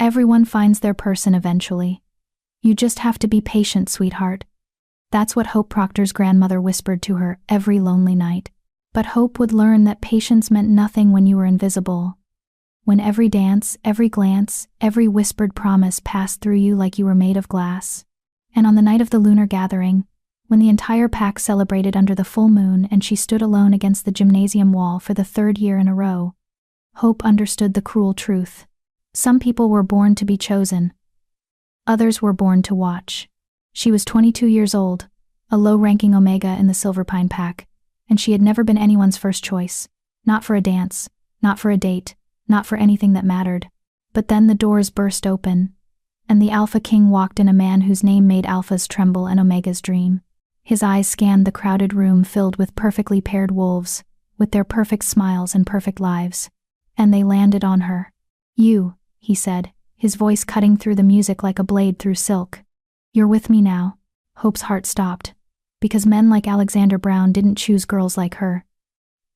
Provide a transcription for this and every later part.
Everyone finds their person eventually. You just have to be patient, sweetheart. That's what Hope Proctor's grandmother whispered to her every lonely night. But Hope would learn that patience meant nothing when you were invisible. When every dance, every glance, every whispered promise passed through you like you were made of glass. And on the night of the lunar gathering, when the entire pack celebrated under the full moon and she stood alone against the gymnasium wall for the 3rd year in a row, Hope understood the cruel truth. Some people were born to be chosen. Others were born to watch. She was 22 years old, a low-ranking Omega in the Silverpine pack, and she had never been anyone's first choice. Not for a dance, not for a date, not for anything that mattered. But then the doors burst open, and the Alpha King walked in, a man whose name made Alphas tremble and Omegas dream. His eyes scanned the crowded room filled with perfectly paired wolves, with their perfect smiles and perfect lives. And they landed on her. "You," he said, his voice cutting through the music like a blade through silk. "You're with me now." Hope's heart stopped, because men like Alexander Brown didn't choose girls like her.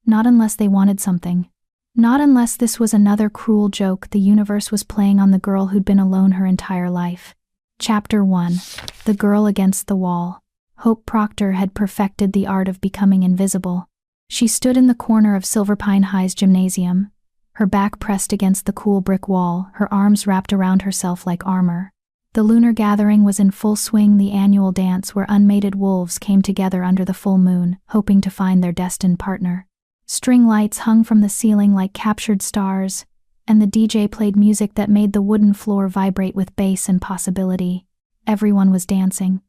Not unless they wanted something. Not unless this was another cruel joke the universe was playing on the girl who'd been alone her entire life. Chapter 1. The Girl Against the Wall. Hope Proctor had perfected the art of becoming invisible. She stood in the corner of Silverpine High's gymnasium, her back pressed against the cool brick wall, her arms wrapped around herself like armor. The lunar gathering was in full swing, the annual dance where unmated wolves came together under the full moon, hoping to find their destined partner. String lights hung from the ceiling like captured stars, and the DJ played music that made the wooden floor vibrate with bass and possibility. Everyone was dancing.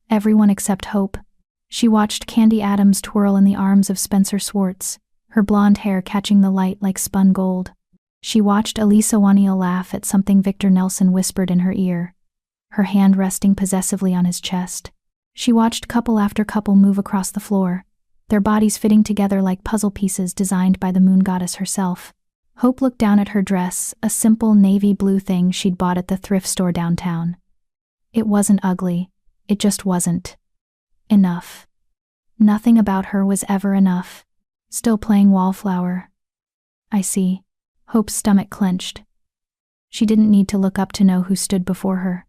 Everyone except Hope. She watched Candy Adams twirl in the arms of Spencer Swartz, her blonde hair catching the light like spun gold. She watched Elisa Waniel laugh at something Victor Nelson whispered in her ear, her hand resting possessively on his chest. She watched couple after couple move across the floor, their bodies fitting together like puzzle pieces designed by the moon goddess herself. Hope looked down at her dress, a simple navy blue thing she'd bought at the thrift store downtown. It wasn't ugly, it just wasn't enough. Nothing about her was ever enough. Still playing Wallflower. I see. Hope's stomach clenched. She didn't need to look up to know who stood before her.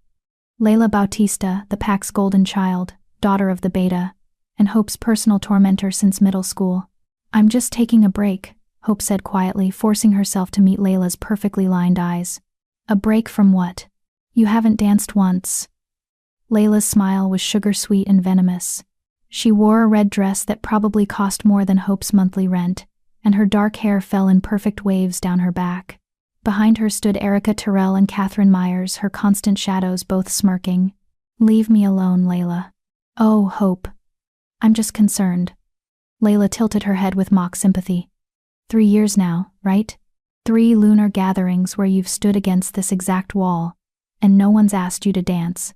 Layla Bautista, the pack's golden child, daughter of the Beta, and Hope's personal tormentor since middle school. "I'm just taking a break," Hope said quietly, forcing herself to meet Layla's perfectly lined eyes. "A break from what? You haven't danced once." Layla's smile was sugar-sweet and venomous. She wore a red dress that probably cost more than Hope's monthly rent, and her dark hair fell in perfect waves down her back. Behind her stood Erica Terrell and Katherine Myers, her constant shadows both smirking. "Leave me alone, Layla." "Oh, Hope. I'm just concerned." Layla tilted her head with mock sympathy. 3 years now, right? 3 lunar gatherings where you've stood against this exact wall, and no one's asked you to dance.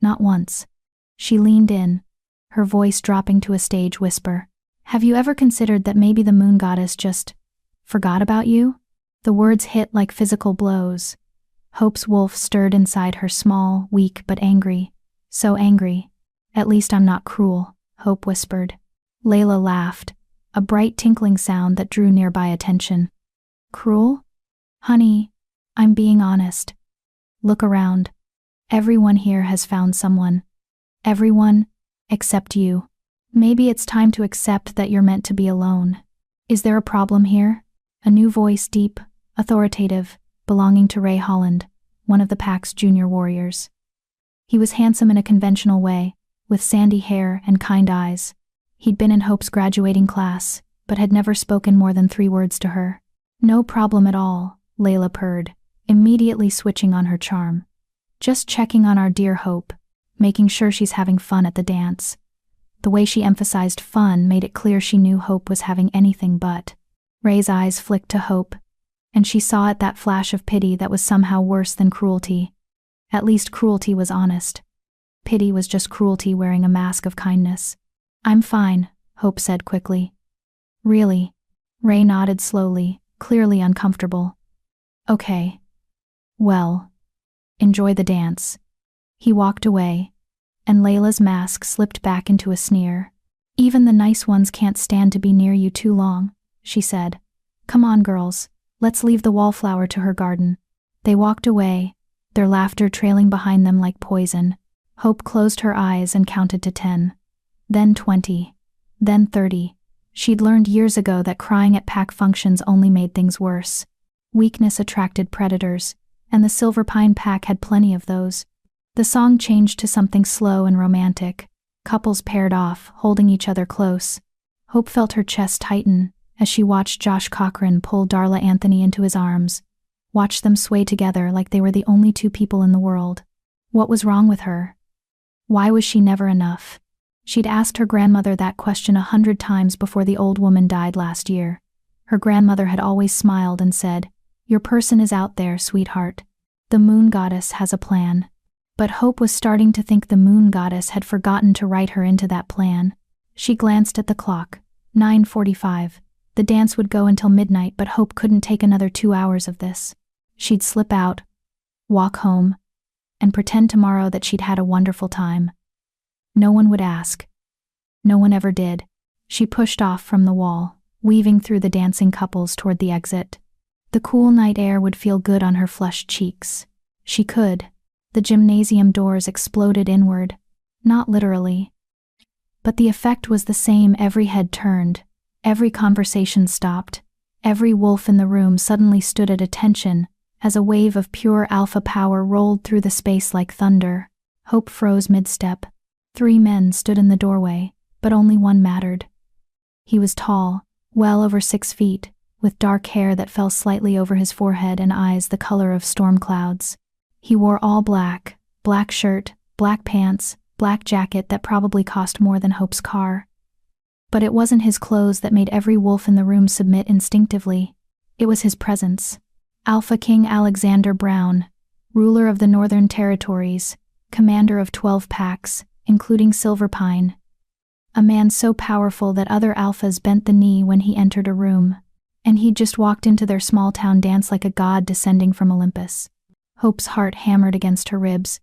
Not once. She leaned in, her voice dropping to a stage whisper. "Have you ever considered that maybe the moon goddess just forgot about you?" The words hit like physical blows. Hope's wolf stirred inside her, small, weak, but angry. So angry. "At least I'm not cruel," Hope whispered. Layla laughed, a bright tinkling sound that drew nearby attention. "Cruel? Honey, I'm being honest. Look around. Everyone here has found someone. Everyone, except you. Maybe it's time to accept that you're meant to be alone. Is there a problem here?" A new voice, deep, authoritative, belonging to Ray Holland, one of the pack's junior warriors. He was handsome in a conventional way, with sandy hair and kind eyes. He'd been in Hope's graduating class, but had never spoken more than 3 words to her. "No problem at all," Layla purred, immediately switching on her charm. "Just checking on our dear Hope, making sure she's having fun at the dance." The way she emphasized fun made it clear she knew Hope was having anything but. Ray's eyes flicked to Hope, and she saw at that flash of pity that was somehow worse than cruelty. At least cruelty was honest. Pity was just cruelty wearing a mask of kindness. "I'm fine," Hope said quickly. "Really?" Ray nodded slowly, clearly uncomfortable. "Okay. Well, enjoy the dance." He walked away, and Layla's mask slipped back into a sneer. "Even the nice ones can't stand to be near you too long," she said. "Come on, girls, let's leave the wallflower to her garden." They walked away, their laughter trailing behind them like poison. Hope closed her eyes and counted to 10. Then 20. Then 30. She'd learned years ago that crying at pack functions only made things worse. Weakness attracted predators, and the Silver Pine pack had plenty of those. The song changed to something slow and romantic. Couples paired off, holding each other close. Hope felt her chest tighten as she watched Josh Cochran pull Darla Anthony into his arms. Watched them sway together like they were the only two people in the world. What was wrong with her? Why was she never enough? She'd asked her grandmother that question 100 times before the old woman died last year. Her grandmother had always smiled and said, "Your person is out there, sweetheart. The moon goddess has a plan." But Hope was starting to think the moon goddess had forgotten to write her into that plan. She glanced at the clock. 9:45. The dance would go until midnight, but Hope couldn't take another 2 hours of this. She'd slip out, walk home, and pretend tomorrow that she'd had a wonderful time. No one would ask. No one ever did. She pushed off from the wall, weaving through the dancing couples toward the exit. The cool night air would feel good on her flushed cheeks. She could. The gymnasium doors exploded inward. Not literally. But the effect was the same. Every head turned. Every conversation stopped. Every wolf in the room suddenly stood at attention as a wave of pure alpha power rolled through the space like thunder. Hope froze mid-step. 3 men stood in the doorway, but only one mattered. He was tall, well over 6 feet, with dark hair that fell slightly over his forehead and eyes the color of storm clouds. He wore all black, black shirt, black pants, black jacket that probably cost more than Hope's car. But it wasn't his clothes that made every wolf in the room submit instinctively. It was his presence. Alpha King Alexander Brown, ruler of the Northern Territories, commander of 12 packs, including Silver Pine. A man so powerful that other alphas bent the knee when he entered a room, and he'd just walked into their small-town dance like a god descending from Olympus. Hope's heart hammered against her ribs.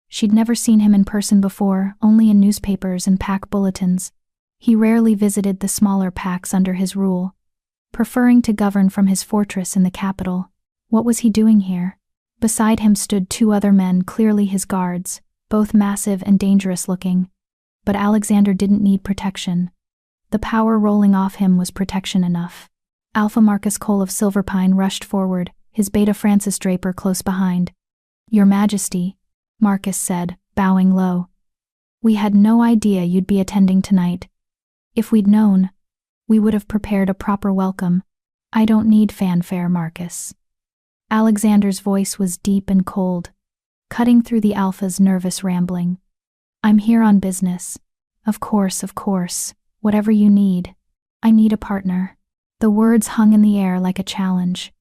She'd never seen him in person before, only in newspapers and pack bulletins. He rarely visited the smaller packs under his rule, preferring to govern from his fortress in the capital. What was he doing here? Beside him stood 2 other men, clearly his guards, both massive and dangerous-looking. But Alexander didn't need protection. The power rolling off him was protection enough. Alpha Marcus Cole of Silver Pine rushed forward, his beta Francis Draper close behind. "Your Majesty," Marcus said, bowing low. "We had no idea you'd be attending tonight. If we'd known, we would have prepared a proper welcome. I don't need fanfare, Marcus." Alexander's voice was deep and cold, cutting through the alpha's nervous rambling. "I'm here on business. Of course, whatever you need. I need a partner." The words hung in the air like a challenge.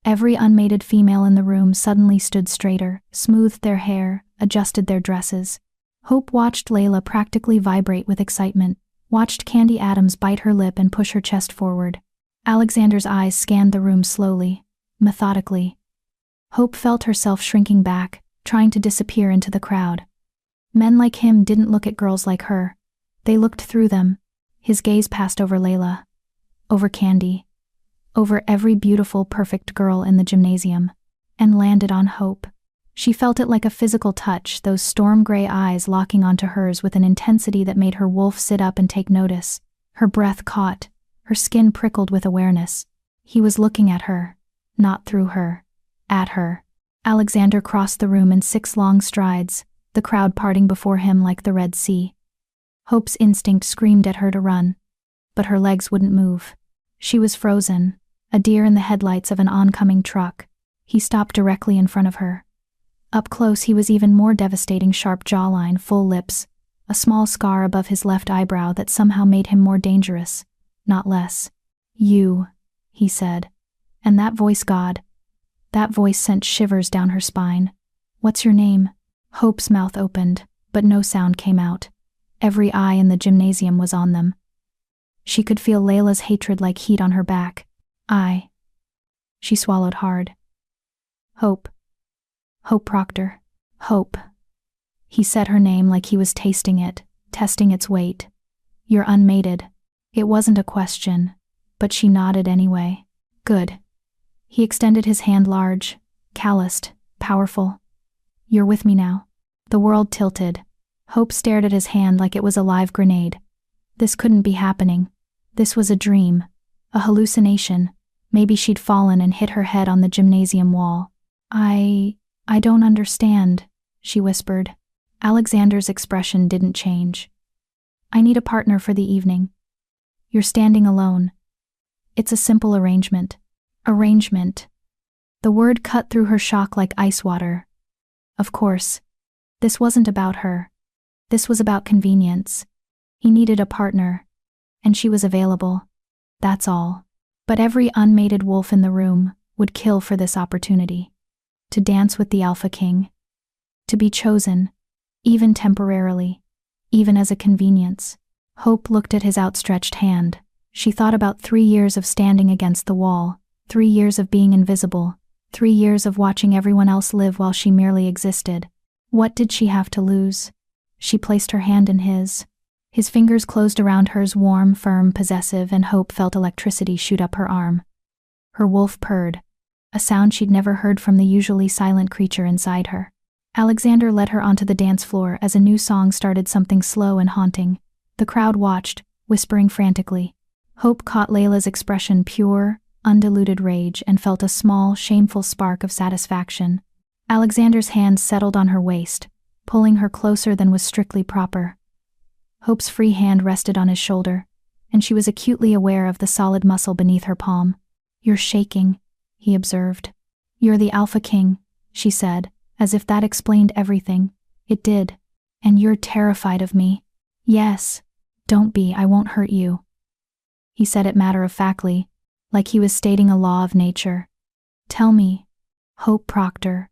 Every unmated female in the room suddenly stood straighter, smoothed their hair, adjusted their dresses. Hope watched Layla practically vibrate with excitement, watched Candy Adams bite her lip and push her chest forward. Alexander's eyes scanned the room slowly, methodically. Hope felt herself shrinking back, trying to disappear into the crowd. Men like him didn't look at girls like her. They looked through them. His gaze passed over Layla, over Candy, over every beautiful, perfect girl in the gymnasium, and landed on Hope. She felt it like a physical touch, those storm-gray eyes locking onto hers with an intensity that made her wolf sit up and take notice. Her breath caught, her skin prickled with awareness. He was looking at her, not through her, at her. Alexander crossed the room in 6 long strides, the crowd parting before him like the Red Sea. Hope's instinct screamed at her to run, but her legs wouldn't move. She was frozen, a deer in the headlights of an oncoming truck. He stopped directly in front of her. Up close he was even more devastating, sharp jawline, full lips, a small scar above his left eyebrow that somehow made him more dangerous, not less. "You," he said. And that voice, God. That voice sent shivers down her spine. "What's your name?" Hope's mouth opened, but no sound came out. Every eye in the gymnasium was on them. She could feel Layla's hatred like heat on her back. She swallowed hard. "Hope. Hope Proctor. Hope." He said her name like he was tasting it, testing its weight. "You're unmated." It wasn't a question, but she nodded anyway. "Good." He extended his hand, large, calloused, powerful. You're with me now." The world tilted. Hope stared at his hand like it was a live grenade. This couldn't be happening. This was a dream. A hallucination. Maybe she'd fallen and hit her head on the gymnasium wall. I don't understand," she whispered. Alexander's expression didn't change. "I need a partner for the evening. You're standing alone. It's a simple arrangement." Arrangement. The word cut through her shock like ice water. Of course. This wasn't about her. This was about convenience. He needed a partner. And she was available. That's all. But every unmated wolf in the room would kill for this opportunity. To dance with the Alpha King. To be chosen. Even temporarily. Even as a convenience. Hope looked at his outstretched hand. She thought about 3 years of standing against the wall. 3 years of being invisible. 3 years of watching everyone else live while she merely existed. What did she have to lose? She placed her hand in his. His fingers closed around hers, warm, firm, possessive, and Hope felt electricity shoot up her arm. Her wolf purred, a sound she'd never heard from the usually silent creature inside her. Alexander led her onto the dance floor as a new song started, something slow and haunting. The crowd watched, whispering frantically. Hope caught Layla's expression, pure, undiluted rage, and felt a small, shameful spark of satisfaction. Alexander's hand settled on her waist, pulling her closer than was strictly proper. Hope's free hand rested on his shoulder, and she was acutely aware of the solid muscle beneath her palm. "You're shaking," he observed. "You're the Alpha King," she said, as if that explained everything. It did. "And you're terrified of me." "Yes. Don't be, I won't hurt you." He said it matter-of-factly, like he was stating a law of nature. "Tell me, Hope Proctor,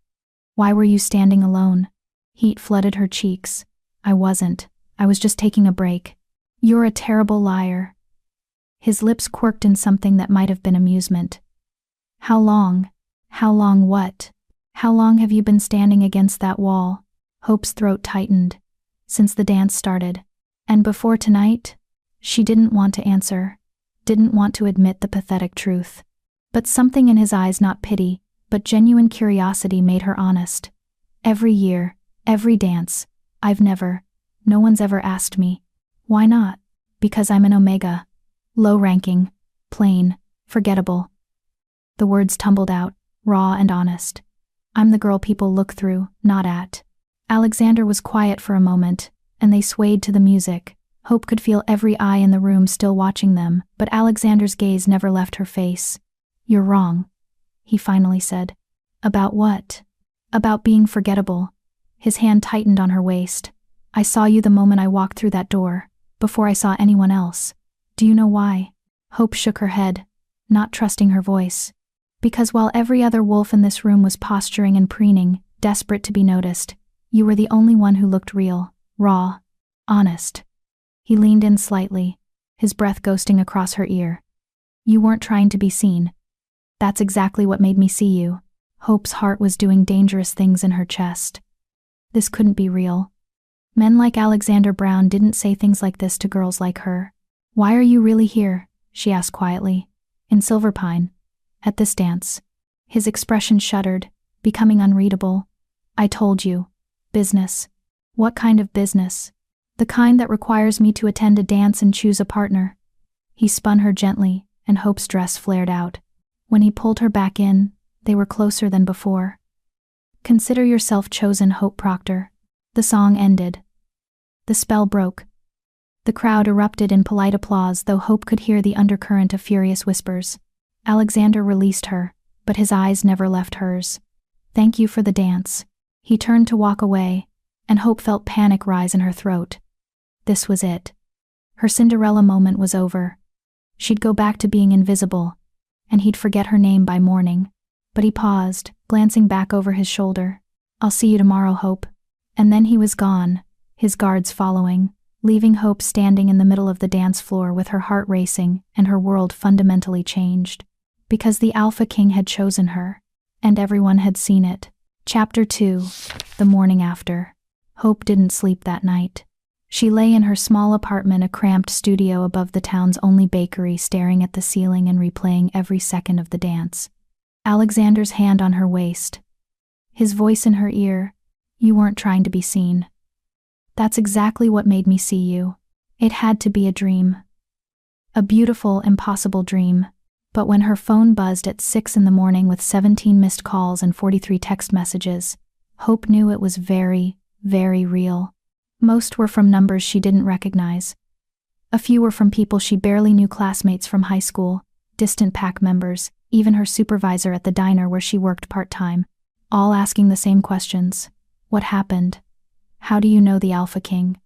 why were you standing alone?" Heat flooded her cheeks. "I wasn't. I was just taking a break." "You're a terrible liar." His lips quirked in something that might have been amusement. "How long? How long what? How long have you been standing against that wall?" Hope's throat tightened. "Since the dance started. And before tonight?" She didn't want to answer. Didn't want to admit the pathetic truth. But something in his eyes, not pity, but genuine curiosity, made her honest. "Every year, every dance. No one's ever asked me." "Why not?" "Because I'm an Omega. Low-ranking, plain, forgettable." The words tumbled out, raw and honest. "I'm the girl people look through, not at." Alexander was quiet for a moment, and they swayed to the music. Hope could feel every eye in the room still watching them, but Alexander's gaze never left her face. "You're wrong," he finally said. "About what?" "About being forgettable." His hand tightened on her waist. "I saw you the moment I walked through that door, before I saw anyone else. Do you know why?" Hope shook her head, not trusting her voice. "Because while every other wolf in this room was posturing and preening, desperate to be noticed, you were the only one who looked real, raw, honest." He leaned in slightly, his breath ghosting across her ear. "You weren't trying to be seen. That's exactly what made me see you." Hope's heart was doing dangerous things in her chest. This couldn't be real. Men like Alexander Brown didn't say things like this to girls like her. "Why are you really here?" she asked quietly. "In Silverpine. At this dance." His expression shuddered, becoming unreadable. "I told you. Business." "What kind of business?" "The kind that requires me to attend a dance and choose a partner." He spun her gently, and Hope's dress flared out. When he pulled her back in, they were closer than before. "Consider yourself chosen, Hope Proctor." The song ended. The spell broke. The crowd erupted in polite applause, though Hope could hear the undercurrent of furious whispers. Alexander released her, but his eyes never left hers. "Thank you for the dance." He turned to walk away, and Hope felt panic rise in her throat. This was it. Her Cinderella moment was over. She'd go back to being invisible, and he'd forget her name by morning. But he paused, glancing back over his shoulder. "I'll see you tomorrow, Hope." And then he was gone, his guards following, leaving Hope standing in the middle of the dance floor with her heart racing and her world fundamentally changed. Because the Alpha King had chosen her, and everyone had seen it. Chapter 2. The morning after. Hope didn't sleep that night. She lay in her small apartment, a cramped studio above the town's only bakery, staring at the ceiling and replaying every second of the dance. Alexander's hand on her waist. His voice in her ear, You weren't trying to be seen. That's exactly what made me see you. It had to be a dream. A beautiful, impossible dream. But when her phone buzzed at 6 in the morning with 17 missed calls and 43 text messages, Hope knew it was very, very real. Most were from numbers she didn't recognize. A few were from people she barely knew, classmates from high school, distant pack members, even her supervisor at the diner where she worked part-time, all asking the same questions. What happened? How do you know the Alpha King?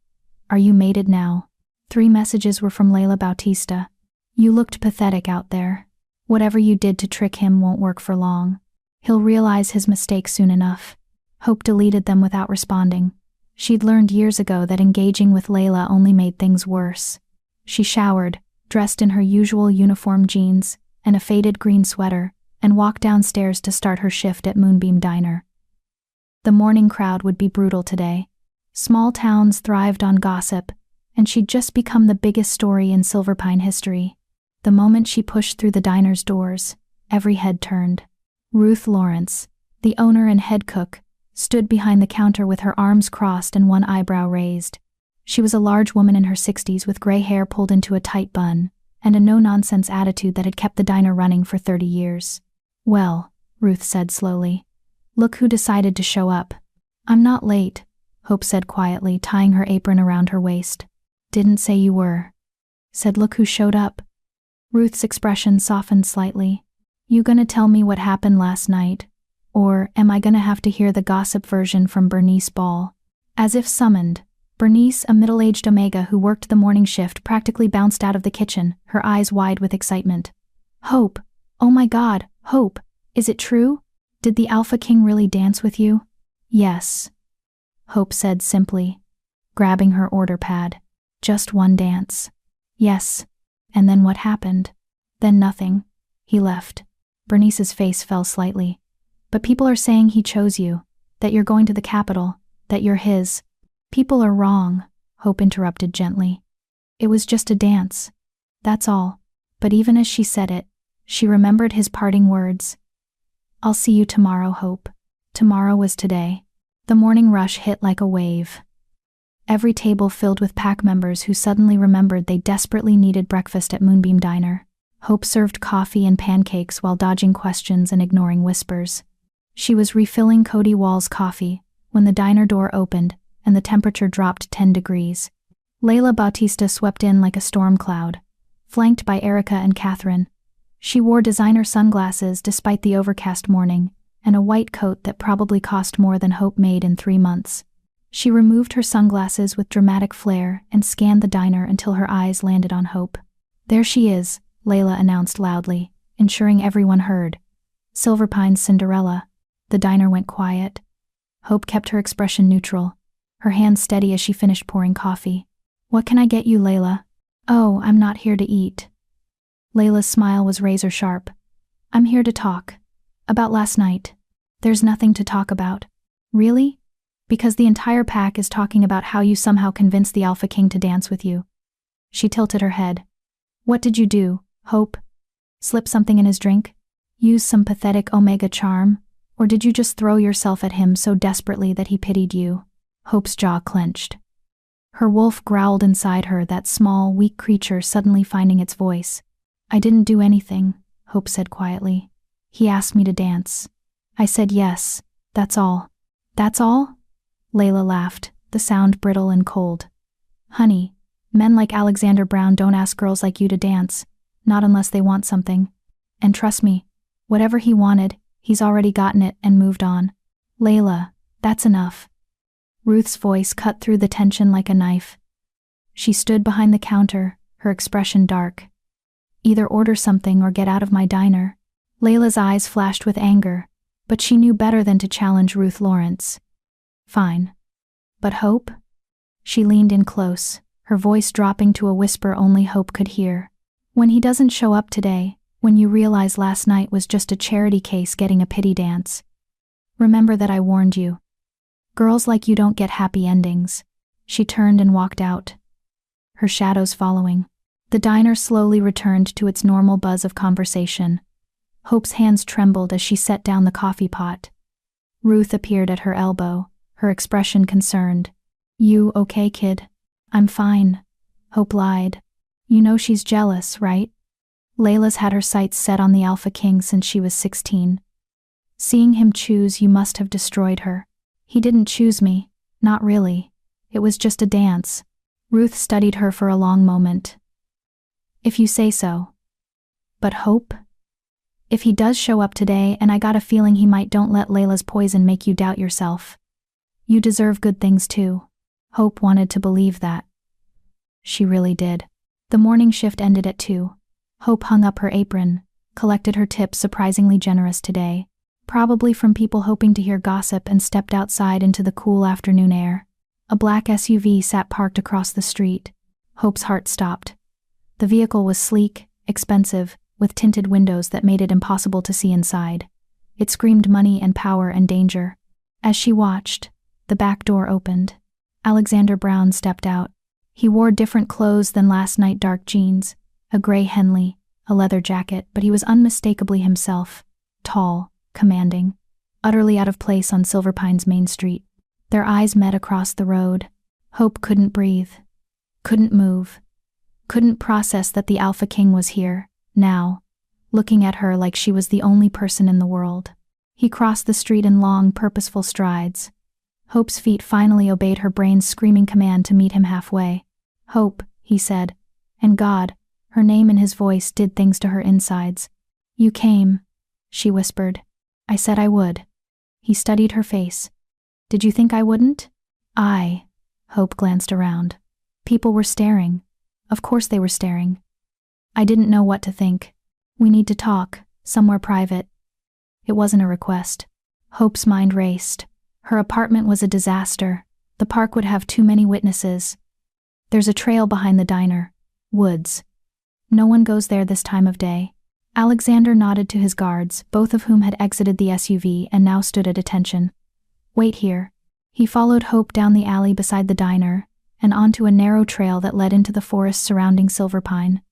Are you mated now? 3 messages were from Layla Bautista. You looked pathetic out there. Whatever you did to trick him won't work for long. He'll realize his mistake soon enough. Hope deleted them without responding. She'd learned years ago that engaging with Layla only made things worse. She showered, dressed in her usual uniform jeans and a faded green sweater, and walked downstairs to start her shift at Moonbeam Diner. The morning crowd would be brutal today. Small towns thrived on gossip, and she'd just become the biggest story in Silverpine history. The moment she pushed through the diner's doors, every head turned. Ruth Lawrence, the owner and head cook, stood behind the counter with her arms crossed and one eyebrow raised. She was a large woman in her 60s with gray hair pulled into a tight bun, and a no-nonsense attitude that had kept the diner running for 30 years. Well, Ruth said slowly, look who decided to show up. I'm not late, Hope said quietly, tying her apron around her waist. Didn't say you were. Said look who showed up. Ruth's expression softened slightly. You gonna tell me what happened last night? Or am I gonna have to hear the gossip version from Bernice Ball? As if summoned, Bernice, a middle-aged Omega who worked the morning shift, practically bounced out of the kitchen, her eyes wide with excitement. Hope! Oh my God, Hope! Is it true? Did the Alpha King really dance with you? Yes, Hope said simply, grabbing her order pad. Just one dance. Yes. And then what happened? Then nothing. He left. Bernice's face fell slightly. But people are saying he chose you, that you're going to the capital, that you're his. People are wrong, Hope interrupted gently. It was just a dance. That's all. But even as she said it, she remembered his parting words. I'll see you tomorrow, Hope. Tomorrow was today. The morning rush hit like a wave. Every table filled with pack members who suddenly remembered they desperately needed breakfast at Moonbeam Diner. Hope served coffee and pancakes while dodging questions and ignoring whispers. She was refilling Cody Wall's coffee when the diner door opened and the temperature dropped 10 degrees. Layla Bautista swept in like a storm cloud, flanked by Erica and Katherine. She wore designer sunglasses despite the overcast morning, and a white coat that probably cost more than Hope made in 3 months. She removed her sunglasses with dramatic flair and scanned the diner until her eyes landed on Hope. There she is, Layla announced loudly, ensuring everyone heard. Silverpine's Cinderella. The diner went quiet. Hope kept her expression neutral, her hands steady as she finished pouring coffee. What can I get you, Layla? Oh, I'm not here to eat. Layla's smile was razor sharp. I'm here to talk. About last night. There's nothing to talk about. Really? Because the entire pack is talking about how you somehow convinced the Alpha King to dance with you. She tilted her head. What did you do, Hope? Slip something in his drink? Use some pathetic Omega charm? Or did you just throw yourself at him so desperately that he pitied you? Hope's jaw clenched. Her wolf growled inside her, that small, weak creature suddenly finding its voice. I didn't do anything, Hope said quietly. He asked me to dance. I said yes, that's all. That's all? Layla laughed, the sound brittle and cold. Honey, men like Alexander Brown don't ask girls like you to dance, not unless they want something. And trust me, whatever he wanted, he's already gotten it and moved on. Layla, that's enough. Ruth's voice cut through the tension like a knife. She stood behind the counter, her expression dark. Either order something or get out of my diner. Layla's eyes flashed with anger, but she knew better than to challenge Ruth Lawrence. Fine. But Hope? She leaned in close, her voice dropping to a whisper only Hope could hear. When he doesn't show up today, when you realize last night was just a charity case getting a pity dance, remember that I warned you. Girls like you don't get happy endings. She turned and walked out, her shadows following. The diner slowly returned to its normal buzz of conversation. Hope's hands trembled as she set down the coffee pot. Ruth appeared at her elbow, her expression concerned. You okay, kid? I'm fine. Hope lied. You know she's jealous, right? Layla's had her sights set on the Alpha King since she was 16. Seeing him choose you must have destroyed her. He didn't choose me, not really. It was just a dance. Ruth studied her for a long moment. If you say so. But Hope? If he does show up today, and I got a feeling he might, don't let Layla's poison make you doubt yourself. You deserve good things too. Hope wanted to believe that. She really did. The morning shift ended at 2. Hope hung up her apron, collected her tips, surprisingly generous today, probably from people hoping to hear gossip, and stepped outside into the cool afternoon air. A black SUV sat parked across the street. Hope's heart stopped. The vehicle was sleek, expensive, with tinted windows that made it impossible to see inside. It screamed money and power and danger. As she watched, the back door opened. Alexander Brown stepped out. He wore different clothes than last night: dark jeans, a gray Henley, a leather jacket, but he was unmistakably himself, tall, commanding, utterly out of place on Silver Pine's main street. Their eyes met across the road. Hope couldn't breathe, couldn't move, couldn't process that the Alpha King was here, now, looking at her like she was the only person in the world. He crossed the street in long, purposeful strides. Hope's feet finally obeyed her brain's screaming command to meet him halfway. Hope, he said, and God, her name and his voice did things to her insides. You came, she whispered. I said I would. He studied her face. Did you think I wouldn't? Hope glanced around. People were staring. Of course they were staring. I didn't know what to think. We need to talk, somewhere private. It wasn't a request. Hope's mind raced. Her apartment was a disaster. The park would have too many witnesses. There's a trail behind the diner. Woods. No one goes there this time of day. Alexander nodded to his guards, both of whom had exited the SUV and now stood at attention. Wait here. He followed Hope down the alley beside the diner and onto a narrow trail that led into the forest surrounding Silver Pine.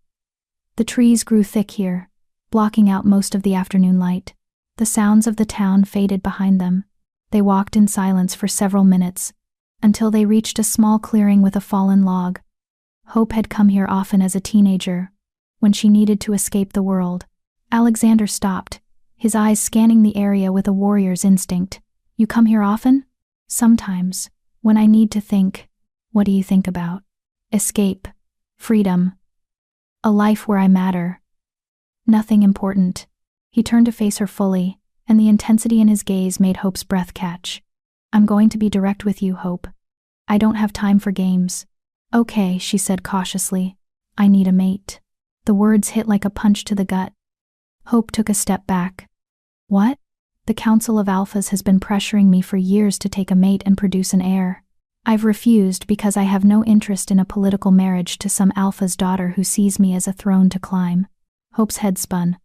The trees grew thick here, blocking out most of the afternoon light. The sounds of the town faded behind them. They walked in silence for several minutes, until they reached a small clearing with a fallen log. Hope had come here often as a teenager, when she needed to escape the world. Alexander stopped, his eyes scanning the area with a warrior's instinct. You come here often? Sometimes, when I need to think. What do you think about? Escape. Freedom. A life where I matter. Nothing important. He turned to face her fully, and the intensity in his gaze made Hope's breath catch. I'm going to be direct with you, Hope. I don't have time for games. Okay, she said cautiously. I need a mate. The words hit like a punch to the gut. Hope took a step back. What? The Council of Alphas has been pressuring me for years to take a mate and produce an heir. I've refused because I have no interest in a political marriage to some Alpha's daughter who sees me as a throne to climb. Hope's head spun.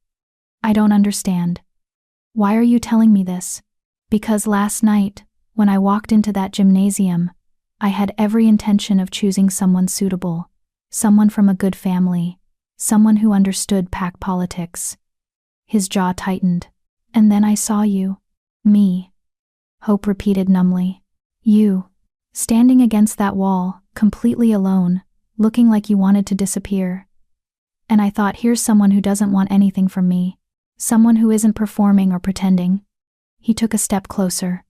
I don't understand. Why are you telling me this? Because last night, when I walked into that gymnasium, I had every intention of choosing someone suitable, someone from a good family, someone who understood pack politics. His jaw tightened. And then I saw you. Me. Hope repeated numbly. You. Standing against that wall, completely alone, looking like you wanted to disappear. And I thought, here's someone who doesn't want anything from me. Someone who isn't performing or pretending. He took a step closer.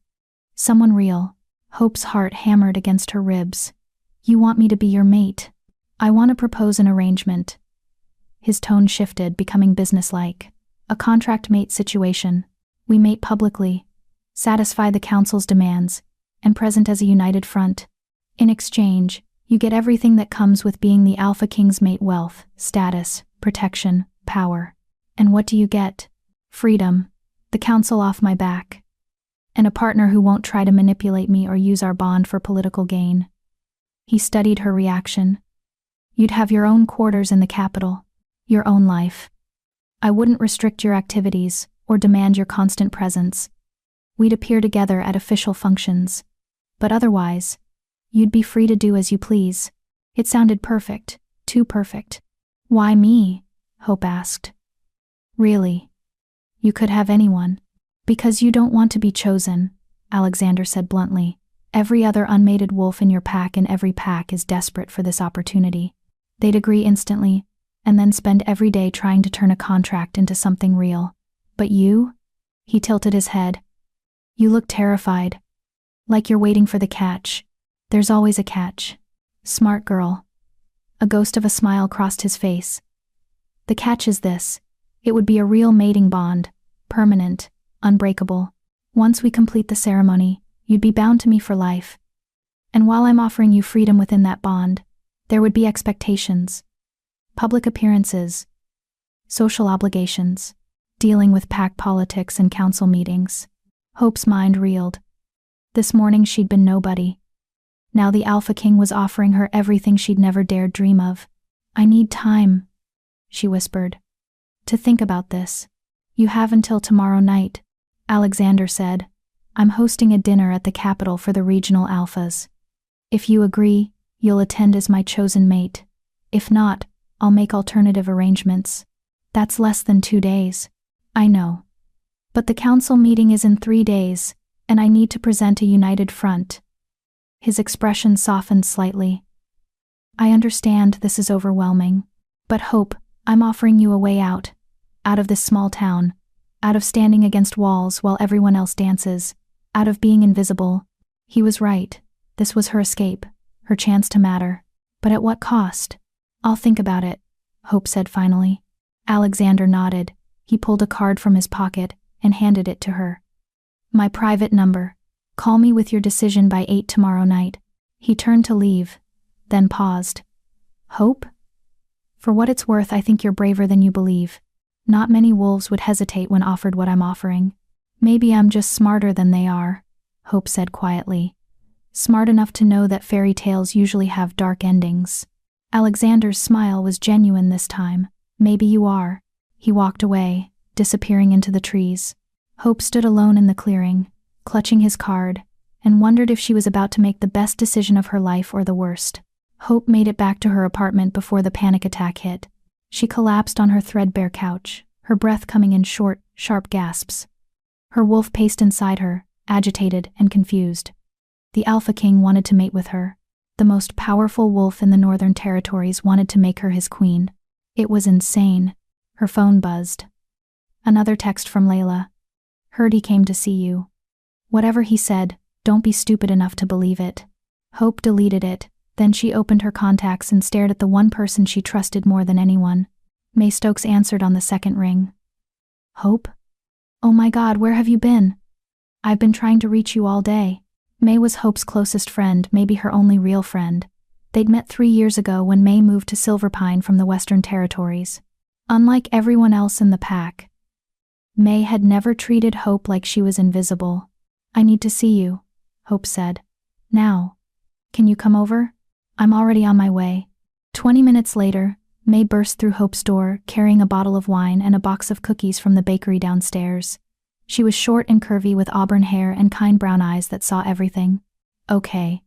Someone real. Hope's heart hammered against her ribs. You want me to be your mate. I want to propose an arrangement. His tone shifted, becoming businesslike. A contract mate situation. We mate publicly, satisfy the council's demands, and present as a united front. In exchange, you get everything that comes with being the Alpha King's mate: wealth, status, protection, power. And what do you get? Freedom, the council off my back, and a partner who won't try to manipulate me or use our bond for political gain. He studied her reaction. You'd have your own quarters in the capital, your own life. I wouldn't restrict your activities or demand your constant presence. We'd appear together at official functions. But otherwise, you'd be free to do as you please. It sounded perfect, too perfect. Why me? Hope asked. Really? You could have anyone. Because you don't want to be chosen, Alexander said bluntly, Every other unmated wolf in your pack and every pack is desperate for this opportunity. They'd agree instantly, and then spend every day trying to turn a contract into something real. But you? He tilted his head. You look terrified. Like you're waiting for the catch. There's always a catch. Smart girl. A ghost of a smile crossed his face. The catch is this. It would be a real mating bond. Permanent. Unbreakable. Once we complete the ceremony, you'd be bound to me for life. And while I'm offering you freedom within that bond, there would be expectations. Public appearances. Social obligations. Dealing with pack politics and council meetings. Hope's mind reeled. This morning she'd been nobody. Now the Alpha King was offering her everything she'd never dared dream of. I need time, she whispered, to think about this. You have until tomorrow night, Alexander said. I'm hosting a dinner at the capital for the regional alphas. If you agree, you'll attend as my chosen mate. If not, I'll make alternative arrangements. That's less than 2 days. I know. But the council meeting is in 3 days, and I need to present a united front. His expression softened slightly. I understand this is overwhelming. But Hope, I'm offering you a way out. Out of this small town. Out of standing against walls while everyone else dances. Out of being invisible. He was right. This was her escape. Her chance to matter. But at what cost? I'll think about it, Hope said finally. Alexander nodded. He pulled a card from his pocket and handed it to her. My private number. Call me with your decision by 8 tomorrow night. He turned to leave, then paused. Hope? For what it's worth, I think you're braver than you believe. Not many wolves would hesitate when offered what I'm offering. Maybe I'm just smarter than they are, Hope said quietly. Smart enough to know that fairy tales usually have dark endings. Alexander's smile was genuine this time. Maybe you are. He walked away, disappearing into the trees. Hope stood alone in the clearing, clutching his card, and wondered if she was about to make the best decision of her life or the worst. Hope made it back to her apartment before the panic attack hit. She collapsed on her threadbare couch, her breath coming in short, sharp gasps. Her wolf paced inside her, agitated and confused. The Alpha King wanted to mate with her. The most powerful wolf in the Northern Territories wanted to make her his queen. It was insane. Her phone buzzed. Another text from Layla. Heard he came to see you. Whatever he said, don't be stupid enough to believe it. Hope deleted it, then she opened her contacts and stared at the one person she trusted more than anyone. May Stokes answered on the second ring. Hope? Oh my God, where have you been? I've been trying to reach you all day. May was Hope's closest friend, maybe her only real friend. They'd met 3 years ago when May moved to Silverpine from the Western Territories. Unlike everyone else in the pack, May had never treated Hope like she was invisible. I need to see you, Hope said. Now. Can you come over? I'm already on my way. 20 minutes later, May burst through Hope's door, carrying a bottle of wine and a box of cookies from the bakery downstairs. She was short and curvy with auburn hair and kind brown eyes that saw everything. Okay,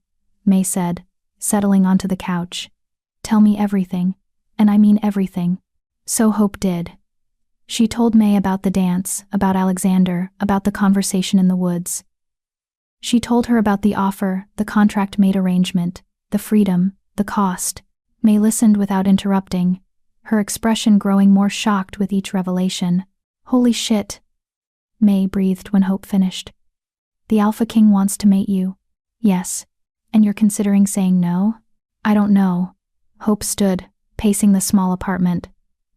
May said, settling onto the couch. Tell me everything, and I mean everything. So Hope did. She told May about the dance, about Alexander, about the conversation in the woods. She told her about the offer, the contract-made arrangement, the freedom, the cost. May listened without interrupting, her expression growing more shocked with each revelation. Holy shit, May breathed when Hope finished. The Alpha King wants to mate you. Yes. And you're considering saying no? I don't know. Hope stood, pacing the small apartment.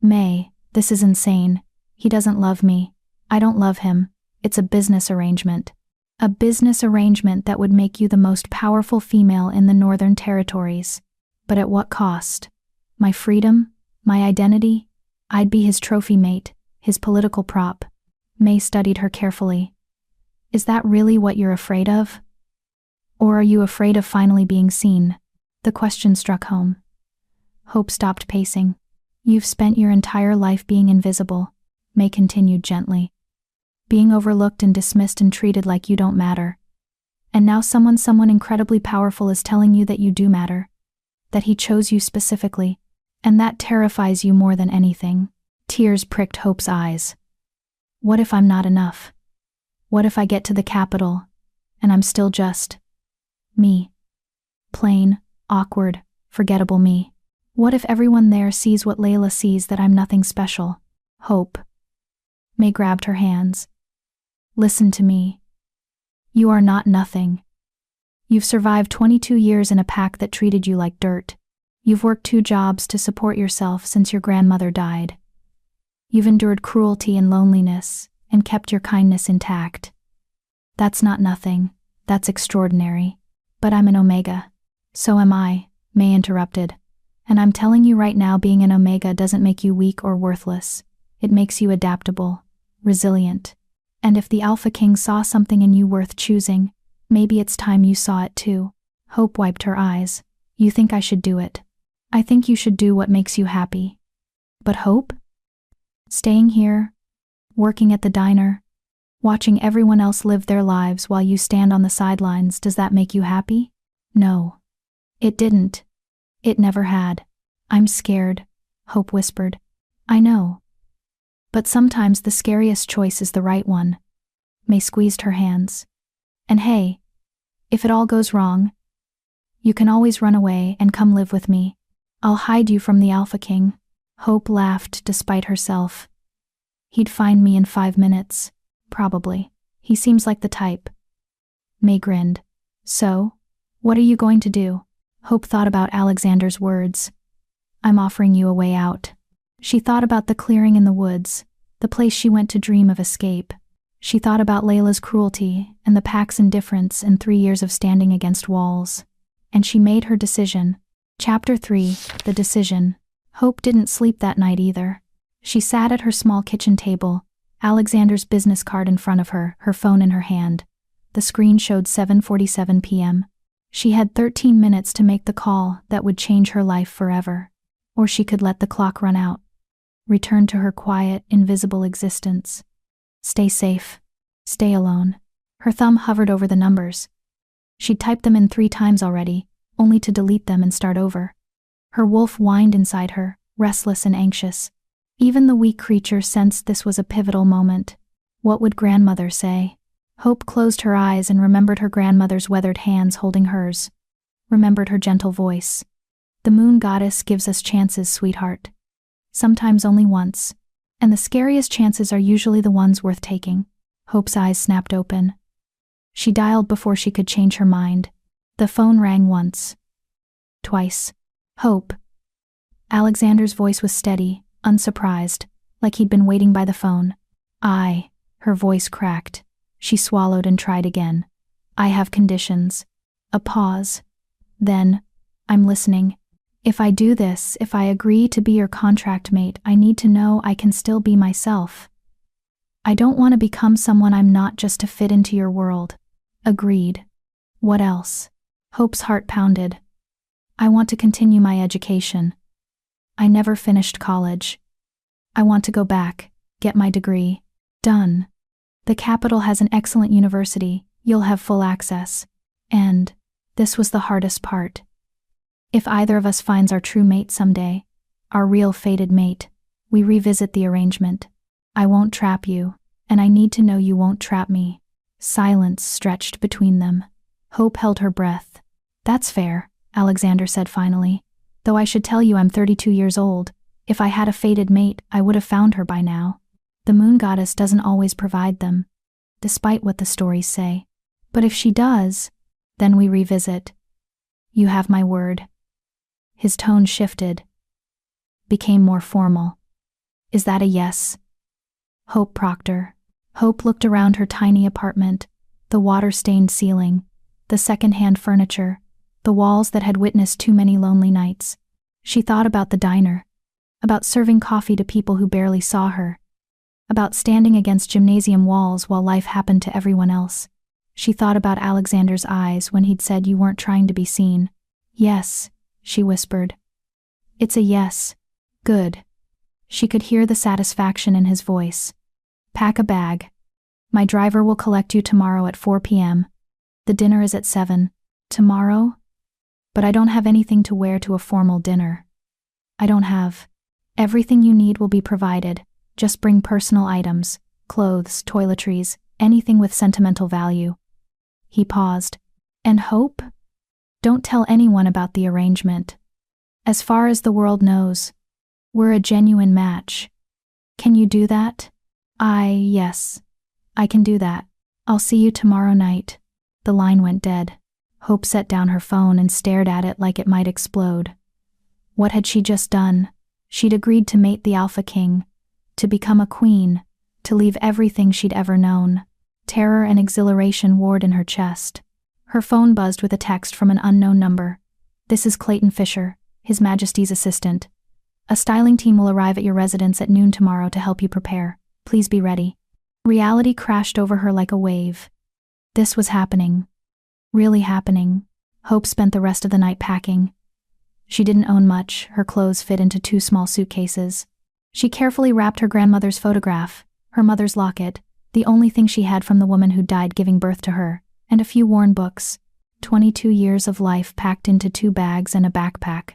May, this is insane. He doesn't love me. I don't love him. It's a business arrangement. A business arrangement that would make you the most powerful female in the Northern Territories. But at what cost? My freedom? My identity? I'd be his trophy mate, his political prop. May studied her carefully. Is that really what you're afraid of? Or are you afraid of finally being seen? The question struck home. Hope stopped pacing. You've spent your entire life being invisible, May continued gently. Being overlooked and dismissed and treated like you don't matter. And now someone incredibly powerful is telling you that you do matter. That he chose you specifically. And that terrifies you more than anything. Tears pricked Hope's eyes. What if I'm not enough? What if I get to the capital, and I'm still just Me. Plain, awkward, forgettable me. What if everyone there sees what Layla sees, that I'm nothing special? Hope. May grabbed her hands. Listen to me. You are not nothing. You've survived 22 years in a pack that treated you like dirt. You've worked 2 jobs to support yourself since your grandmother died. You've endured cruelty and loneliness and kept your kindness intact. That's not nothing, that's extraordinary. But I'm an Omega. So am I, May interrupted. And I'm telling you right now, being an Omega doesn't make you weak or worthless. It makes you adaptable, resilient. And if the Alpha King saw something in you worth choosing, maybe it's time you saw it too. Hope wiped her eyes. You think I should do it? I think you should do what makes you happy. But Hope? Staying here, working at the diner, watching everyone else live their lives while you stand on the sidelines, does that make you happy? No. It didn't. It never had. I'm scared, Hope whispered. I know. But sometimes the scariest choice is the right one. May squeezed her hands. And hey, if it all goes wrong, you can always run away and come live with me. I'll hide you from the Alpha King. Hope laughed despite herself. He'd find me in 5 minutes. Probably. He seems like the type. May grinned. So, what are you going to do? Hope thought about Alexander's words. I'm offering you a way out. She thought about the clearing in the woods, the place she went to dream of escape. She thought about Layla's cruelty and the pack's indifference and 3 years of standing against walls. And she made her decision. Chapter 3, The Decision. Hope didn't sleep that night either. She sat at her small kitchen table, Alexander's business card in front of her, her phone in her hand. The screen showed 7:47 p.m. She had 13 minutes to make the call that would change her life forever. Or she could let the clock run out. Return to her quiet, invisible existence. Stay safe. Stay alone. Her thumb hovered over the numbers. She'd typed them in 3 times already, only to delete them and start over. Her wolf whined inside her, restless and anxious. Even the weak creature sensed this was a pivotal moment. What would grandmother say? Hope closed her eyes and remembered her grandmother's weathered hands holding hers. Remembered her gentle voice. The moon goddess gives us chances, sweetheart. Sometimes only once. And the scariest chances are usually the ones worth taking. Hope's eyes snapped open. She dialed before she could change her mind. The phone rang once. Twice. Hope. Alexander's voice was steady, unsurprised, like he'd been waiting by the phone. Her voice cracked. She swallowed and tried again. I have conditions. A pause. Then, I'm listening. If I do this, if I agree to be your contract mate, I need to know I can still be myself. I don't want to become someone I'm not just to fit into your world. Agreed. What else? Hope's heart pounded. I want to continue my education. I never finished college. I want to go back, get my degree. Done. The capital has an excellent university, you'll have full access. And, this was the hardest part. If either of us finds our true mate someday, our real fated mate, we revisit the arrangement. I won't trap you, and I need to know you won't trap me. Silence stretched between them. Hope held her breath. That's fair, Alexander said finally. Though I should tell you I'm 32 years old. If I had a fated mate, I would have found her by now. The moon goddess doesn't always provide them, despite what the stories say. But if she does, then we revisit. You have my word. His tone shifted, became more formal. Is that a yes? Hope Proctor. Hope looked around her tiny apartment, the water-stained ceiling, the second-hand furniture, the walls that had witnessed too many lonely nights. She thought about the diner, about serving coffee to people who barely saw her, about standing against gymnasium walls while life happened to everyone else. She thought about Alexander's eyes when he'd said you weren't trying to be seen. Yes, she whispered. It's a yes. Good. She could hear the satisfaction in his voice. Pack a bag. My driver will collect you tomorrow at 4 p.m. The dinner is at 7. Tomorrow? But I don't have anything to wear to a formal dinner. I don't have. Everything you need will be provided. Just bring personal items, clothes, toiletries, anything with sentimental value. He paused. And Hope? Don't tell anyone about the arrangement. As far as the world knows, we're a genuine match. Can you do that? Yes. I can do that. I'll see you tomorrow night." The line went dead. Hope set down her phone and stared at it like it might explode. What had she just done? She'd agreed to mate the Alpha King, to become a queen, to leave everything she'd ever known. Terror and exhilaration warred in her chest. Her phone buzzed with a text from an unknown number. "This is Clayton Fisher, His Majesty's assistant. A styling team will arrive at your residence at noon tomorrow to help you prepare. Please be ready." Reality crashed over her like a wave. This was happening. Really happening. Hope spent the rest of the night packing. She didn't own much. Her clothes fit into 2 small suitcases. She carefully wrapped her grandmother's photograph, her mother's locket, the only thing she had from the woman who died giving birth to her, and a few worn books. 22 years of life packed into 2 bags and a backpack.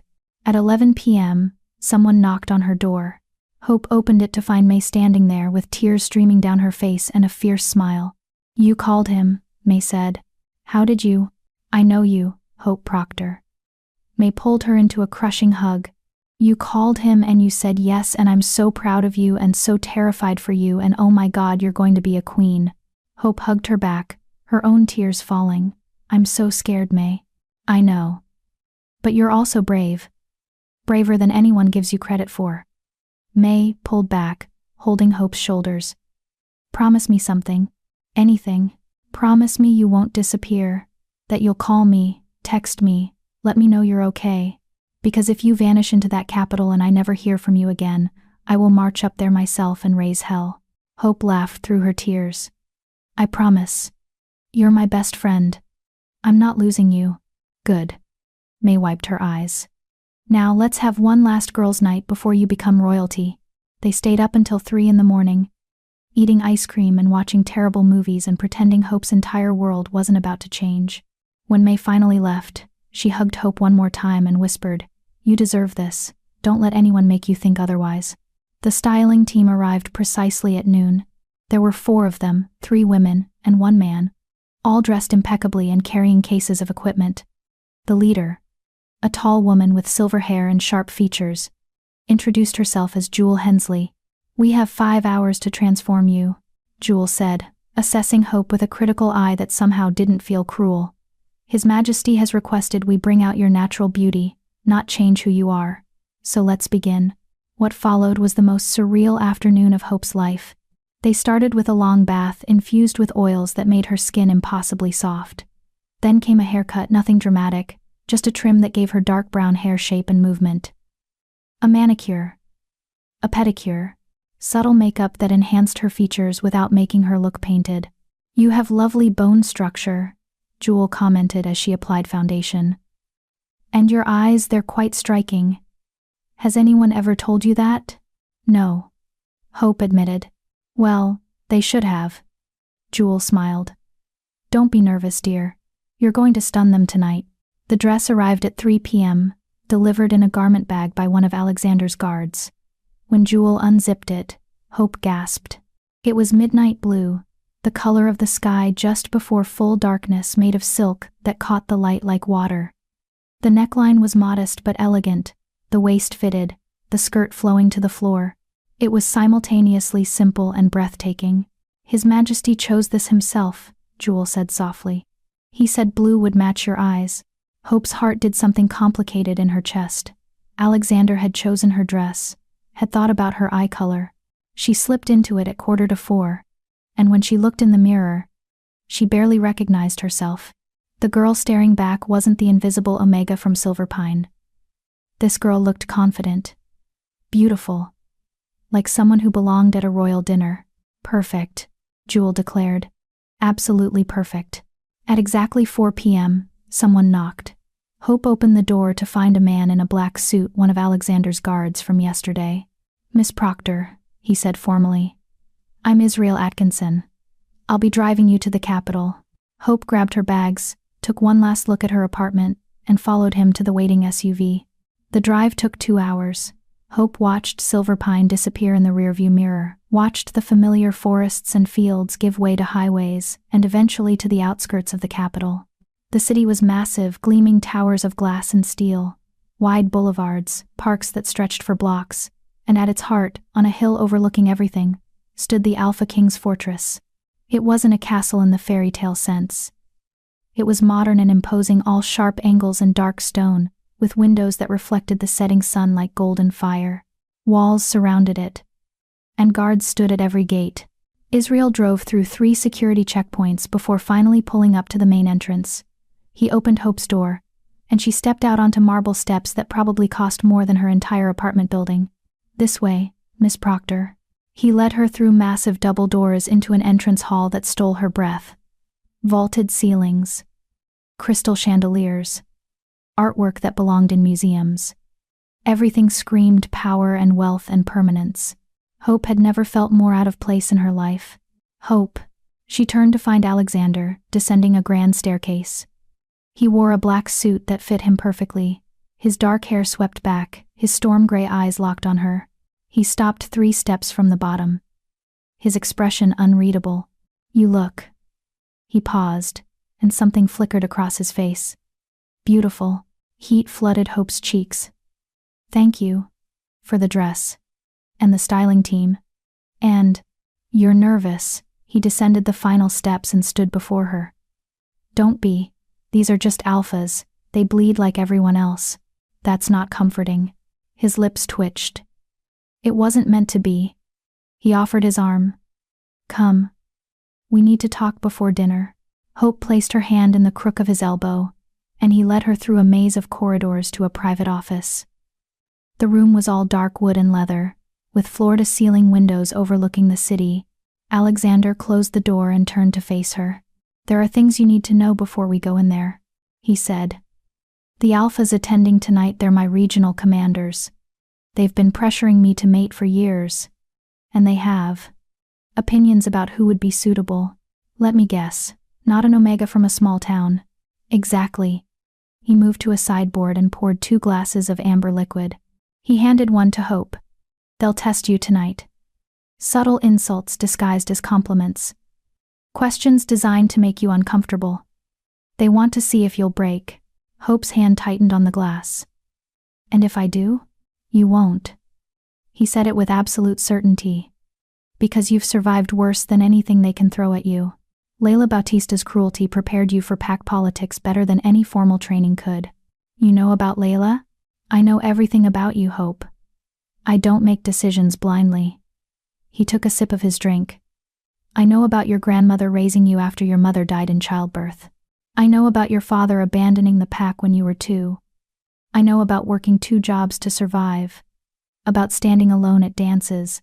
At 11 p.m., someone knocked on her door. Hope opened it to find May standing there with tears streaming down her face and a fierce smile. "You called him," May said. "How did you?" "I know you, Hope Proctor." May pulled her into a crushing hug. "You called him and you said yes, and I'm so proud of you and so terrified for you, and oh my God, you're going to be a queen." Hope hugged her back, her own tears falling. "I'm so scared, May." "I know. But you're also brave. Braver than anyone gives you credit for." May pulled back, holding Hope's shoulders. "Promise me something. Anything. Promise me you won't disappear. That you'll call me, text me, let me know you're okay. Because if you vanish into that capital and I never hear from you again, I will march up there myself and raise hell." Hope laughed through her tears. "I promise. You're my best friend. I'm not losing you." "Good." May wiped her eyes. "Now let's have one last girls' night before you become royalty." They stayed up until 3 in the morning, eating ice cream and watching terrible movies and pretending Hope's entire world wasn't about to change. When May finally left, she hugged Hope one more time and whispered, "You deserve this. Don't let anyone make you think otherwise." The styling team arrived precisely at noon. There were 4 of them, 3 women and 1 man, all dressed impeccably and carrying cases of equipment. The leader, a tall woman with silver hair and sharp features, introduced herself as Jewel Hensley. "We have 5 hours to transform you," Jewel said, assessing Hope with a critical eye that somehow didn't feel cruel. "His Majesty has requested we bring out your natural beauty, not change who you are. So let's begin." What followed was the most surreal afternoon of Hope's life. They started with a long bath infused with oils that made her skin impossibly soft. Then came a haircut, nothing dramatic, just a trim that gave her dark brown hair shape and movement. A manicure. A pedicure. Subtle makeup that enhanced her features without making her look painted. "You have lovely bone structure," Jewel commented as she applied foundation. "And your eyes, they're quite striking. Has anyone ever told you that?" "No," Hope admitted. "Well, they should have." Jewel smiled. "Don't be nervous, dear. You're going to stun them tonight." The dress arrived at 3 p.m., delivered in a garment bag by one of Alexander's guards. When Jewel unzipped it, Hope gasped. It was midnight blue, the color of the sky just before full darkness, made of silk that caught the light like water. The neckline was modest but elegant, the waist fitted, the skirt flowing to the floor. It was simultaneously simple and breathtaking. "His Majesty chose this himself," Jewel said softly. "He said blue would match your eyes." Hope's heart did something complicated in her chest. Alexander had chosen her dress, had thought about her eye color. She slipped into it at 3:45, and when she looked in the mirror, she barely recognized herself. The girl staring back wasn't the invisible Omega from Silverpine. This girl looked confident, beautiful, like someone who belonged at a royal dinner. "Perfect," Jewel declared. "Absolutely perfect." At exactly 4 p.m., someone knocked. Hope opened the door to find a man in a black suit, one of Alexander's guards from yesterday. "Miss Proctor," he said formally. "I'm Israel Atkinson. I'll be driving you to the capital." Hope grabbed her bags, took one last look at her apartment, and followed him to the waiting SUV. The drive took 2 hours. Hope watched Silverpine disappear in the rearview mirror, watched the familiar forests and fields give way to highways, and eventually to the outskirts of the capital. The city was massive, gleaming towers of glass and steel, wide boulevards, parks that stretched for blocks, and at its heart, on a hill overlooking everything, stood the Alpha King's fortress. It wasn't a castle in the fairy tale sense. It was modern and imposing, all sharp angles and dark stone, with windows that reflected the setting sun like golden fire. Walls surrounded it, and guards stood at every gate. Israel drove through 3 security checkpoints before finally pulling up to the main entrance. He opened Hope's door, and she stepped out onto marble steps that probably cost more than her entire apartment building. "This way, Miss Proctor." He led her through massive double doors into an entrance hall that stole her breath. Vaulted ceilings, crystal chandeliers, artwork that belonged in museums. Everything screamed power and wealth and permanence. Hope had never felt more out of place in her life. Hope. She turned to find Alexander, descending a grand staircase. He wore a black suit that fit him perfectly, his dark hair swept back, his storm-gray eyes locked on her. He stopped 3 steps from the bottom, his expression unreadable. "You look." He paused, and something flickered across his face. "Beautiful." Heat flooded Hope's cheeks. "Thank you for the dress and the styling team. And you're nervous." He descended the final steps and stood before her. "Don't be. These are just alphas. They bleed like everyone else." "That's not comforting." His lips twitched. "It wasn't meant to be." He offered his arm. "Come. We need to talk before dinner." Hope placed her hand in the crook of his elbow, and he led her through a maze of corridors to a private office. The room was all dark wood and leather, with floor-to-ceiling windows overlooking the city. Alexander closed the door and turned to face her. "There are things you need to know before we go in there," he said. "The alphas attending tonight, they're my regional commanders. They've been pressuring me to mate for years. And they have opinions about who would be suitable. Let me guess, not an Omega from a small town." "Exactly." He moved to a sideboard and poured 2 glasses of amber liquid. He handed one to Hope. "They'll test you tonight." Subtle insults disguised as compliments. Questions designed to make you uncomfortable. They want to see if you'll break. Hope's hand tightened on the glass. "And if I do?" "You won't." He said it with absolute certainty. "Because you've survived worse than anything they can throw at you. Layla Bautista's cruelty prepared you for pack politics better than any formal training could." "You know about Layla?" "I know everything about you, Hope. I don't make decisions blindly." He took a sip of his drink. "I know about your grandmother raising you after your mother died in childbirth. I know about your father abandoning the pack when you were 2. I know about working 2 jobs to survive, about standing alone at dances,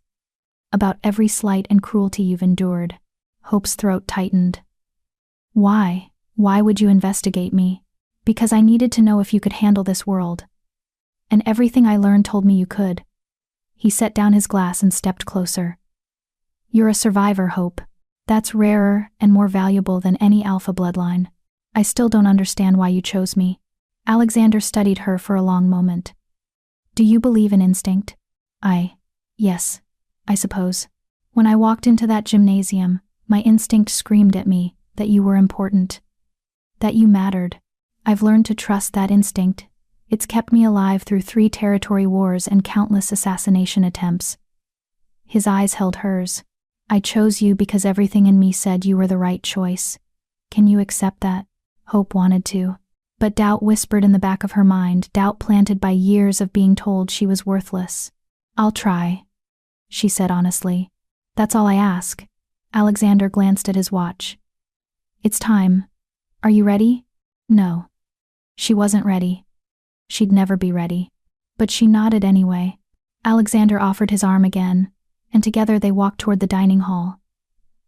about every slight and cruelty you've endured." Hope's throat tightened. "Why? Why would you investigate me?" "Because I needed to know if you could handle this world. And everything I learned told me you could." He set down his glass and stepped closer. "You're a survivor, Hope. That's rarer and more valuable than any alpha bloodline. I still don't understand why you chose me." Alexander studied her for a long moment. "Do you believe in instinct?" Yes, I suppose. When I walked into that gymnasium, my instinct screamed at me that you were important, that you mattered. I've learned to trust that instinct. It's kept me alive through 3 territory wars and countless assassination attempts." His eyes held hers. "I chose you because everything in me said you were the right choice. Can you accept that?" Hope wanted to. But doubt whispered in the back of her mind, doubt planted by years of being told she was worthless. "I'll try," she said honestly. "That's all I ask." Alexander glanced at his watch. "It's time. Are you ready?" No. She wasn't ready. She'd never be ready. But she nodded anyway. Alexander offered his arm again, and together they walked toward the dining hall.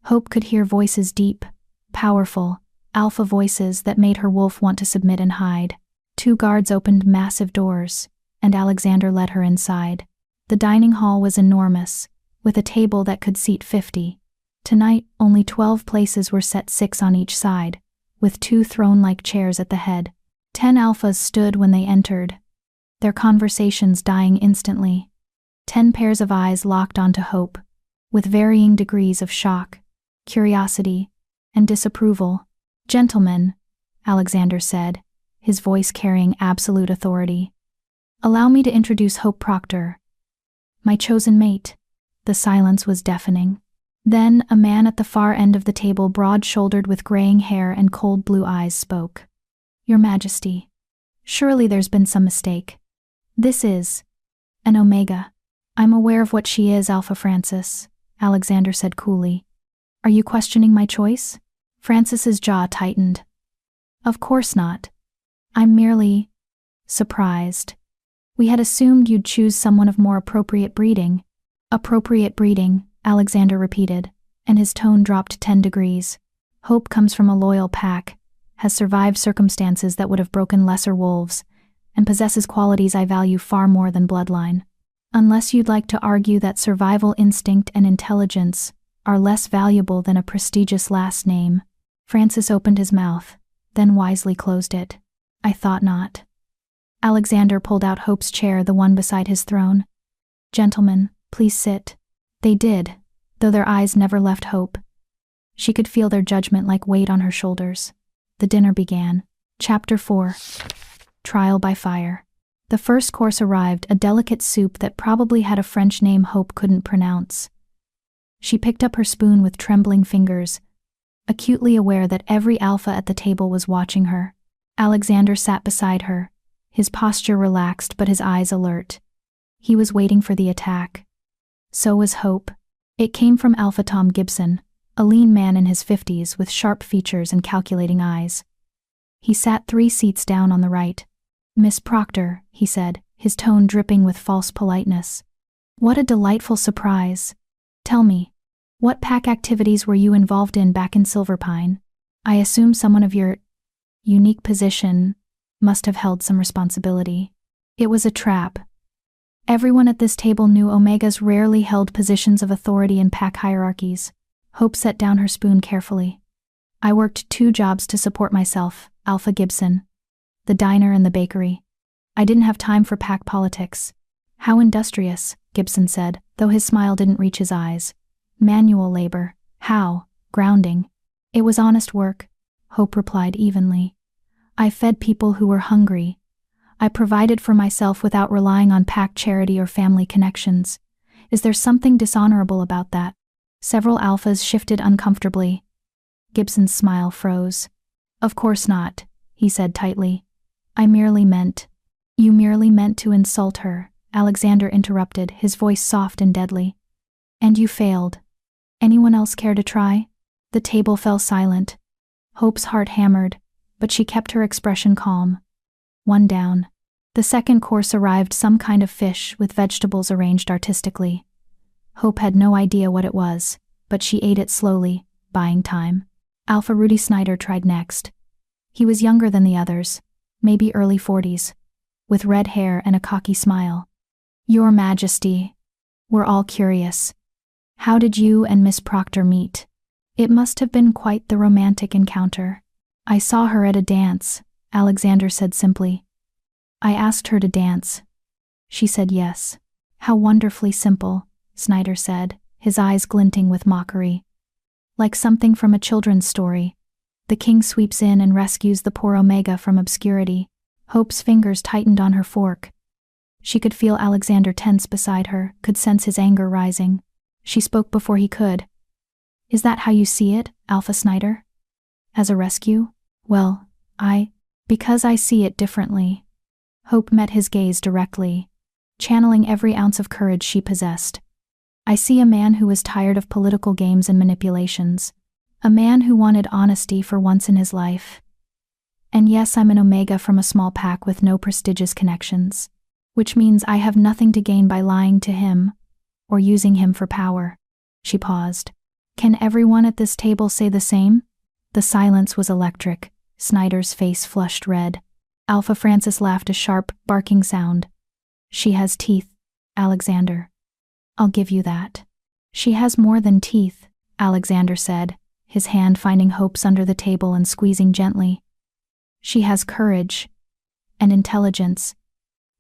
Hope could hear voices, deep, powerful, alpha voices that made her wolf want to submit and hide. 2 guards opened massive doors, and Alexander led her inside. The dining hall was enormous, with a table that could seat 50. Tonight, only 12 places were set, 6 on each side, with 2 throne-like chairs at the head. 10 alphas stood when they entered, their conversations dying instantly. 10 pairs of eyes locked onto Hope, with varying degrees of shock, curiosity, and disapproval. "Gentlemen," Alexander said, his voice carrying absolute authority. Allow me to introduce Hope Proctor, my chosen mate. The silence was deafening. Then, a man at the far end of the table, broad-shouldered with graying hair and cold blue eyes, spoke. Your Majesty, surely there's been some mistake. This is an Omega. I'm aware of what she is, Alpha Francis, Alexander said coolly. Are you questioning my choice? Francis's jaw tightened. Of course not. I'm merely surprised. We had assumed you'd choose someone of more appropriate breeding. Appropriate breeding, Alexander repeated, and his tone dropped 10 degrees. Hope comes from a loyal pack, has survived circumstances that would have broken lesser wolves, and possesses qualities I value far more than bloodline. Unless you'd like to argue that survival instinct and intelligence are less valuable than a prestigious last name. Francis opened his mouth, then wisely closed it. I thought not. Alexander pulled out Hope's chair, the one beside his throne. Gentlemen, please sit. They did, though their eyes never left Hope. She could feel their judgment like weight on her shoulders. The dinner began. Chapter 4. Trial by Fire. The first course arrived, a delicate soup that probably had a French name Hope couldn't pronounce. She picked up her spoon with trembling fingers, acutely aware that every alpha at the table was watching her. Alexander sat beside her, his posture relaxed but his eyes alert. He was waiting for the attack. So was Hope. It came from Alpha Tom Gibson, a lean man in his 50s with sharp features and calculating eyes. He sat 3 seats down on the right. Miss Proctor, he said, his tone dripping with false politeness. What a delightful surprise. Tell me, what pack activities were you involved in back in Silverpine? I assume someone of your unique position must have held some responsibility. It was a trap. Everyone at this table knew Omegas rarely held positions of authority in pack hierarchies. Hope set down her spoon carefully. I worked 2 jobs to support myself, Alpha Gibson. The diner and the bakery. I didn't have time for pack politics. How industrious, Gibson said, though his smile didn't reach his eyes. Manual labor. How? Grounding. It was honest work, Hope replied evenly. I fed people who were hungry. I provided for myself without relying on pack charity or family connections. Is there something dishonorable about that? Several alphas shifted uncomfortably. Gibson's smile froze. Of course not, he said tightly. I merely meant. You merely meant to insult her, Alexander interrupted, his voice soft and deadly. And you failed. Anyone else care to try? The table fell silent. Hope's heart hammered, but she kept her expression calm. 1 down. The second course arrived, some kind of fish with vegetables arranged artistically. Hope had no idea what it was, but she ate it slowly, buying time. Alpha Rudy Snyder tried next. He was younger than the others, maybe early 40s, with red hair and a cocky smile. Your Majesty, we're all curious. How did you and Miss Proctor meet? It must have been quite the romantic encounter. I saw her at a dance, Alexander said simply. I asked her to dance. She said yes. How wonderfully simple, Snyder said, his eyes glinting with mockery. Like something from a children's story. The king sweeps in and rescues the poor Omega from obscurity. Hope's fingers tightened on her fork. She could feel Alexander tense beside her, could sense his anger rising. She spoke before he could. Is that how you see it, Alpha Snyder? As a rescue? Well, because I see it differently. Hope met his gaze directly, channeling every ounce of courage she possessed. I see a man who was tired of political games and manipulations. A man who wanted honesty for once in his life. And yes, I'm an Omega from a small pack with no prestigious connections. Which means I have nothing to gain by lying to him, or using him for power. She paused. Can everyone at this table say the same? The silence was electric. Snyder's face flushed red. Alpha Francis laughed, a sharp, barking sound. She has teeth, Alexander. I'll give you that. She has more than teeth, Alexander said, his hand finding Hope's under the table and squeezing gently. She has courage and intelligence,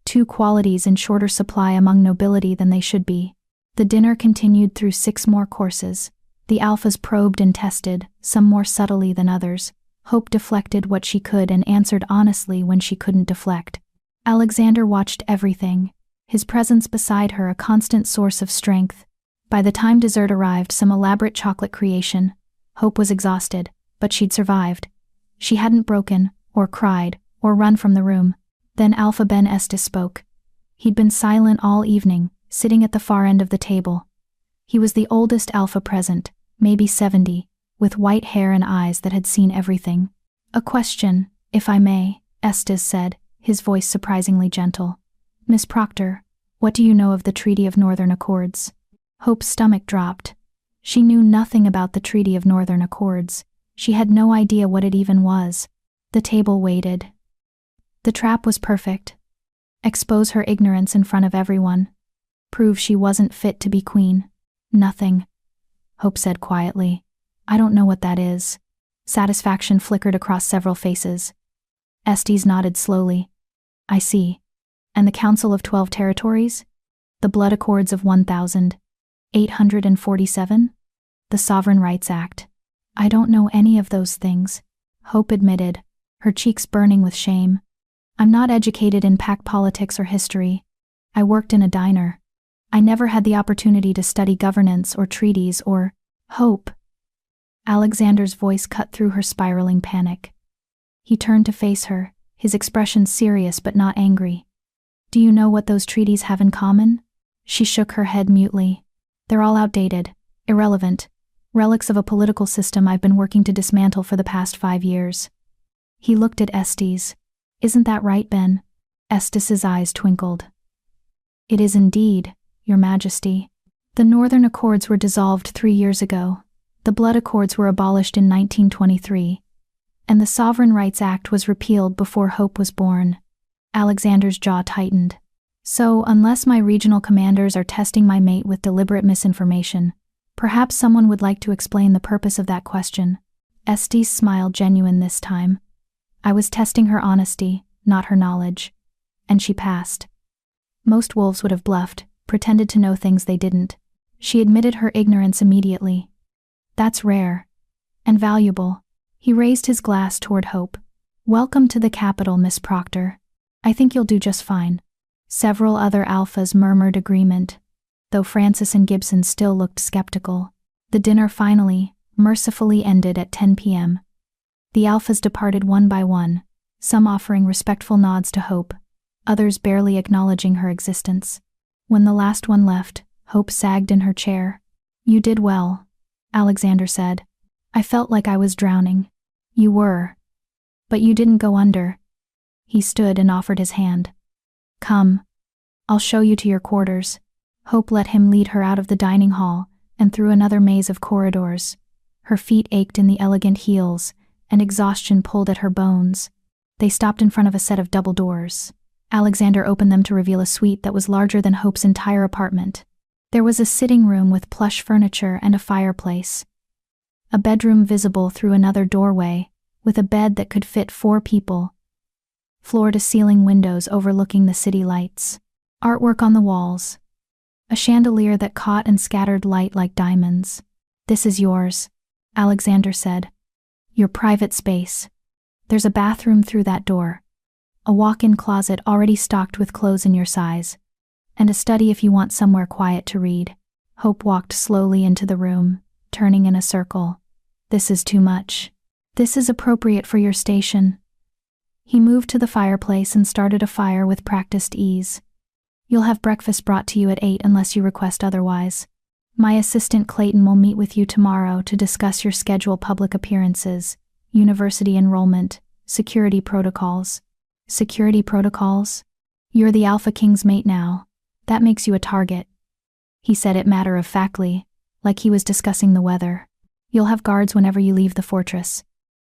2 qualities in shorter supply among nobility than they should be. The dinner continued through 6 more courses. The alphas probed and tested, some more subtly than others, Hope deflected what she could and answered honestly when she couldn't deflect. Alexander watched everything, his presence beside her a constant source of strength. By the time dessert arrived, some elaborate chocolate creation, Hope was exhausted, but she'd survived. She hadn't broken, or cried, or run from the room. Then Alpha Ben Estes spoke. He'd been silent all evening, sitting at the far end of the table. He was the oldest Alpha present, maybe 70, with white hair and eyes that had seen everything. "A question, if I may," Estes said, his voice surprisingly gentle. "Miss Proctor, what do you know of the Treaty of Northern Accords?" Hope's stomach dropped. She knew nothing about the Treaty of Northern Accords. She had no idea what it even was. The table waited. The trap was perfect. Expose her ignorance in front of everyone. Prove she wasn't fit to be queen. "Nothing," Hope said quietly. "I don't know what that is." Satisfaction flickered across several faces. Estes nodded slowly. "I see. And the Council of 12 Territories? The Blood Accords of 1847? The Sovereign Rights Act? I don't know any of those things," Hope admitted, her cheeks burning with shame. "I'm not educated in pack politics or history. I worked in a diner. I never had the opportunity to study governance or treaties or—" "Hope." Alexander's voice cut through her spiraling panic. He turned to face her, his expression serious but not angry. "Do you know what those treaties have in common?" She shook her head mutely. "They're all outdated, irrelevant, relics of a political system I've been working to dismantle for the past 5 years. He looked at Estes. "Isn't that right, Ben?" Estes's eyes twinkled. "It is indeed, Your Majesty. The Northern Accords were dissolved 3 years ago. The Blood Accords were abolished in 1923. And the Sovereign Rights Act was repealed before Hope was born." Alexander's jaw tightened. "So, unless my regional commanders are testing my mate with deliberate misinformation, perhaps someone would like to explain the purpose of that question." Estes smiled, genuine this time. "I was testing her honesty, not her knowledge. And she passed." Most wolves would have bluffed, pretended to know things they didn't. She admitted her ignorance immediately. "That's rare. And valuable." He raised his glass toward Hope. "Welcome to the capital, Miss Proctor. I think you'll do just fine." Several other alphas murmured agreement, though Francis and Gibson still looked skeptical. The dinner finally, mercifully ended at 10 p.m. The alphas departed one by one, some offering respectful nods to Hope, others barely acknowledging her existence. When the last one left, Hope sagged in her chair. "You did well," Alexander said. "I felt like I was drowning." "You were. But you didn't go under." He stood and offered his hand. "Come. I'll show you to your quarters." Hope let him lead her out of the dining hall and through another maze of corridors. Her feet ached in the elegant heels, and exhaustion pulled at her bones. They stopped in front of a set of double doors. Alexander opened them to reveal a suite that was larger than Hope's entire apartment. There was a sitting room with plush furniture and a fireplace. A bedroom visible through another doorway, with a bed that could fit 4 people. Floor-to-ceiling windows overlooking the city lights. Artwork on the walls. A chandelier that caught and scattered light like diamonds. "This is yours," Alexander said. "Your private space. There's a bathroom through that door. A walk-in closet already stocked with clothes in your size. And a study if you want somewhere quiet to read." Hope walked slowly into the room, turning in a circle. "This is too much. This is appropriate for your station." He moved to the fireplace and started a fire with practiced ease. "You'll have breakfast brought to you at 8 unless you request otherwise. My assistant Clayton will meet with you tomorrow to discuss your schedule, public appearances, university enrollment, security protocols." "Security protocols? You're the Alpha King's mate now. That makes you a target." He said it matter-of-factly, like he was discussing the weather. "You'll have guards whenever you leave the fortress.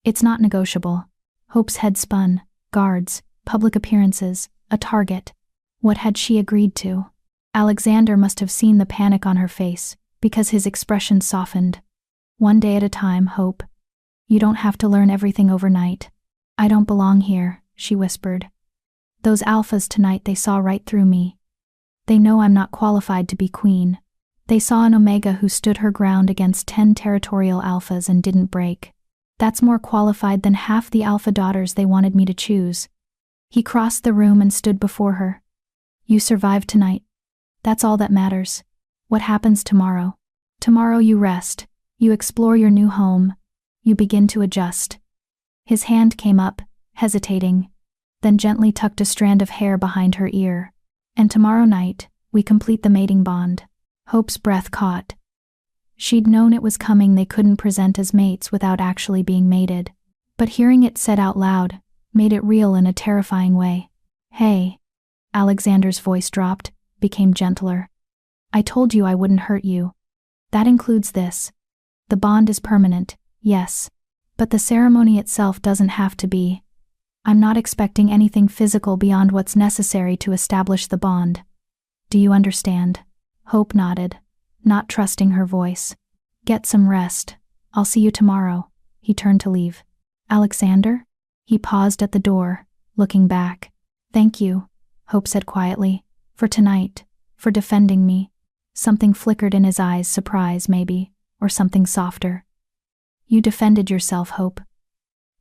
It's not negotiable." Hope's head spun. Guards, public appearances, a target. What had she agreed to? Alexander must have seen the panic on her face, because his expression softened. "One day at a time, Hope. You don't have to learn everything overnight." "I don't belong here," she whispered. "Those alphas tonight, they saw right through me. They know I'm not qualified to be queen. They saw an Omega who stood her ground against 10 territorial alphas and didn't break. That's more qualified than half the alpha daughters they wanted me to choose. He crossed the room and stood before her. You survived tonight. That's all that matters. What happens tomorrow? Tomorrow you rest, you explore your new home, you begin to adjust. His hand came up, hesitating, then gently tucked a strand of hair behind her ear. And tomorrow night, we complete the mating bond. Hope's breath caught. She'd known it was coming. They couldn't present as mates without actually being mated. But hearing it said out loud made it real in a terrifying way. Hey. Alexander's voice dropped, became gentler. I told you I wouldn't hurt you. That includes this. The bond is permanent, yes. But the ceremony itself doesn't have to be. I'm not expecting anything physical beyond what's necessary to establish the bond. Do you understand? Hope nodded, not trusting her voice. Get some rest. I'll see you tomorrow. He turned to leave. Alexander? He paused at the door, looking back. Thank you, Hope said quietly, for tonight, for defending me. Something flickered in his eyes, surprise maybe, or something softer. You defended yourself, Hope.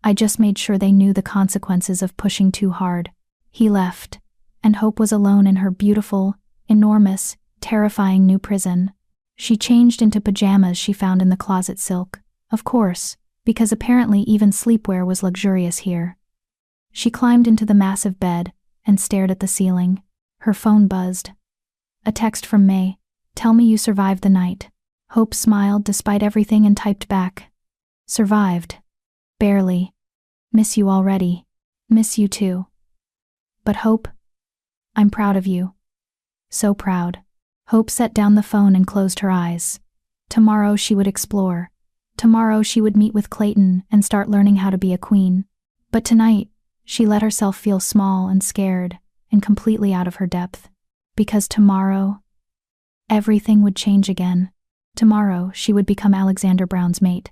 I just made sure they knew the consequences of pushing too hard. He left, and Hope was alone in her beautiful, enormous, terrifying new prison. She changed into pajamas she found in the closet silk, of course, because apparently even sleepwear was luxurious here. She climbed into the massive bed and stared at the ceiling. Her phone buzzed. A text from May. Tell me you survived the night. Hope smiled despite everything and typed back. Survived. Barely. Miss you already. Miss you too. But Hope, I'm proud of you. So proud. Hope set down the phone and closed her eyes. Tomorrow she would explore. Tomorrow she would meet with Clayton and start learning how to be a queen. But tonight, she let herself feel small and scared and completely out of her depth. Because tomorrow, everything would change again. Tomorrow she would become Alexander Brown's mate.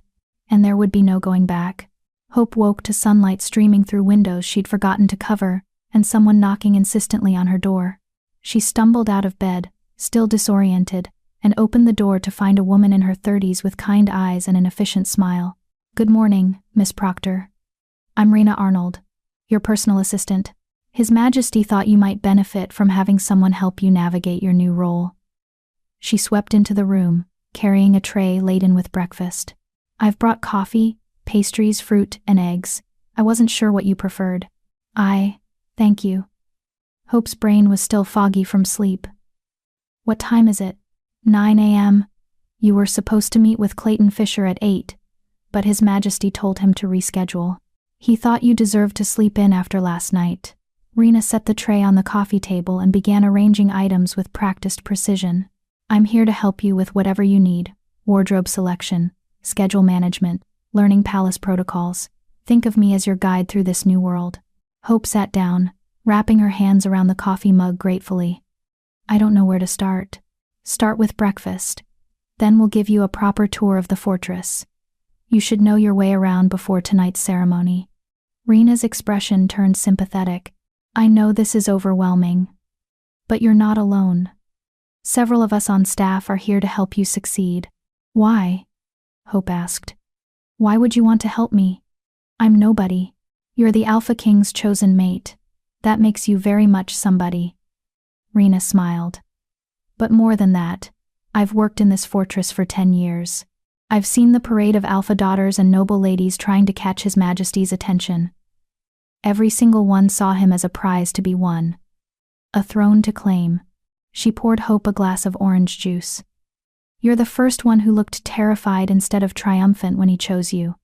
And there would be no going back. Hope woke to sunlight streaming through windows she'd forgotten to cover, and someone knocking insistently on her door. She stumbled out of bed, still disoriented, and opened the door to find a woman in her 30s with kind eyes and an efficient smile. Good morning, Miss Proctor. I'm Rena Arnold, your personal assistant. His Majesty thought you might benefit from having someone help you navigate your new role. She swept into the room, carrying a tray laden with breakfast. I've brought coffee, pastries, fruit, and eggs. I wasn't sure what you preferred. Thank you. Hope's brain was still foggy from sleep. What time is it? 9 a.m. You were supposed to meet with Clayton Fisher at 8, but His Majesty told him to reschedule. He thought you deserved to sleep in after last night. Rena set the tray on the coffee table and began arranging items with practiced precision. I'm here to help you with whatever you need. Wardrobe selection, schedule management, learning palace protocols. Think of me as your guide through this new world. Hope sat down, wrapping her hands around the coffee mug gratefully. I don't know where to start. Start with breakfast. Then we'll give you a proper tour of the fortress. You should know your way around before tonight's ceremony. Rena's expression turned sympathetic. I know this is overwhelming. But you're not alone. Several of us on staff are here to help you succeed. Why? Hope asked. Why would you want to help me? I'm nobody. You're the Alpha King's chosen mate. That makes you very much somebody. Rena smiled. But more than that, I've worked in this fortress for 10 years. I've seen the parade of alpha daughters and noble ladies trying to catch His Majesty's attention. Every single one saw him as a prize to be won. A throne to claim. She poured Hope a glass of orange juice. You're the first one who looked terrified instead of triumphant when he chose you.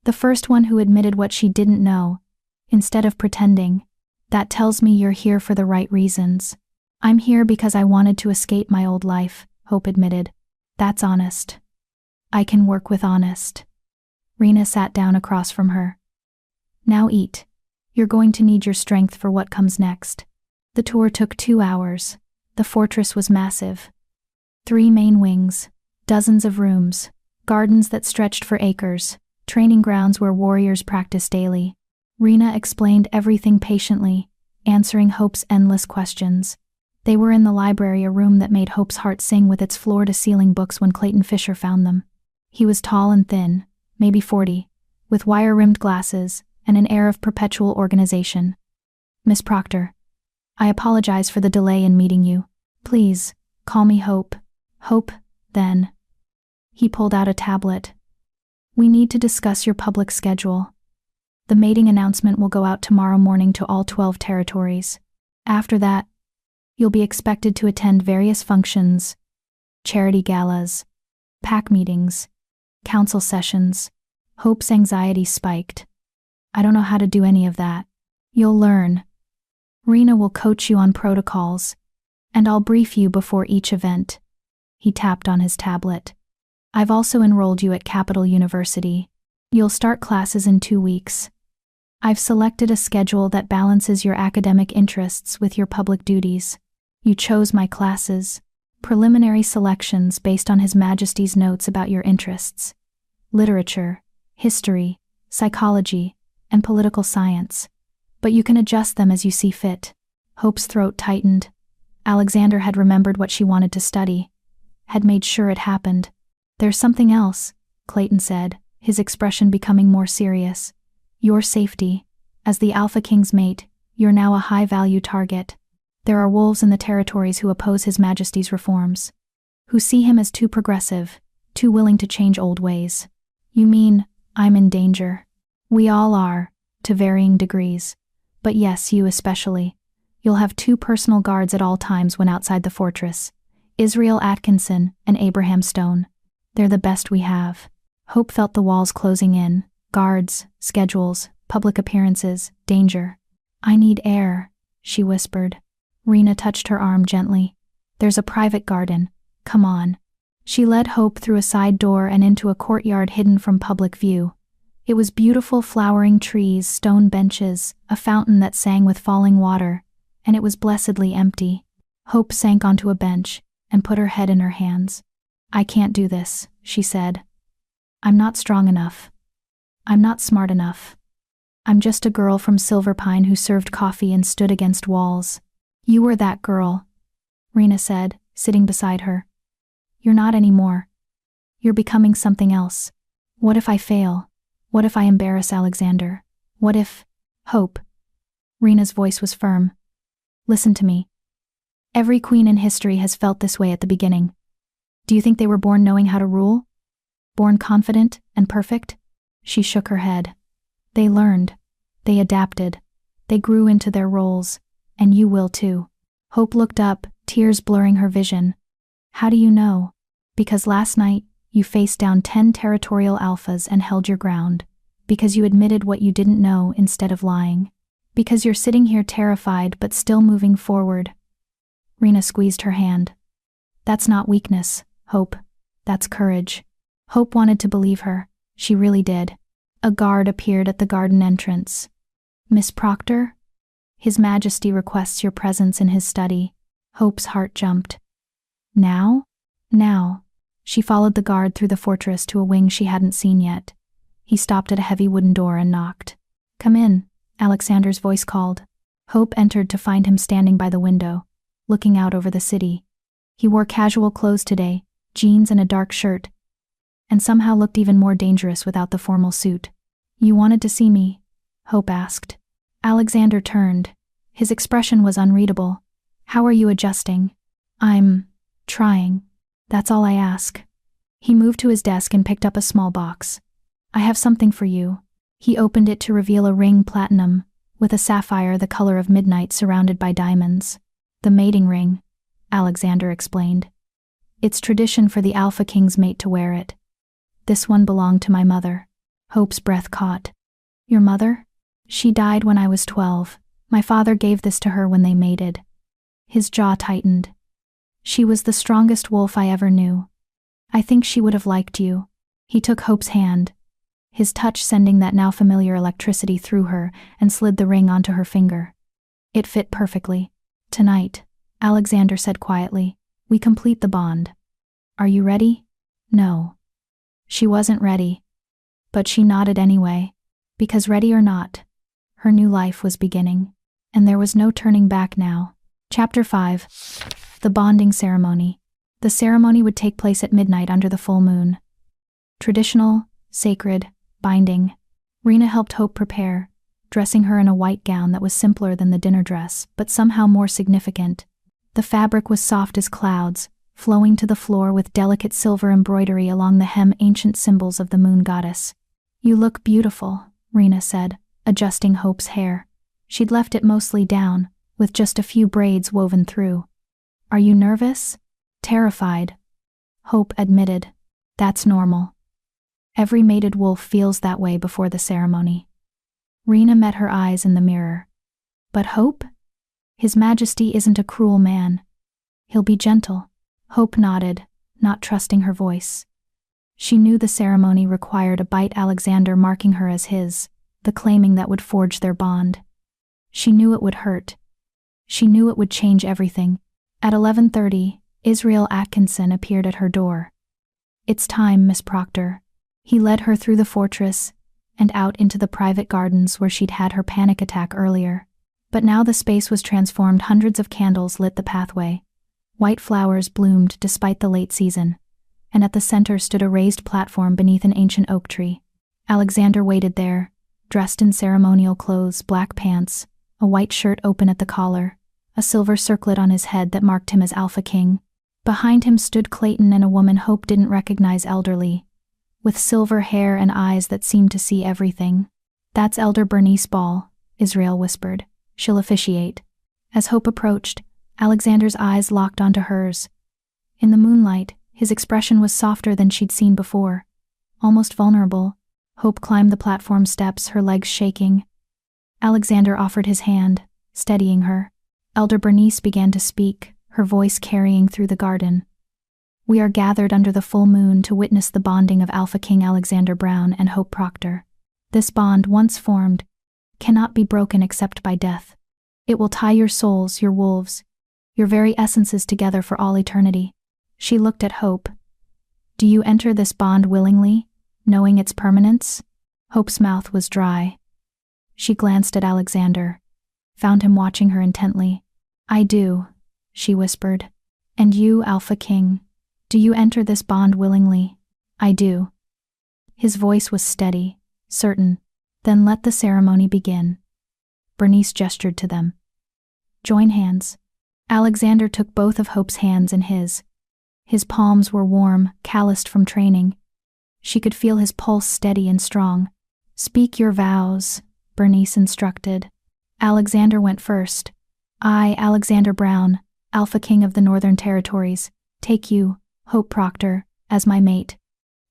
The first one who admitted what she didn't know, instead of pretending. That tells me you're here for the right reasons. I'm here because I wanted to escape my old life, Hope admitted. That's honest. I can work with honest. Rena sat down across from her. Now eat. You're going to need your strength for what comes next. The tour took 2 hours. The fortress was massive. 3 main wings, dozens of rooms, gardens that stretched for acres, training grounds where warriors practiced daily. Rena explained everything patiently, answering Hope's endless questions. They were in the library, a room that made Hope's heart sing with its floor-to-ceiling books when Clayton Fisher found them. He was tall and thin, maybe 40, with wire-rimmed glasses and an air of perpetual organization. "Miss Proctor, I apologize for the delay in meeting you. Please, call me Hope." "Hope, then." He pulled out a tablet. "We need to discuss your public schedule. The mating announcement will go out tomorrow morning to all 12 territories. After that, you'll be expected to attend various functions, charity galas, PAC meetings, council sessions." Hope's anxiety spiked. "I don't know how to do any of that." "You'll learn. Rena will coach you on protocols, and I'll brief you before each event." He tapped on his tablet. "I've also enrolled you at Capital University. You'll start classes in 2 weeks. I've selected a schedule that balances your academic interests with your public duties. You chose my classes, preliminary selections based on His Majesty's notes about your interests: literature, history, psychology, and political science. But you can adjust them as you see fit." Hope's throat tightened. Alexander had remembered what she wanted to study, had made sure it happened. "There's something else," Clayton said, his expression becoming more serious. "Your safety. As the Alpha King's mate, you're now a high-value target. There are wolves in the territories who oppose His Majesty's reforms, who see him as too progressive, too willing to change old ways." "You mean, I'm in danger?" "We all are, to varying degrees. But yes, you especially. You'll have 2 personal guards at all times when outside the fortress: Israel Atkinson and Abraham Stone. They're the best we have." Hope felt the walls closing in: guards, schedules, public appearances, danger. "I need air," she whispered. Rena touched her arm gently. "There's a private garden. Come on." She led Hope through a side door and into a courtyard hidden from public view. It was beautiful flowering trees, stone benches, a fountain that sang with falling water, and it was blessedly empty. Hope sank onto a bench and put her head in her hands. "I can't do this," she said. "I'm not strong enough. I'm not smart enough. I'm just a girl from Silverpine who served coffee and stood against walls." "You were that girl," Rena said, sitting beside her. "You're not anymore. You're becoming something else. What if I fail? What if I embarrass Alexander? What if—" "Hope." Rena's voice was firm. "Listen to me. Every queen in history has felt this way at the beginning. Do you think they were born knowing how to rule? Born confident and perfect?" She shook her head. "They learned. They adapted. They grew into their roles. And you will too." Hope looked up, tears blurring her vision. "How do you know?" "Because last night, you faced down 10 territorial alphas and held your ground. Because you admitted what you didn't know instead of lying. Because you're sitting here terrified but still moving forward." Rena squeezed her hand. "That's not weakness, Hope. That's courage." Hope wanted to believe her. She really did. A guard appeared at the garden entrance. "Miss Proctor? His Majesty requests your presence in his study." Hope's heart jumped. "Now?" "Now." She followed the guard through the fortress to a wing she hadn't seen yet. He stopped at a heavy wooden door and knocked. "Come in," Alexander's voice called. Hope entered to find him standing by the window, looking out over the city. He wore casual clothes today, jeans and a dark shirt, and somehow looked even more dangerous without the formal suit. "You wanted to see me?" Hope asked. Alexander turned. His expression was unreadable. "How are you adjusting?" "I'm trying. That's all I ask." He moved to his desk and picked up a small box. "I have something for you." He opened it to reveal a ring platinum, with a sapphire the color of midnight surrounded by diamonds. "The mating ring," Alexander explained. "It's tradition for the Alpha King's mate to wear it. This one belonged to my mother." Hope's breath caught. "Your mother?" "She died when I was 12. My father gave this to her when they mated." His jaw tightened. "She was the strongest wolf I ever knew. I think she would have liked you." He took Hope's hand, his touch sending that now familiar electricity through her, and slid the ring onto her finger. It fit perfectly. "Tonight," Alexander said quietly, "we complete the bond. Are you ready?" No. She wasn't ready. But she nodded anyway, because ready or not, her new life was beginning, and there was no turning back now. Chapter 5. The Bonding Ceremony. The ceremony would take place at midnight under the full moon. Traditional, sacred, binding. Rena helped Hope prepare, dressing her in a white gown that was simpler than the dinner dress, but somehow more significant. The fabric was soft as clouds, flowing to the floor with delicate silver embroidery along the hem, ancient symbols of the moon goddess. "You look beautiful," Rena said, adjusting Hope's hair. She'd left it mostly down, with just a few braids woven through. "Are you nervous?" "Terrified," Hope admitted. "That's normal. Every mated wolf feels that way before the ceremony." Rena met her eyes in the mirror. "But Hope? His Majesty isn't a cruel man. He'll be gentle." Hope nodded, not trusting her voice. She knew the ceremony required a bite, Alexander marking her as his, the claiming that would forge their bond. She knew it would hurt. She knew it would change everything. At 11:30, Israel Atkinson appeared at her door. "It's time, Miss Proctor." He led her through the fortress and out into the private gardens where she'd had her panic attack earlier. But now the space was transformed. Hundreds of candles lit the pathway. White flowers bloomed despite the late season, and at the center stood a raised platform beneath an ancient oak tree. Alexander waited there, dressed in ceremonial clothes, black pants, a white shirt open at the collar, a silver circlet on his head that marked him as Alpha King. Behind him stood Clayton and a woman Hope didn't recognize, elderly, with silver hair and eyes that seemed to see everything. "That's Elder Bernice Ball," Israel whispered. "She'll officiate." As Hope approached, Alexander's eyes locked onto hers. In the moonlight, his expression was softer than she'd seen before, almost vulnerable. Hope climbed the platform steps, her legs shaking. Alexander offered his hand, steadying her. Elder Bernice began to speak, her voice carrying through the garden. "We are gathered under the full moon to witness the bonding of Alpha King Alexander Brown and Hope Proctor. This bond, once formed, cannot be broken except by death. It will tie your souls, your wolves, your very essences together for all eternity." She looked at Hope. "Do you enter this bond willingly, knowing its permanence?" Hope's mouth was dry. She glanced at Alexander, found him watching her intently. "I do," she whispered. "And you, Alpha King, do you enter this bond willingly?" "I do." His voice was steady, certain. "Then let the ceremony begin." Bernice gestured to them. "Join hands." Alexander took both of Hope's hands in his. His palms were warm, calloused from training. She could feel his pulse steady and strong. "Speak your vows," Bernice instructed. Alexander went first. "I, Alexander Brown, Alpha King of the Northern Territories, take you, Hope Proctor, as my mate.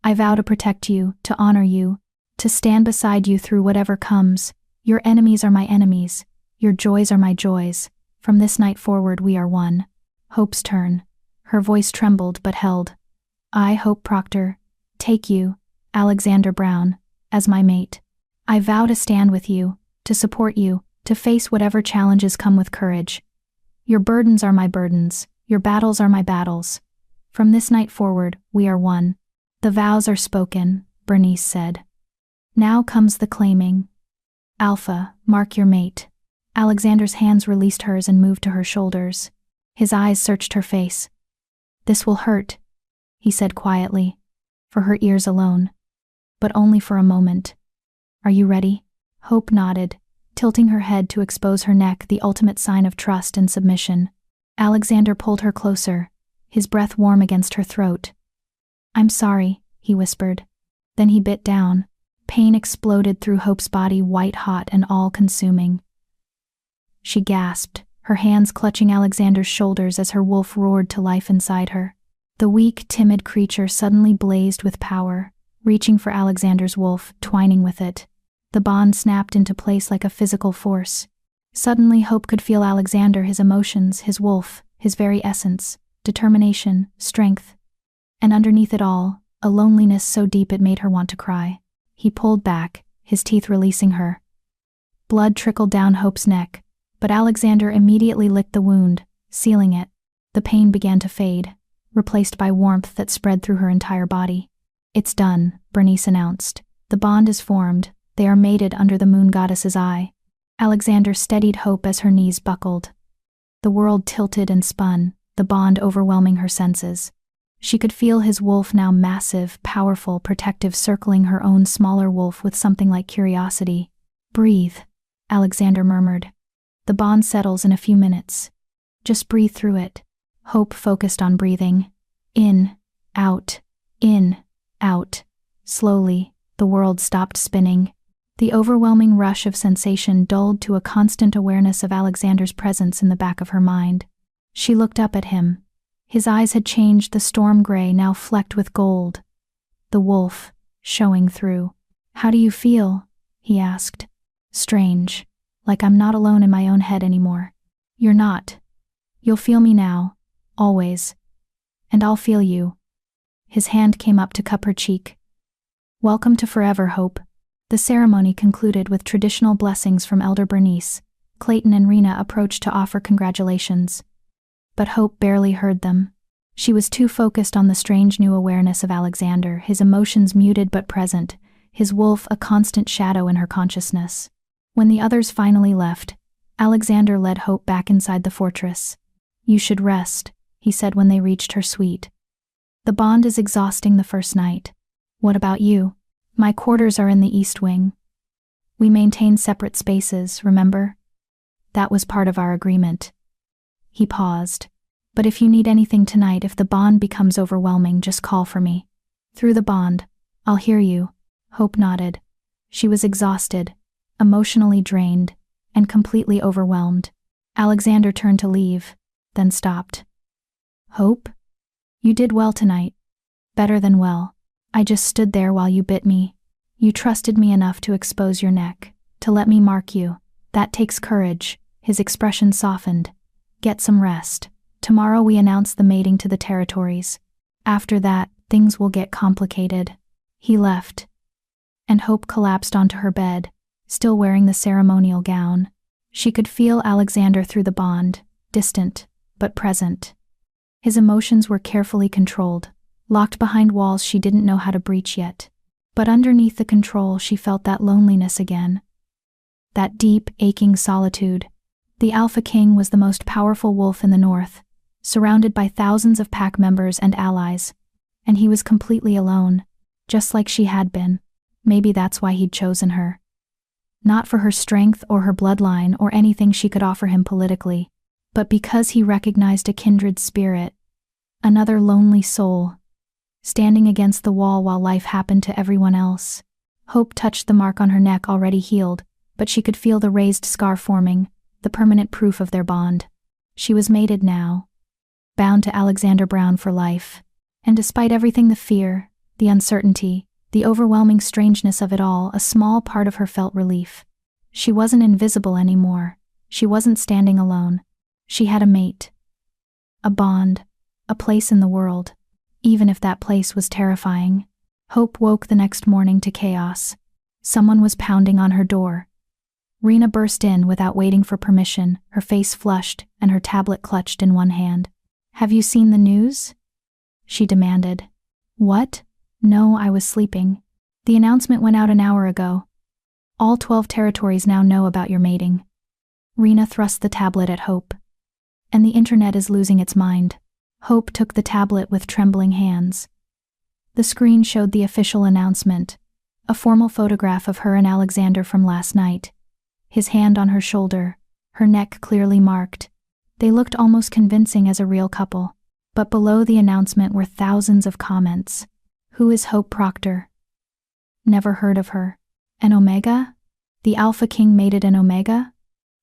I vow to protect you, to honor you, to stand beside you through whatever comes. Your enemies are my enemies. Your joys are my joys. From this night forward we are one." Hope's turn. Her voice trembled but held. "I, Hope Proctor, take you, Alexander Brown, as my mate. I vow to stand with you, to support you, to face whatever challenges come with courage. Your burdens are my burdens, your battles are my battles. From this night forward, we are one." "The vows are spoken," Bernice said. "Now comes the claiming. Alpha, mark your mate." Alexander's hands released hers and moved to her shoulders. His eyes searched her face. "This will hurt," he said quietly, "for her ears alone. But only for a moment. Are you ready?" Hope nodded, tilting her head to expose her neck, the ultimate sign of trust and submission. Alexander pulled her closer, his breath warm against her throat. "I'm sorry," he whispered. Then he bit down. Pain exploded through Hope's body, white-hot and all-consuming. She gasped, her hands clutching Alexander's shoulders as her wolf roared to life inside her. The weak, timid creature suddenly blazed with power, reaching for Alexander's wolf, twining with it. The bond snapped into place like a physical force. Suddenly Hope could feel Alexander, his emotions, his wolf, his very essence, determination, strength. And underneath it all, a loneliness so deep it made her want to cry. He pulled back, his teeth releasing her. Blood trickled down Hope's neck, but Alexander immediately licked the wound, sealing it. The pain began to fade, replaced by warmth that spread through her entire body. "It's done," Bernice announced. "The bond is formed. They are mated under the moon goddess's eye." Alexander steadied Hope as her knees buckled. The world tilted and spun, the bond overwhelming her senses. She could feel his wolf, now massive, powerful, protective, circling her own smaller wolf with something like curiosity. "Breathe," Alexander murmured. "The bond settles in a few minutes. Just breathe through it." Hope focused on breathing. In, out, in, out. Slowly, the world stopped spinning. The overwhelming rush of sensation dulled to a constant awareness of Alexander's presence in the back of her mind. She looked up at him. His eyes had changed, the storm gray now flecked with gold. The wolf, showing through. "How do you feel?" he asked. "Strange. Like I'm not alone in my own head anymore." "You're not. You'll feel me now. Always. And I'll feel you." His hand came up to cup her cheek. "Welcome to forever, Hope." The ceremony concluded with traditional blessings from Elder Bernice. Clayton and Rena approached to offer congratulations. But Hope barely heard them. She was too focused on the strange new awareness of Alexander, his emotions muted but present, his wolf a constant shadow in her consciousness. When the others finally left, Alexander led Hope back inside the fortress. "You should rest," he said when they reached her suite. "The bond is exhausting the first night. What about you?" "My quarters are in the East Wing. We maintain separate spaces, remember? That was part of our agreement." He paused. "But if you need anything tonight, if the bond becomes overwhelming, just call for me. Through the bond, I'll hear you." Hope nodded. She was exhausted, emotionally drained, and completely overwhelmed. Alexander turned to leave, then stopped. "Hope? You did well tonight. Better than well. I just stood there while you bit me. You trusted me enough to expose your neck, to let me mark you. That takes courage." His expression softened. "Get some rest. Tomorrow we announce the mating to the territories. After that, things will get complicated." He left, and Hope collapsed onto her bed, still wearing the ceremonial gown. She could feel Alexander through the bond, distant, but present. His emotions were carefully controlled, locked behind walls she didn't know how to breach yet. But underneath the control, she felt that loneliness again. That deep, aching solitude. The Alpha King was the most powerful wolf in the north, surrounded by thousands of pack members and allies. And he was completely alone, just like she had been. Maybe that's why he'd chosen her. Not for her strength or her bloodline or anything she could offer him politically, but because he recognized a kindred spirit, another lonely soul, standing against the wall while life happened to everyone else. Hope touched the mark on her neck, already healed, but she could feel the raised scar forming, the permanent proof of their bond. She was mated now, bound to Alexander Brown for life. And despite everything, the fear, the uncertainty, the overwhelming strangeness of it all, a small part of her felt relief. She wasn't invisible anymore. She wasn't standing alone. She had a mate. A bond. A place in the world. Even if that place was terrifying. Hope woke the next morning to chaos. Someone was pounding on her door. Rena burst in without waiting for permission, her face flushed and her tablet clutched in one hand. "Have you seen the news?" she demanded. "What?" "No, I was sleeping. The announcement went out an hour ago. All 12 territories now know about your mating." Rena thrust the tablet at Hope. "And the internet is losing its mind." Hope took the tablet with trembling hands. The screen showed the official announcement, a formal photograph of her and Alexander from last night. His hand on her shoulder, her neck clearly marked. They looked almost convincing as a real couple. But below the announcement were thousands of comments. Who is Hope Proctor? Never heard of her. An Omega? The Alpha King mated an Omega?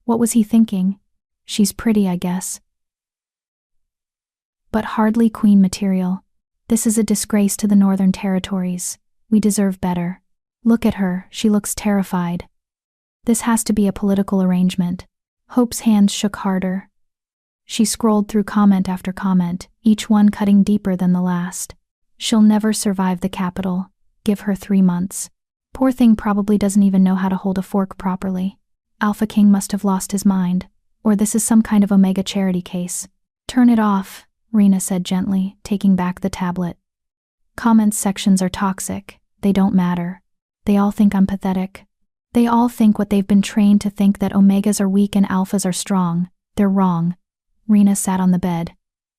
What was he thinking? She's pretty, I guess. But hardly queen material. This is a disgrace to the Northern Territories. We deserve better. Look at her, she looks terrified. This has to be a political arrangement. Hope's hands shook harder. She scrolled through comment after comment, each one cutting deeper than the last. She'll never survive the capital. Give her 3 months. Poor thing probably doesn't even know how to hold a fork properly. Alpha King must have lost his mind, or this is some kind of Omega charity case. Turn it off, Rena said gently, taking back the tablet. Comments sections are toxic. They don't matter. They all think I'm pathetic. They all think what they've been trained to think, that Omegas are weak and Alphas are strong. They're wrong. Rena sat on the bed.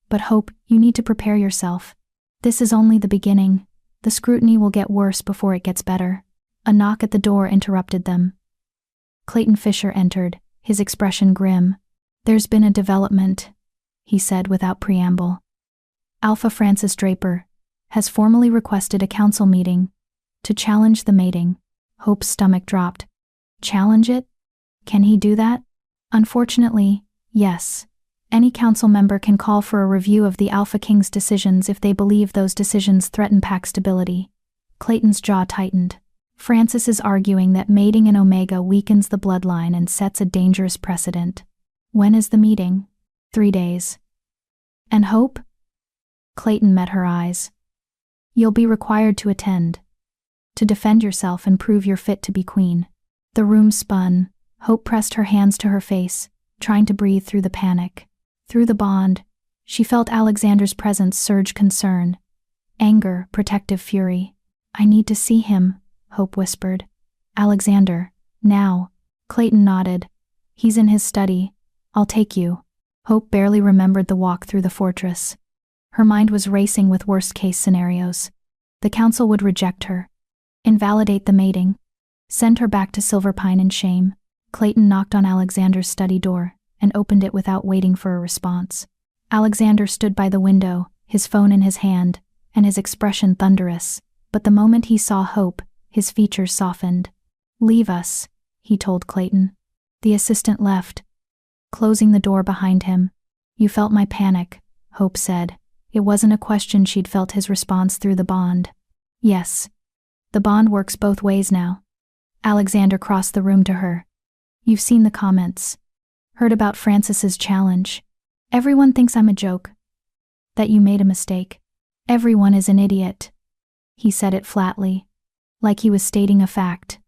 But Hope, you need to prepare yourself. This is only the beginning. The scrutiny will get worse before it gets better. A knock at the door interrupted them. Clayton Fisher entered, his expression grim. There's been a development, he said without preamble. Alpha Francis Draper has formally requested a council meeting to challenge the mating. Hope's stomach dropped. Challenge it? Can he do that? Unfortunately, yes. Any council member can call for a review of the Alpha King's decisions if they believe those decisions threaten pack stability. Clayton's jaw tightened. Francis is arguing that mating in Omega weakens the bloodline and sets a dangerous precedent. When is the meeting? 3 days. And Hope? Clayton met her eyes. You'll be required to attend. To defend yourself and prove you're fit to be queen. The room spun. Hope pressed her hands to her face, trying to breathe through the panic. Through the bond, she felt Alexander's presence surge concern. Anger, protective fury. I need to see him, Hope whispered. Alexander, now. Clayton nodded. He's in his study. I'll take you. Hope barely remembered the walk through the fortress. Her mind was racing with worst-case scenarios. The council would reject her, invalidate the mating, send her back to Silverpine in shame. Clayton knocked on Alexander's study door and opened it without waiting for a response. Alexander stood by the window, his phone in his hand, and his expression thunderous, but the moment he saw Hope, his features softened. Leave us, he told Clayton. The assistant left, closing the door behind him. You felt my panic, Hope said. It wasn't a question, she'd felt his response through the bond. Yes. The bond works both ways now. Alexander crossed the room to her. You've seen the comments. Heard about Francis's challenge. Everyone thinks I'm a joke. That you made a mistake. Everyone is an idiot. He said it flatly, like he was stating a fact.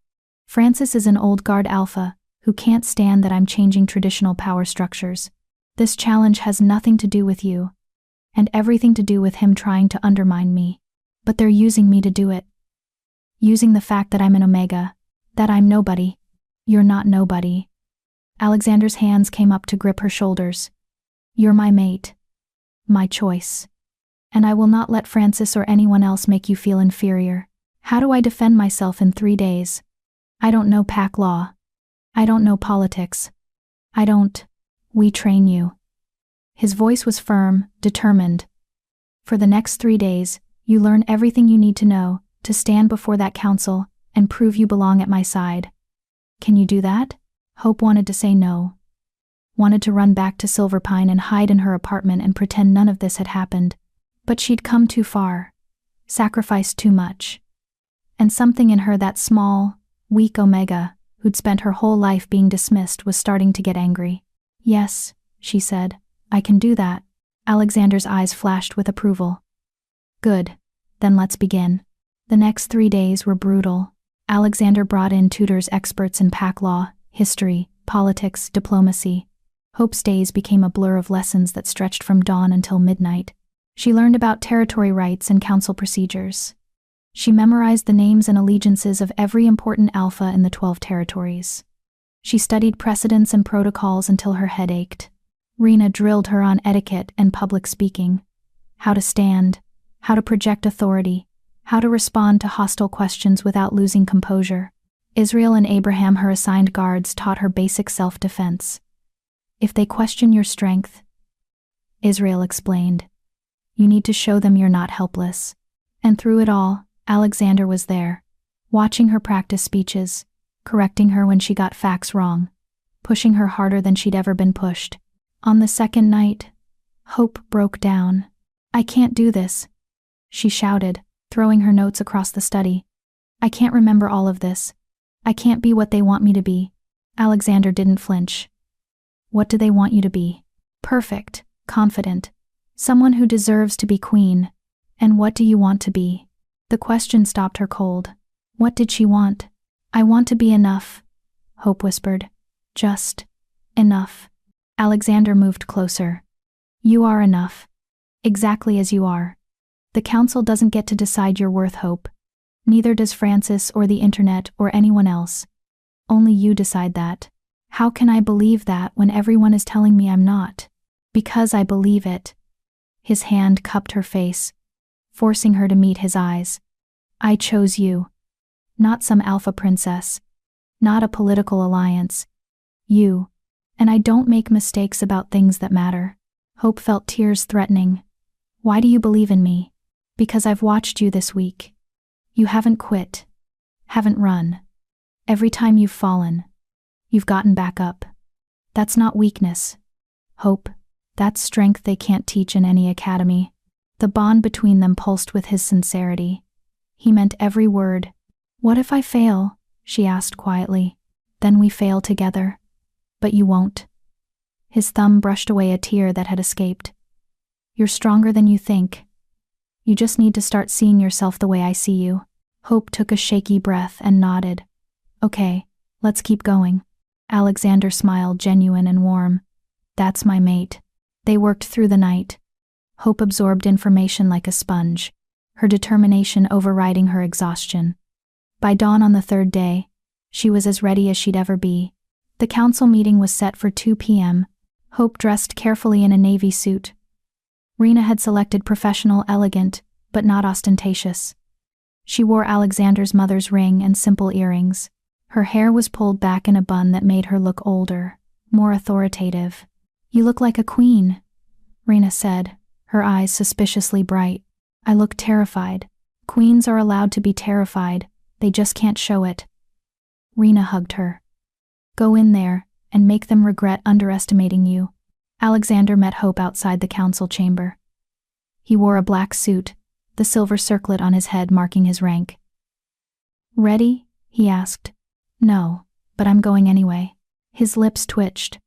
Francis is an old guard alpha who can't stand that I'm changing traditional power structures. This challenge has nothing to do with you, and everything to do with him trying to undermine me. But they're using me to do it. Using the fact that I'm an Omega, that I'm nobody. You're not nobody. Alexander's hands came up to grip her shoulders. You're my mate. My choice. And I will not let Francis or anyone else make you feel inferior. How do I defend myself in 3 days? I don't know pack law. I don't know politics. I don't. We train you. His voice was firm, determined. For the next 3 days, you learn everything you need to know to stand before that council and prove you belong at my side. Can you do that? Hope wanted to say no. Wanted to run back to Silverpine and hide in her apartment and pretend none of this had happened. But she'd come too far. Sacrificed too much. And something in her, that small, weak Omega, who'd spent her whole life being dismissed, was starting to get angry. Yes, she said. I can do that. Alexander's eyes flashed with approval. Good. Then let's begin. The next 3 days were brutal. Alexander brought in tutors, experts in pack law, history, politics, diplomacy. Hope's days became a blur of lessons that stretched from dawn until midnight. She learned about territory rights and council procedures. She memorized the names and allegiances of every important alpha in the 12 territories. She studied precedents and protocols until her head ached. Rena drilled her on etiquette and public speaking. How to stand, how to project authority, how to respond to hostile questions without losing composure. Israel and Abraham, her assigned guards, taught her basic self-defense. If they question your strength, Israel explained, you need to show them you're not helpless. And through it all, Alexander was there, watching her practice speeches, correcting her when she got facts wrong, pushing her harder than she'd ever been pushed. On the second night, Hope broke down. I can't do this, she shouted, throwing her notes across the study. I can't remember all of this. I can't be what they want me to be. Alexander didn't flinch. What do they want you to be? Perfect, confident, someone who deserves to be queen. And what do you want to be? The question stopped her cold. What did she want? I want to be enough, Hope whispered. Just enough. Alexander moved closer. You are enough. Exactly as you are. The council doesn't get to decide your worth, Hope. Neither does Francis or the internet or anyone else. Only you decide that. How can I believe that when everyone is telling me I'm not? Because I believe it. His hand cupped her face, forcing her to meet his eyes. I chose you. Not some alpha princess. Not a political alliance. You. And I don't make mistakes about things that matter. Hope felt tears threatening. Why do you believe in me? Because I've watched you this week. You haven't quit. Haven't run. Every time you've fallen, you've gotten back up. That's not weakness. Hope. That's strength they can't teach in any academy. The bond between them pulsed with his sincerity. He meant every word. What if I fail? She asked quietly. Then we fail together. But you won't. His thumb brushed away a tear that had escaped. You're stronger than you think. You just need to start seeing yourself the way I see you. Hope took a shaky breath and nodded. Okay, let's keep going. Alexander smiled, genuine and warm. That's my mate. They worked through the night. Hope absorbed information like a sponge, her determination overriding her exhaustion. By dawn on the third day, she was as ready as she'd ever be. The council meeting was set for 2 p.m. Hope dressed carefully in a navy suit. Rena had selected professional, elegant, but not ostentatious. She wore Alexander's mother's ring and simple earrings. Her hair was pulled back in a bun that made her look older, more authoritative. You look like a queen, Rena said, her eyes suspiciously bright. I look terrified. Queens are allowed to be terrified, they just can't show it. Rena hugged her. Go in there, and make them regret underestimating you. Alexander met Hope outside the council chamber. He wore a black suit, the silver circlet on his head marking his rank. Ready? He asked. No, but I'm going anyway. His lips twitched.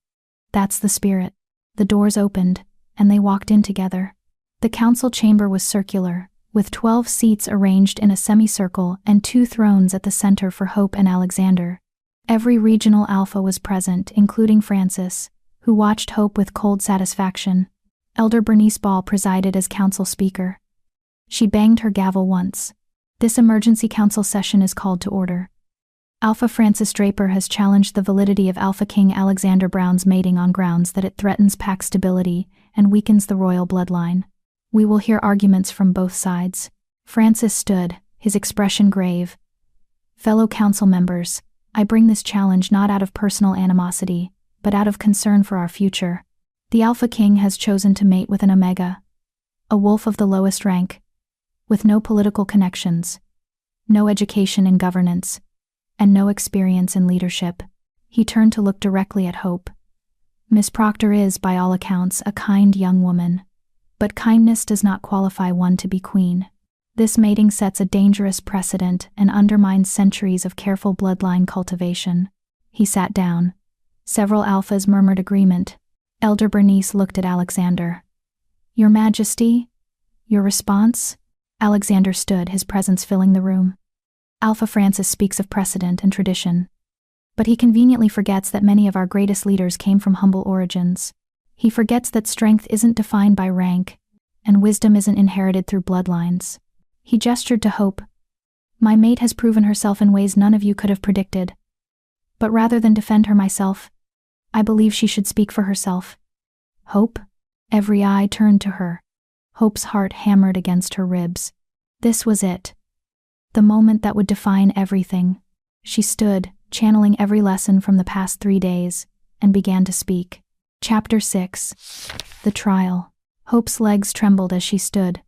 That's the spirit. The doors opened, and they walked in together. The council chamber was circular, with 12 seats arranged in a semicircle and 2 thrones at the center for Hope and Alexander. Every regional alpha was present, including Francis, who watched Hope with cold satisfaction. Elder Bernice Ball presided as council speaker. She banged her gavel once. This emergency council session is called to order. Alpha Francis Draper has challenged the validity of Alpha King Alexander Brown's mating on grounds that it threatens pack stability and weakens the royal bloodline. We will hear arguments from both sides. Francis stood, his expression grave. Fellow council members, I bring this challenge not out of personal animosity, but out of concern for our future. The Alpha King has chosen to mate with an Omega, a wolf of the lowest rank, with no political connections, no education in governance, and no experience in leadership. He turned to look directly at Hope. Miss Proctor is, by all accounts, a kind young woman, but kindness does not qualify one to be queen. This mating sets a dangerous precedent and undermines centuries of careful bloodline cultivation. He sat down. Several alphas murmured agreement. Elder Bernice looked at Alexander. Your Majesty? Your response? Alexander stood, his presence filling the room. Alpha Francis speaks of precedent and tradition. But he conveniently forgets that many of our greatest leaders came from humble origins. He forgets that strength isn't defined by rank, and wisdom isn't inherited through bloodlines. He gestured to Hope. My mate has proven herself in ways none of you could have predicted. But rather than defend her myself, I believe she should speak for herself. Hope? Every eye turned to her. Hope's heart hammered against her ribs. This was it. The moment that would define everything. She stood, channeling every lesson from the past 3 days, and began to speak. Chapter 6. The Trial. Hope's legs trembled as she stood.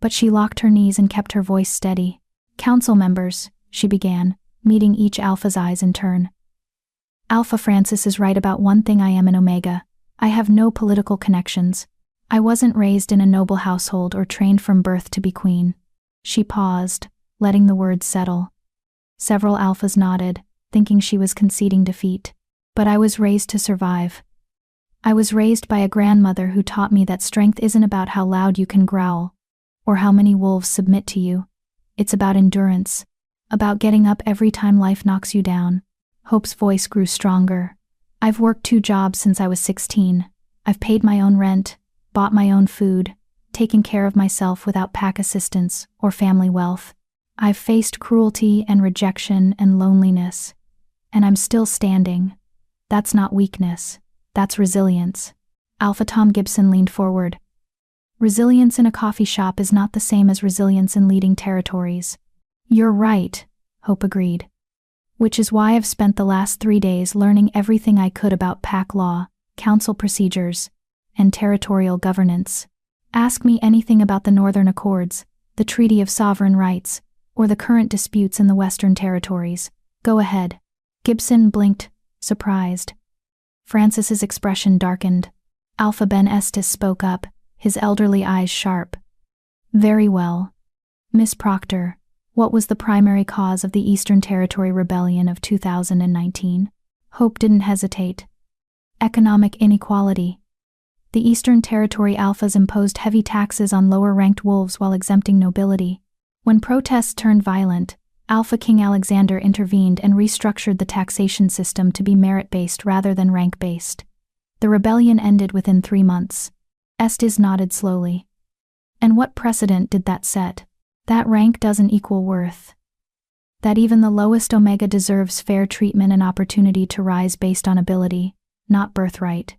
But she locked her knees and kept her voice steady. Council members, she began, meeting each Alpha's eyes in turn. Alpha Francis is right about one thing. I am an Omega. I have no political connections. I wasn't raised in a noble household or trained from birth to be queen. She paused, letting the words settle. Several Alphas nodded, thinking she was conceding defeat. But I was raised to survive. I was raised by a grandmother who taught me that strength isn't about how loud you can growl, or how many wolves submit to you. It's about endurance, about getting up every time life knocks you down. Hope's voice grew stronger. I've worked 2 jobs since I was 16. I've paid my own rent, bought my own food, taken care of myself without pack assistance or family wealth. I've faced cruelty and rejection and loneliness, and I'm still standing. That's not weakness, that's resilience. Alpha Tom Gibson leaned forward. Resilience in a coffee shop is not the same as resilience in leading territories. You're right, Hope agreed. Which is why I've spent the last 3 days learning everything I could about pack law, council procedures, and territorial governance. Ask me anything about the Northern Accords, the Treaty of Sovereign Rights, or the current disputes in the Western Territories. Go ahead. Gibson blinked, surprised. Francis's expression darkened. Alpha Ben Estes spoke up, his elderly eyes sharp. Very well. Miss Proctor, what was the primary cause of the Eastern Territory Rebellion of 2019? Hope didn't hesitate. Economic inequality. The Eastern Territory Alphas imposed heavy taxes on lower-ranked wolves while exempting nobility. When protests turned violent, Alpha King Alexander intervened and restructured the taxation system to be merit-based rather than rank-based. The rebellion ended within 3 months. Estes nodded slowly. And what precedent did that set? That rank doesn't equal worth. That even the lowest Omega deserves fair treatment and opportunity to rise based on ability, not birthright.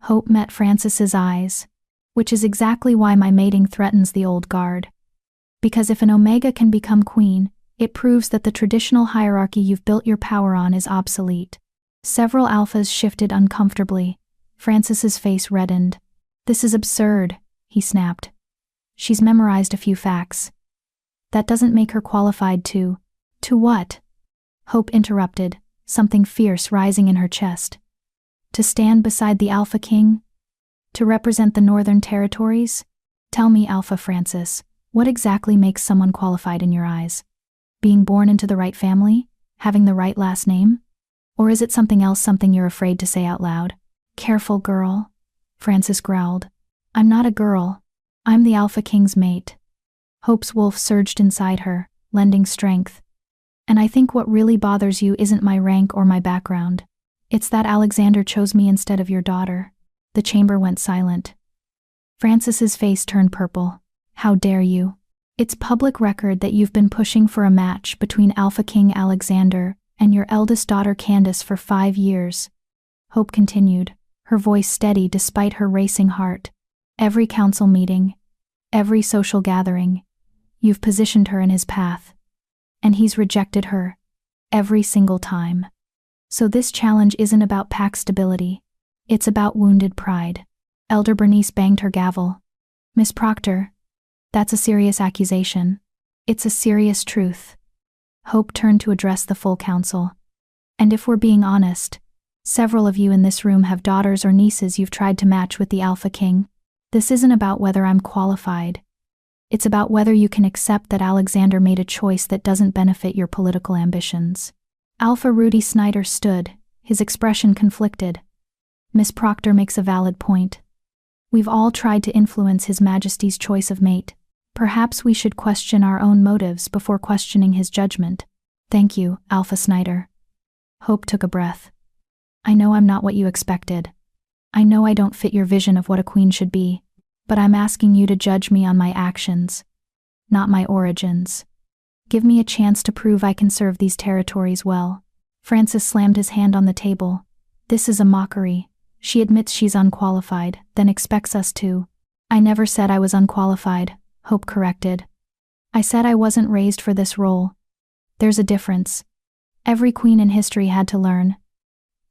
Hope met Francis's eyes, which is exactly why my mating threatens the old guard. Because if an Omega can become queen, it proves that the traditional hierarchy you've built your power on is obsolete. Several alphas shifted uncomfortably. Francis's face reddened. This is absurd, he snapped. She's memorized a few facts. That doesn't make her qualified to what? Hope interrupted, something fierce rising in her chest. To stand beside the Alpha King? To represent the Northern Territories? Tell me, Alpha Francis, what exactly makes someone qualified in your eyes? Being born into the right family? Having the right last name? Or is it something else, something you're afraid to say out loud? Careful, girl, Francis growled. I'm not a girl. I'm the Alpha King's mate. Hope's wolf surged inside her, lending strength. And I think what really bothers you isn't my rank or my background. It's that Alexander chose me instead of your daughter. The chamber went silent. Francis's face turned purple. How dare you? It's public record that you've been pushing for a match between Alpha King Alexander and your eldest daughter Candace for 5 years. Hope continued, her voice steady despite her racing heart. Every council meeting, every social gathering, you've positioned her in his path. And he's rejected her, every single time. So this challenge isn't about pack stability, it's about wounded pride. Elder Bernice banged her gavel. Miss Proctor, that's a serious accusation. It's a serious truth. Hope turned to address the full council. And if we're being honest, several of you in this room have daughters or nieces you've tried to match with the Alpha King. This isn't about whether I'm qualified. It's about whether you can accept that Alexander made a choice that doesn't benefit your political ambitions. Alpha Rudy Snyder stood, his expression conflicted. Miss Proctor makes a valid point. We've all tried to influence His Majesty's choice of mate. Perhaps we should question our own motives before questioning his judgment. Thank you, Alpha Snyder. Hope took a breath. I know I'm not what you expected. I know I don't fit your vision of what a queen should be, but I'm asking you to judge me on my actions, not my origins. Give me a chance to prove I can serve these territories well. Francis slammed his hand on the table. This is a mockery. She admits she's unqualified, then expects us to. I never said I was unqualified, Hope corrected. I said I wasn't raised for this role. There's a difference. Every queen in history had to learn.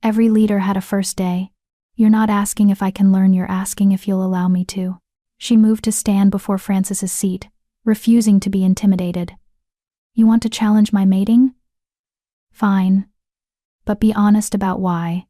Every leader had a first day. You're not asking if I can learn, you're asking if you'll allow me to. She moved to stand before Francis's seat, refusing to be intimidated. You want to challenge my mating? Fine. But be honest about why.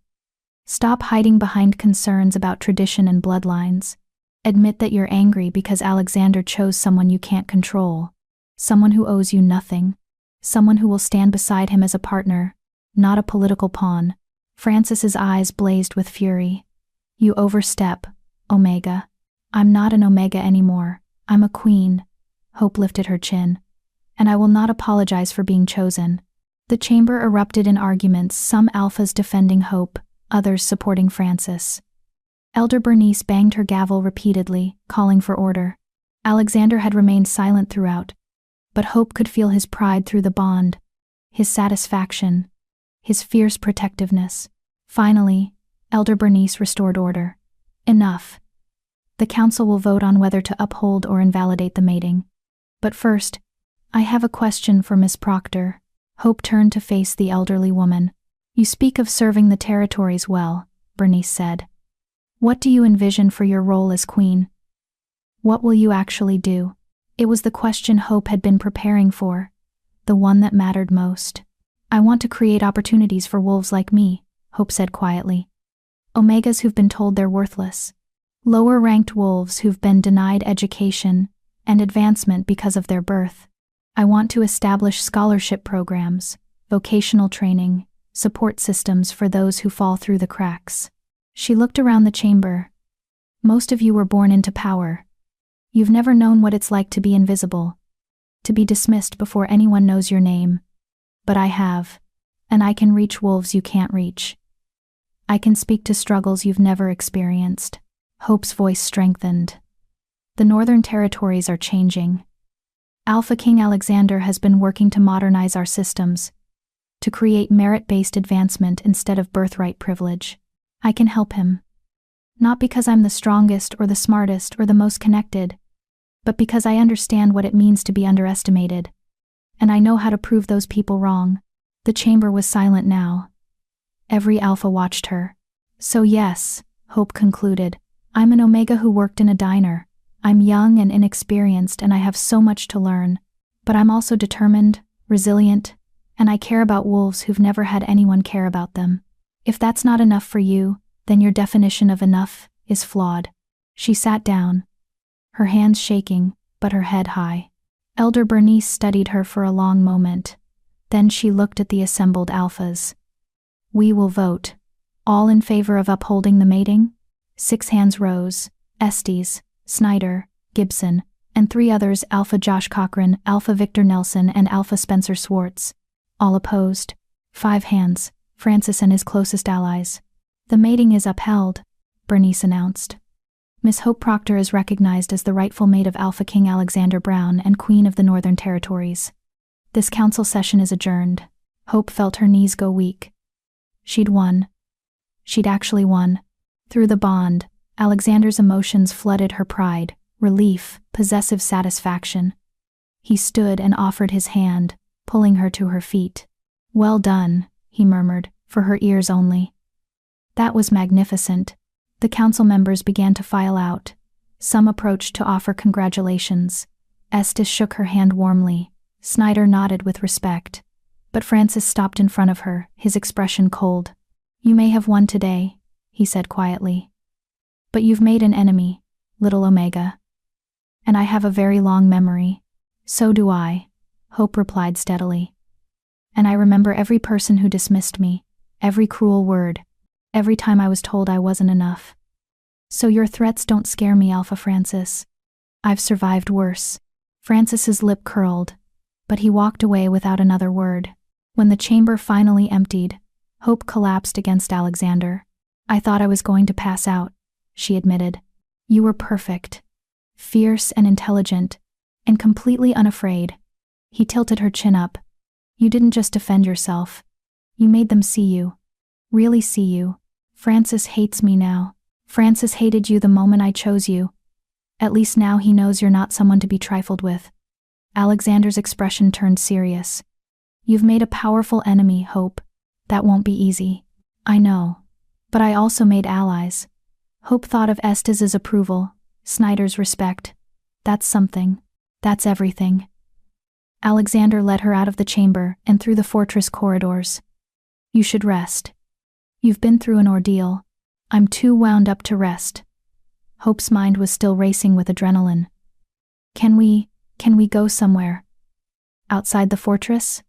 Stop hiding behind concerns about tradition and bloodlines. Admit that you're angry because Alexander chose someone you can't control. Someone who owes you nothing. Someone who will stand beside him as a partner, not a political pawn. Francis's eyes blazed with fury. You overstep, Omega. I'm not an Omega anymore. I'm a queen. Hope lifted her chin. And I will not apologize for being chosen. The chamber erupted in arguments, some alphas defending Hope, others supporting Francis. Elder Bernice banged her gavel repeatedly, calling for order. Alexander had remained silent throughout, but Hope could feel his pride through the bond, his satisfaction, his fierce protectiveness. Finally, Elder Bernice restored order. Enough. The council will vote on whether to uphold or invalidate the mating. But first, I have a question for Miss Proctor. Hope turned to face the elderly woman. You speak of serving the territories well, Bernice said. What do you envision for your role as queen? What will you actually do? It was the question Hope had been preparing for, the one that mattered most. I want to create opportunities for wolves like me, Hope said quietly. Omegas who've been told they're worthless. Lower-ranked wolves who've been denied education and advancement because of their birth. I want to establish scholarship programs, vocational training, support systems for those who fall through the cracks. She looked around the chamber. Most of you were born into power. You've never known what it's like to be invisible, to be dismissed before anyone knows your name. But I have, and I can reach wolves you can't reach. I can speak to struggles you've never experienced. Hope's voice strengthened. The Northern Territories are changing. Alpha King Alexander has been working to modernize our systems, to create merit-based advancement instead of birthright privilege. I can help him. Not because I'm the strongest or the smartest or the most connected, but because I understand what it means to be underestimated. And I know how to prove those people wrong. The chamber was silent now. Every alpha watched her. So yes, Hope concluded, I'm an Omega who worked in a diner. I'm young and inexperienced and I have so much to learn. But I'm also determined, resilient, and I care about wolves who've never had anyone care about them. If that's not enough for you, then your definition of enough is flawed. She sat down, her hands shaking, but her head high. Elder Bernice studied her for a long moment. Then she looked at the assembled alphas. We will vote. All in favor of upholding the mating? 6 hands rose. Estes, Snyder, Gibson, and 3 others, Alpha Josh Cochran, Alpha Victor Nelson, and Alpha Spencer Swartz. All opposed. 5 hands, Francis and his closest allies. The mating is upheld, Bernice announced. Miss Hope Proctor is recognized as the rightful mate of Alpha King Alexander Brown and Queen of the Northern Territories. This council session is adjourned. Hope felt her knees go weak. She'd won. She'd actually won. Through the bond, Alexander's emotions flooded her pride, relief, possessive satisfaction. He stood and offered his hand, pulling her to her feet. Well done, he murmured, for her ears only. That was magnificent. The council members began to file out. Some approached to offer congratulations. Estes shook her hand warmly. Snyder nodded with respect. But Francis stopped in front of her, his expression cold. You may have won today, he said quietly. But you've made an enemy, little Omega. And I have a very long memory. So do I, Hope replied steadily. And I remember every person who dismissed me, every cruel word, every time I was told I wasn't enough. So your threats don't scare me, Alpha Francis. I've survived worse. Francis's lip curled, but he walked away without another word. When the chamber finally emptied, Hope collapsed against Alexander. I thought I was going to pass out, she admitted. You were perfect, fierce and intelligent, and completely unafraid. He tilted her chin up. You didn't just defend yourself. You made them see you. Really see you. Francis hates me now. Francis hated you the moment I chose you. At least now he knows you're not someone to be trifled with. Alexander's expression turned serious. You've made a powerful enemy, Hope. That won't be easy. I know. But I also made allies. Hope thought of Estes's approval, Snyder's respect. That's something. That's everything. Alexander led her out of the chamber and through the fortress corridors. You should rest. You've been through an ordeal. I'm too wound up to rest. Hope's mind was still racing with adrenaline. Can we go somewhere? Outside the fortress?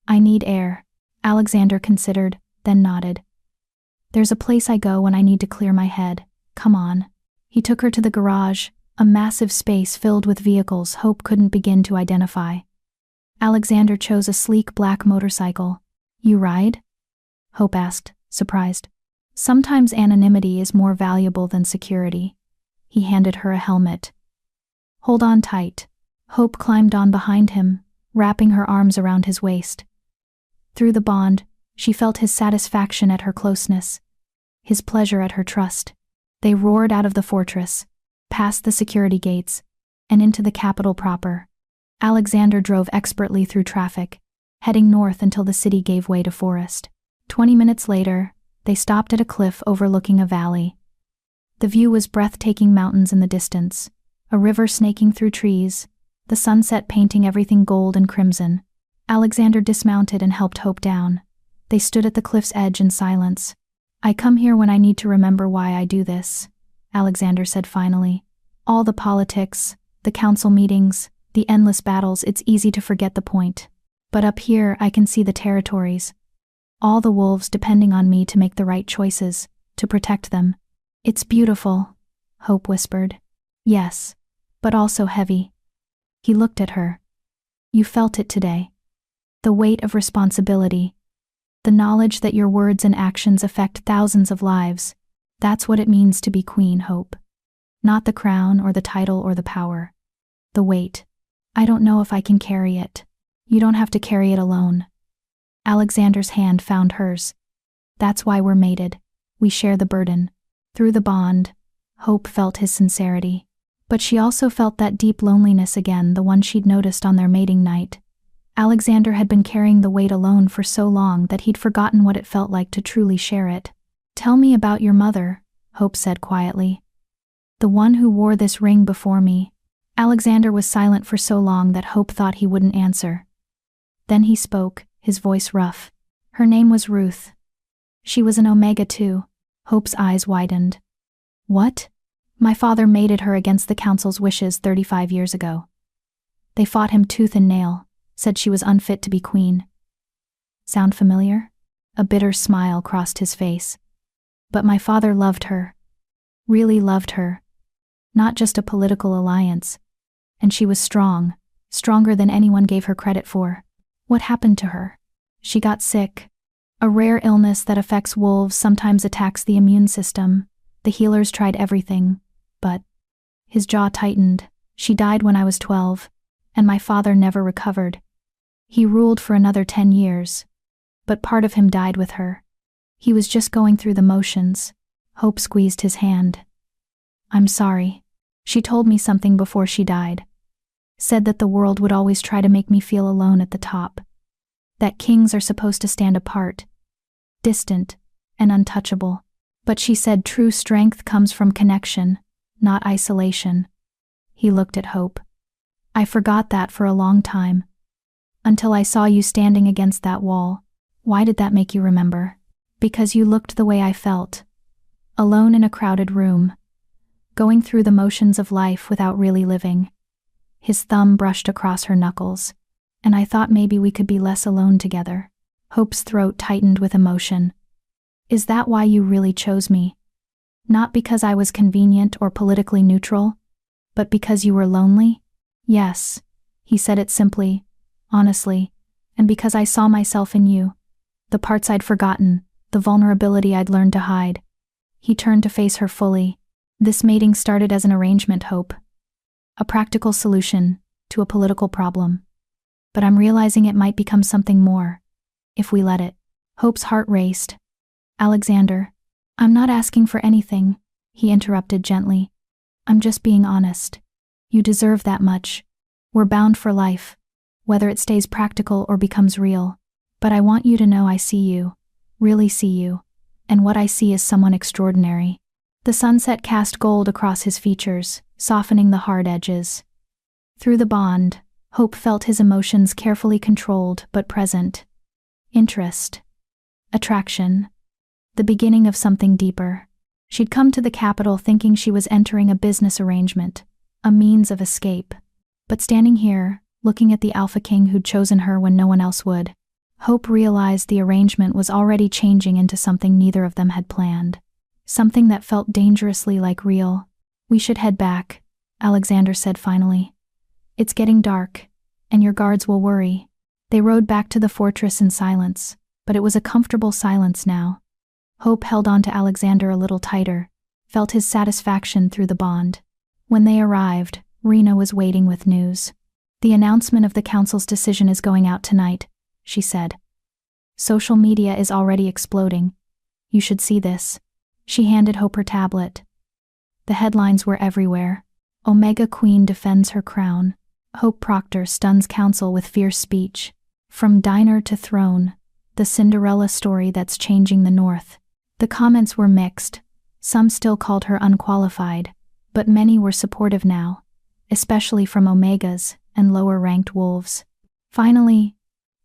I need air, Alexander considered, then nodded. There's a place I go when I need to clear my head. Come on. He took her to the garage, a massive space filled with vehicles Hope couldn't begin to identify. Alexander chose a sleek black motorcycle. You ride? Hope asked, surprised. Sometimes anonymity is more valuable than security. He handed her a helmet. Hold on tight. Hope climbed on behind him, wrapping her arms around his waist. Through the bond, she felt his satisfaction at her closeness, his pleasure at her trust. They roared out of the fortress. past the security gates, and into the capital proper. Alexander drove expertly through traffic, heading north until the city gave way to forest. 20 minutes later, they stopped at a cliff overlooking a valley. The view was breathtaking: mountains in the distance, a river snaking through trees, the sunset painting everything gold and crimson. Alexander dismounted and helped Hope down. They stood at the cliff's edge in silence. "I come here when I need to remember why I do this," Alexander said finally. "All the politics, the council meetings, the endless battles, it's easy to forget the point. But up here I can see the territories. All the wolves depending on me to make the right choices, to protect them. It's beautiful," Hope whispered. "Yes, but also heavy." He looked at her. "You felt it today. The weight of responsibility. The knowledge that your words and actions affect thousands of lives. That's what it means to be queen, Hope. Not the crown or the title or the power. The weight. I don't know if I can carry it." "You don't have to carry it alone." Alexander's hand found hers. "That's why we're mated. We share the burden." Through the bond, Hope felt his sincerity. But she also felt that deep loneliness again, the one she'd noticed on their mating night. Alexander had been carrying the weight alone for so long that he'd forgotten what it felt like to truly share it. "Tell me about your mother," Hope said quietly. "The one who wore this ring before me." Alexander was silent for so long that Hope thought he wouldn't answer. Then he spoke, his voice rough. "Her name was Ruth. She was an Omega too." Hope's eyes widened. "What?" "My father mated her against the council's wishes 35 years ago. They fought him tooth and nail, said she was unfit to be queen." Sound familiar? A bitter smile crossed his face. "But my father loved her. Really loved her. Not just a political alliance. And she was strong, stronger than anyone gave her credit for." "What happened to her?" "She got sick. A rare illness that affects wolves, sometimes attacks the immune system. The healers tried everything, but..." His jaw tightened. "She died when I was 12, and my father never recovered. He ruled for another 10 years, but part of him died with her. He was just going through the motions." Hope squeezed his hand. "I'm sorry. She told me something before she died. Said that the world would always try to make me feel alone at the top. That kings are supposed to stand apart, distant and untouchable. But she said true strength comes from connection, not isolation." He looked at Hope. "I forgot that for a long time. Until I saw you standing against that wall." "Why did that make you remember?" "Because you looked the way I felt. Alone in a crowded room. Going through the motions of life without really living." His thumb brushed across her knuckles. "And I thought maybe we could be less alone together." Hope's throat tightened with emotion. "Is that why you really chose me? Not because I was convenient or politically neutral, but because you were lonely?" "Yes," he said it simply, honestly, "and because I saw myself in you. The parts I'd forgotten, the vulnerability I'd learned to hide." He turned to face her fully. "This mating started as an arrangement, Hope. A practical solution to a political problem. But I'm realizing it might become something more, if we let it." Hope's heart raced. "Alexander, I'm not asking for anything," he interrupted gently. "I'm just being honest. You deserve that much. We're bound for life, whether it stays practical or becomes real. But I want you to know I see you, really see you, and what I see is someone extraordinary." The sunset cast gold across his features, softening the hard edges. Through the bond, Hope felt his emotions carefully controlled but present. Interest. Attraction. The beginning of something deeper. She'd come to the capital thinking she was entering a business arrangement, a means of escape. But standing here, looking at the Alpha King who'd chosen her when no one else would, Hope realized the arrangement was already changing into something neither of them had planned. Something that felt dangerously like real. "We should head back," Alexander said finally. "It's getting dark, and your guards will worry." They rode back to the fortress in silence, but it was a comfortable silence now. Hope held on to Alexander a little tighter, felt his satisfaction through the bond. When they arrived, Rena was waiting with news. "The announcement of the council's decision is going out tonight," she said. "Social media is already exploding. You should see this." She handed Hope her tablet. The headlines were everywhere. Omega Queen defends her crown. Hope Proctor stuns council with fierce speech. From diner to throne, the Cinderella story that's changing the North. The comments were mixed. Some still called her unqualified, but many were supportive now, especially from Omegas and lower-ranked wolves. Finally,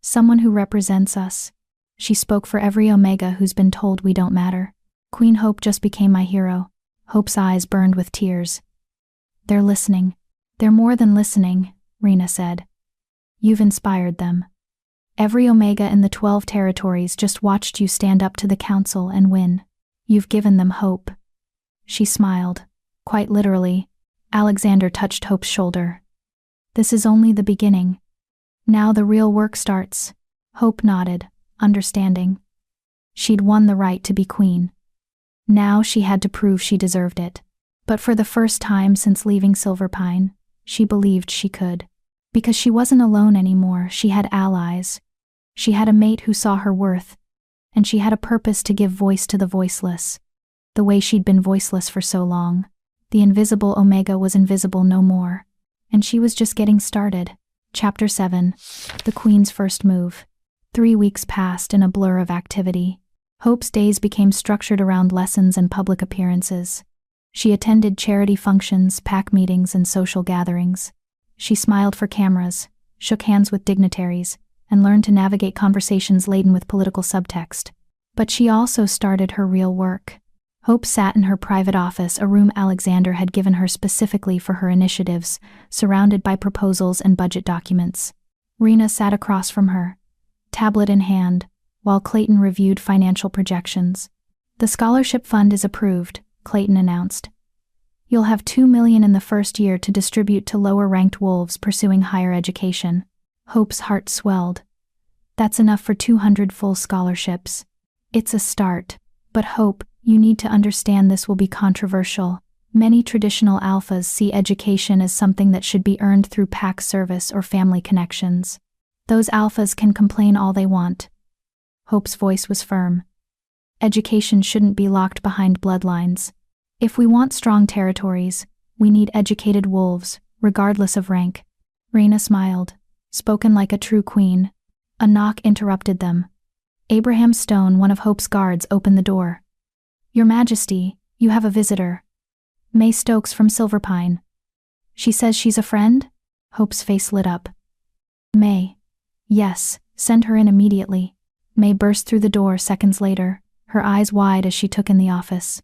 someone who represents us. She spoke for every Omega who's been told we don't matter. Queen Hope just became my hero. Hope's eyes burned with tears. They're listening. They're more than listening, Rena said. You've inspired them. Every Omega in the 12 territories just watched you stand up to the council and win. You've given them hope. She smiled. Quite literally. Alexander touched Hope's shoulder. This is only the beginning. Now the real work starts. Hope nodded, understanding. She'd won the right to be queen. Now she had to prove she deserved it. But for the first time since leaving Silverpine, she believed she could. Because she wasn't alone anymore, she had allies. She had a mate who saw her worth, and she had a purpose to give voice to the voiceless. The way she'd been voiceless for so long. The invisible Omega was invisible no more, and she was just getting started. Chapter 7. The Queen's First Move. 3 weeks passed in a blur of activity. Hope's days became structured around lessons and public appearances. She attended charity functions, PAC meetings, and social gatherings. She smiled for cameras, shook hands with dignitaries, and learned to navigate conversations laden with political subtext. But she also started her real work. Hope sat in her private office, a room Alexander had given her specifically for her initiatives, surrounded by proposals and budget documents. Rena sat across from her, tablet in hand, while Clayton reviewed financial projections. The scholarship fund is approved, Clayton announced. You'll have $2 million in the first year to distribute to lower-ranked wolves pursuing higher education. Hope's heart swelled. That's enough for 200 full scholarships. It's a start. But Hope, you need to understand this will be controversial. Many traditional alphas see education as something that should be earned through PAC service or family connections. Those alphas can complain all they want. Hope's voice was firm. Education shouldn't be locked behind bloodlines. If we want strong territories, we need educated wolves, regardless of rank. Rena smiled, spoken like a true queen. A knock interrupted them. Abraham Stone, one of Hope's guards, opened the door. Your Majesty, you have a visitor. May Stokes from Silverpine. She says she's a friend? Hope's face lit up. May. Yes, send her in immediately. May burst through the door seconds later, her eyes wide as she took in the office.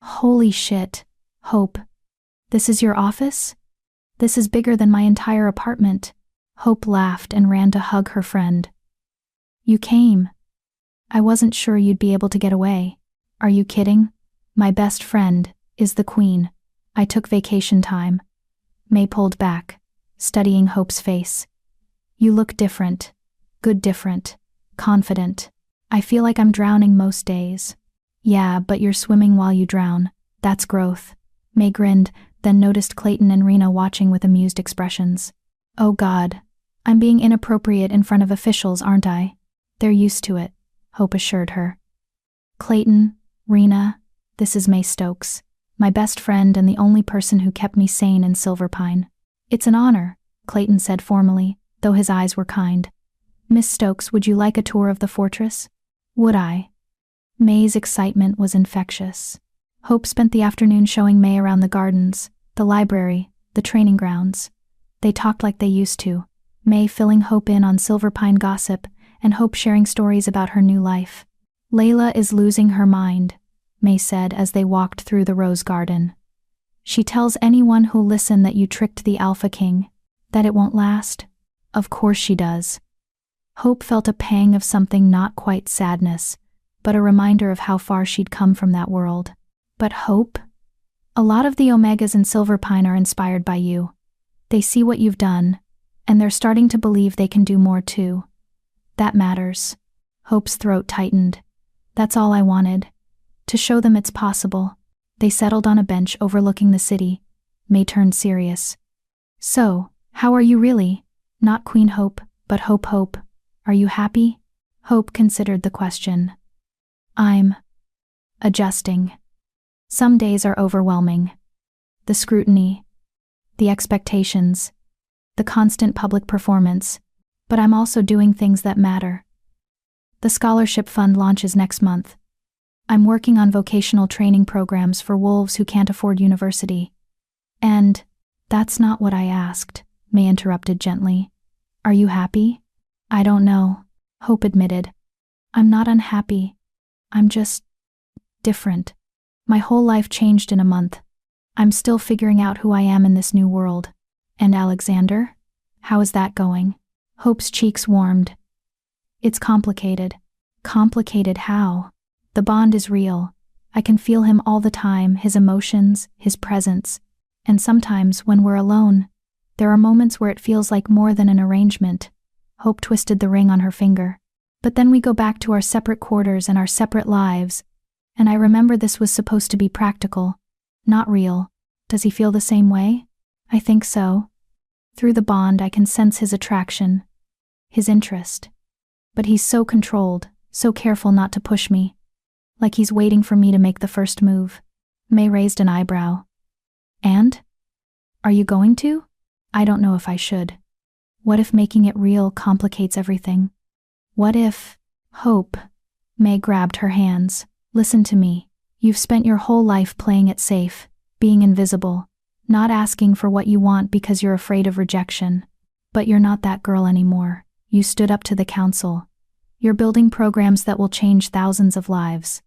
Holy shit, Hope. This is your office? This is bigger than my entire apartment. Hope laughed and ran to hug her friend. You came. I wasn't sure you'd be able to get away. Are you kidding? My best friend is the Queen. I took vacation time. May pulled back, studying Hope's face. You look different. Good different. Confident. I feel like I'm drowning most days. Yeah, but you're swimming while you drown. That's growth. May grinned, then noticed Clayton and Rena watching with amused expressions. Oh God. I'm being inappropriate in front of officials, aren't I? They're used to it, Hope assured her. Clayton, Rena, this is May Stokes, my best friend and the only person who kept me sane in Silverpine. It's an honor, Clayton said formally, though his eyes were kind. Miss Stokes, would you like a tour of the fortress? Would I? May's excitement was infectious. Hope spent the afternoon showing May around the gardens, the library, the training grounds. They talked like they used to, May filling Hope in on Silverpine gossip and Hope sharing stories about her new life. Layla is losing her mind, May said as they walked through the rose garden. She tells anyone who'll listen that you tricked the Alpha King, that it won't last. Of course she does. Hope felt a pang of something not quite sadness, but a reminder of how far she'd come from that world. But Hope? A lot of the Omegas in Silverpine are inspired by you. They see what you've done, and they're starting to believe they can do more too. That matters. Hope's throat tightened. That's all I wanted. To show them it's possible. They settled on a bench overlooking the city. May turned serious. So, how are you really? Not Queen Hope, but Hope. Are you happy? Hope considered the question. I'm adjusting. Some days are overwhelming. The scrutiny, the expectations, the constant public performance, but I'm also doing things that matter. The scholarship fund launches next month. I'm working on vocational training programs for wolves who can't afford university. And that's not what I asked, May interrupted gently. Are you happy? I don't know, Hope admitted. I'm not unhappy. I'm just different. My whole life changed in a month. I'm still figuring out who I am in this new world. And Alexander? How is that going? Hope's cheeks warmed. It's complicated. Complicated how? The bond is real. I can feel him all the time, his emotions, his presence. And sometimes, when we're alone, there are moments where it feels like more than an arrangement. Hope twisted the ring on her finger. But then we go back to our separate quarters and our separate lives, and I remember this was supposed to be practical, not real. Does he feel the same way? I think so. Through the bond I can sense his attraction, his interest. But he's so controlled, so careful not to push me. Like he's waiting for me to make the first move. May raised an eyebrow. And? Are you going to? I don't know if I should. What if making it real complicates everything? What if… Hope. May grabbed her hands. Listen to me. You've spent your whole life playing it safe, being invisible, not asking for what you want because you're afraid of rejection. But you're not that girl anymore. You stood up to the council. You're building programs that will change thousands of lives.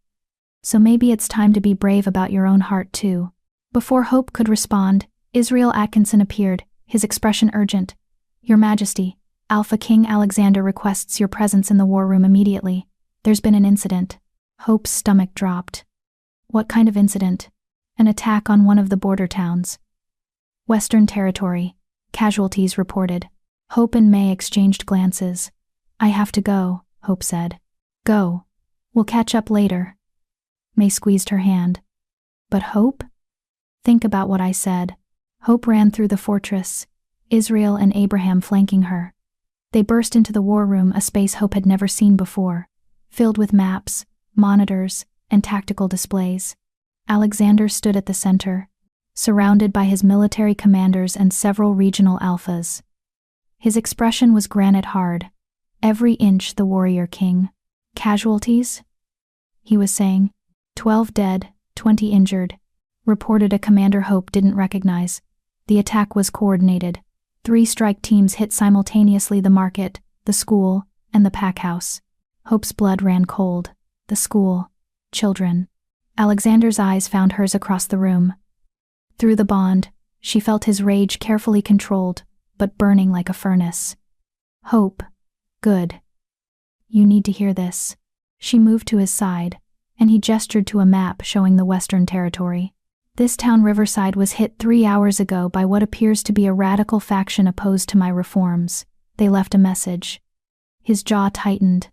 So maybe it's time to be brave about your own heart too. Before Hope could respond, Israel Atkinson appeared, his expression urgent. Your Majesty, Alpha King Alexander requests your presence in the war room immediately. There's been an incident. Hope's stomach dropped. What kind of incident? An attack on one of the border towns. Western Territory. Casualties reported. Hope and May exchanged glances. I have to go, Hope said. Go. We'll catch up later. May squeezed her hand. But Hope? Think about what I said. Hope ran through the fortress, Israel and Abraham flanking her. They burst into the war room, a space Hope had never seen before, filled with maps, monitors, and tactical displays. Alexander stood at the center, surrounded by his military commanders and several regional alphas. His expression was granite hard, every inch the warrior king. Casualties? He was saying. 12 dead, 20 injured, reported a commander Hope didn't recognize. The attack was coordinated. 3 strike teams hit simultaneously the market, the school, and the pack house. Hope's blood ran cold. The school. Children. Alexander's eyes found hers across the room. Through the bond, she felt his rage carefully controlled, but burning like a furnace. Hope. Good. You need to hear this. She moved to his side, and he gestured to a map showing the Western Territory. This town Riverside was hit 3 hours ago by what appears to be a radical faction opposed to my reforms. They left a message. His jaw tightened.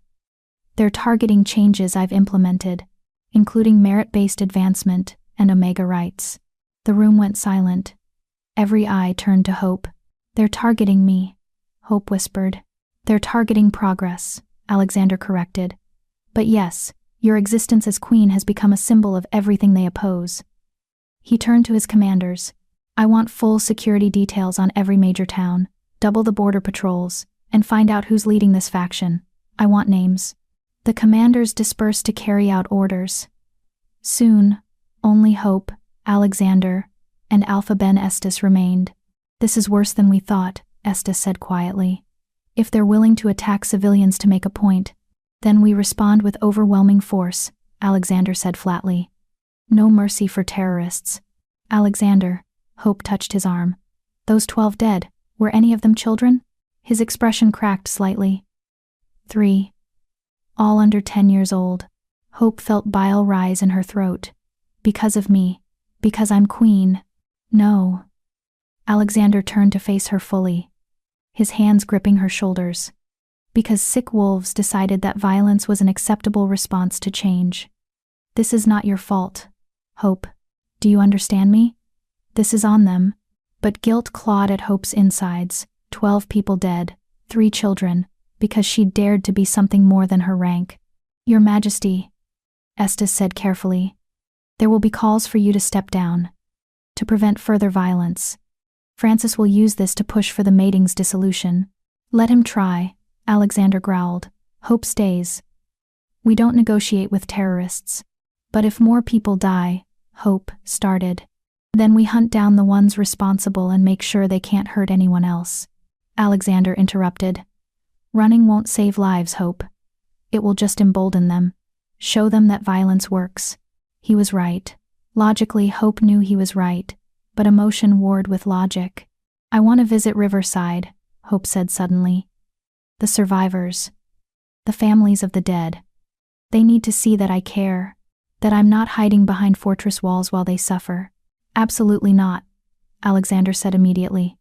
They're targeting changes I've implemented, including merit-based advancement and Omega rights. The room went silent. Every eye turned to Hope. They're targeting me, Hope whispered. They're targeting progress, Alexander corrected. But yes, your existence as queen has become a symbol of everything they oppose. He turned to his commanders. I want full security details on every major town, double the border patrols, and find out who's leading this faction. I want names. The commanders dispersed to carry out orders. Soon, only Hope, Alexander, and Alpha Ben Estes remained. This is worse than we thought, Estes said quietly. If they're willing to attack civilians to make a point, then we respond with overwhelming force, Alexander said flatly. No mercy for terrorists. Alexander, Hope touched his arm. Those 12 dead, were any of them children? His expression cracked slightly. 3. All under 10 years old. Hope felt bile rise in her throat. Because of me. Because I'm queen. No. Alexander turned to face her fully, his hands gripping her shoulders. Because sick wolves decided that violence was an acceptable response to change. This is not your fault, Hope. Do you understand me? This is on them. But guilt clawed at Hope's insides. 12 people dead, 3 children, because she dared to be something more than her rank. Your Majesty, Estes said carefully, there will be calls for you to step down, to prevent further violence. Francis will use this to push for the mating's dissolution. Let him try, Alexander growled. Hope stays. We don't negotiate with terrorists. But if more people die, Hope started. Then we hunt down the ones responsible and make sure they can't hurt anyone else. Alexander interrupted. Running won't save lives, Hope. It will just embolden them. Show them that violence works. He was right. Logically, Hope knew he was right, but emotion warred with logic. I want to visit Riverside, Hope said suddenly. The survivors. The families of the dead. They need to see that I care, that I'm not hiding behind fortress walls while they suffer. Absolutely not, Alexander said immediately.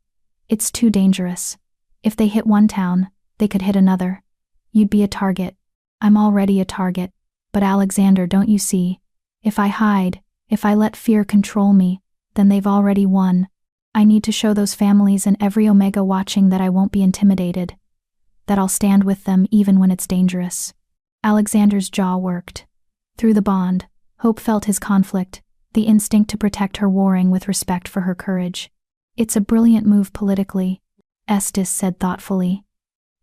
It's too dangerous. If they hit one town, they could hit another. You'd be a target. I'm already a target. But Alexander, don't you see? If I hide, if I let fear control me, then they've already won. I need to show those families and every Omega watching that I won't be intimidated. That I'll stand with them even when it's dangerous. Alexander's jaw worked. Through the bond, Hope felt his conflict, the instinct to protect her warring with respect for her courage. It's a brilliant move politically, Estes said thoughtfully.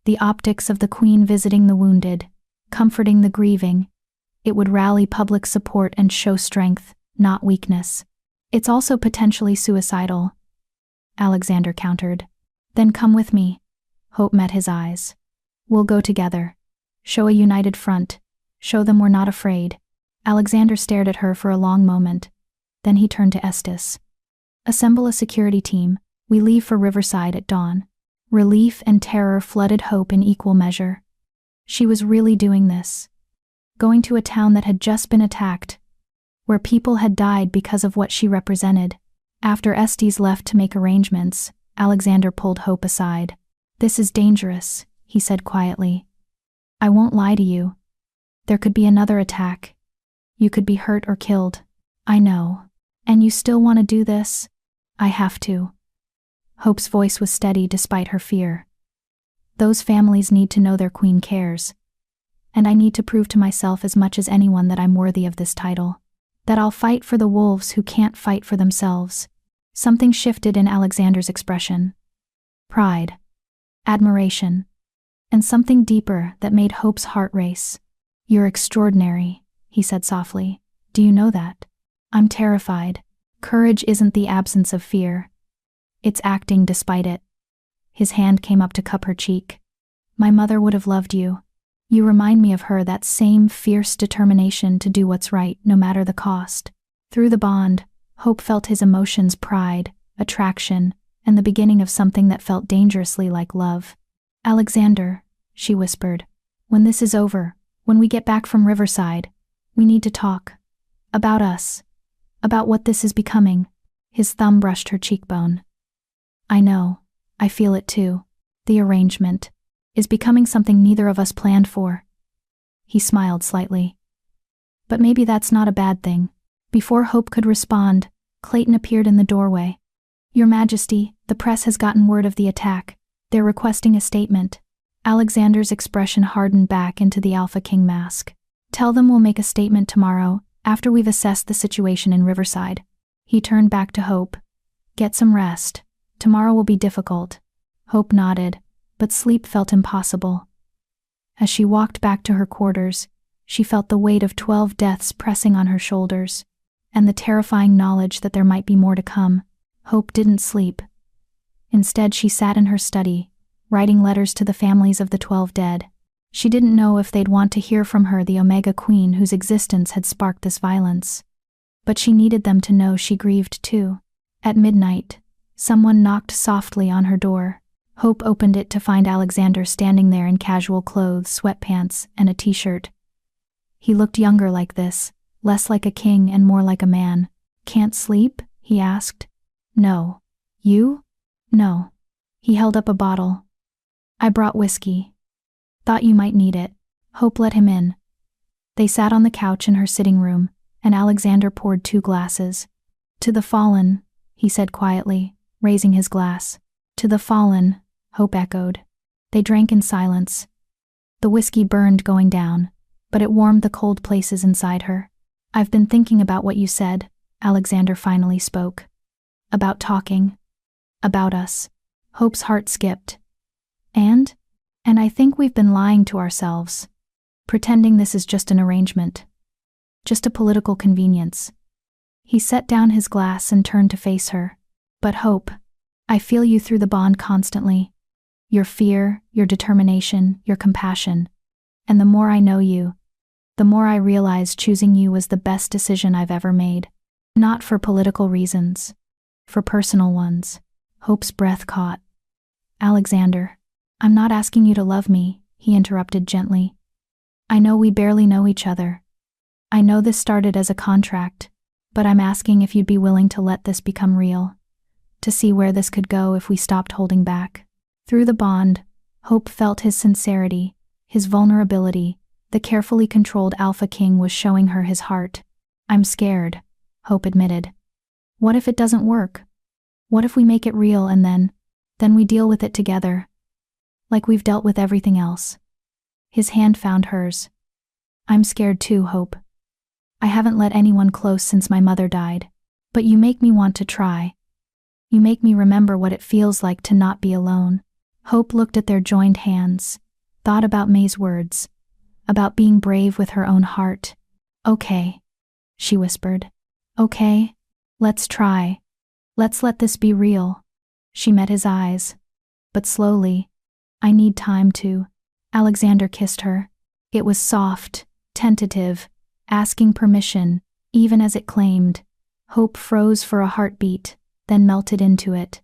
The optics of the Queen visiting the wounded, comforting the grieving. It would rally public support and show strength, not weakness. It's also potentially suicidal, Alexander countered. Then come with me. Hope met his eyes. We'll go together. Show a united front. Show them we're not afraid. Alexander stared at her for a long moment. Then he turned to Estes. Assemble a security team. We leave for Riverside at dawn. Relief and terror flooded Hope in equal measure. She was really doing this. Going to a town that had just been attacked, where people had died because of what she represented. After Estes left to make arrangements, Alexander pulled Hope aside. This is dangerous, he said quietly. I won't lie to you. There could be another attack. You could be hurt or killed. I know. And you still want to do this? I have to. Hope's voice was steady despite her fear. Those families need to know their queen cares. And I need to prove to myself as much as anyone that I'm worthy of this title. That I'll fight for the wolves who can't fight for themselves. Something shifted in Alexander's expression. Pride. Admiration. And something deeper that made Hope's heart race. You're extraordinary, he said softly. Do you know that? I'm terrified. Courage isn't the absence of fear. It's acting despite it. His hand came up to cup her cheek. My mother would have loved you. You remind me of her, that same fierce determination to do what's right, no matter the cost. Through the bond, Hope felt his emotions: pride, attraction, and the beginning of something that felt dangerously like love. Alexander, she whispered, when this is over, when we get back from Riverside, we need to talk. About us. About what this is becoming. His thumb brushed her cheekbone. I know. I feel it too. The arrangement is becoming something neither of us planned for. He smiled slightly. But maybe that's not a bad thing. Before Hope could respond, Clayton appeared in the doorway. Your Majesty, the press has gotten word of the attack. They're requesting a statement. Alexander's expression hardened back into the Alpha King mask. Tell them we'll make a statement tomorrow, after we've assessed the situation in Riverside. He turned back to Hope. Get some rest. Tomorrow will be difficult. Hope nodded, but sleep felt impossible. As she walked back to her quarters, she felt the weight of 12 deaths pressing on her shoulders, and the terrifying knowledge that there might be more to come. Hope didn't sleep. Instead, she sat in her study, writing letters to the families of the 12 dead. She didn't know if they'd want to hear from her, the Omega Queen whose existence had sparked this violence. But she needed them to know she grieved too. At midnight, someone knocked softly on her door. Hope opened it to find Alexander standing there in casual clothes, sweatpants, and a t-shirt. He looked younger like this, less like a king and more like a man. Can't sleep? He asked. No. You? No. He held up a bottle. I brought whiskey. Thought you might need it. Hope let him in. They sat on the couch in her sitting room, and Alexander poured 2 glasses. To the fallen, he said quietly, raising his glass. To the fallen, Hope echoed. They drank in silence. The whiskey burned going down, but it warmed the cold places inside her. I've been thinking about what you said, Alexander finally spoke. About talking. About us. Hope's heart skipped. And I think we've been lying to ourselves. Pretending this is just an arrangement. Just a political convenience. He set down his glass and turned to face her. But Hope, I feel you through the bond constantly. Your fear, your determination, your compassion. And the more I know you, the more I realize choosing you was the best decision I've ever made. Not for political reasons. For personal ones. Hope's breath caught. Alexander, I'm not asking you to love me, he interrupted gently. I know we barely know each other. I know this started as a contract, but I'm asking if you'd be willing to let this become real. To see where this could go if we stopped holding back. Through the bond, Hope felt his sincerity, his vulnerability. The carefully controlled Alpha King was showing her his heart. I'm scared, Hope admitted. What if it doesn't work? What if we make it real and then we deal with it together? Like we've dealt with everything else. His hand found hers. I'm scared too, Hope. I haven't let anyone close since my mother died, but you make me want to try. You make me remember what it feels like to not be alone. Hope looked at their joined hands, thought about May's words, about being brave with her own heart. Okay, she whispered. Okay, let's try. Let's let this be real. She met his eyes, but slowly. I need time to. Alexander kissed her. It was soft, tentative, asking permission, even as it claimed. Hope froze for a heartbeat, then melted into it.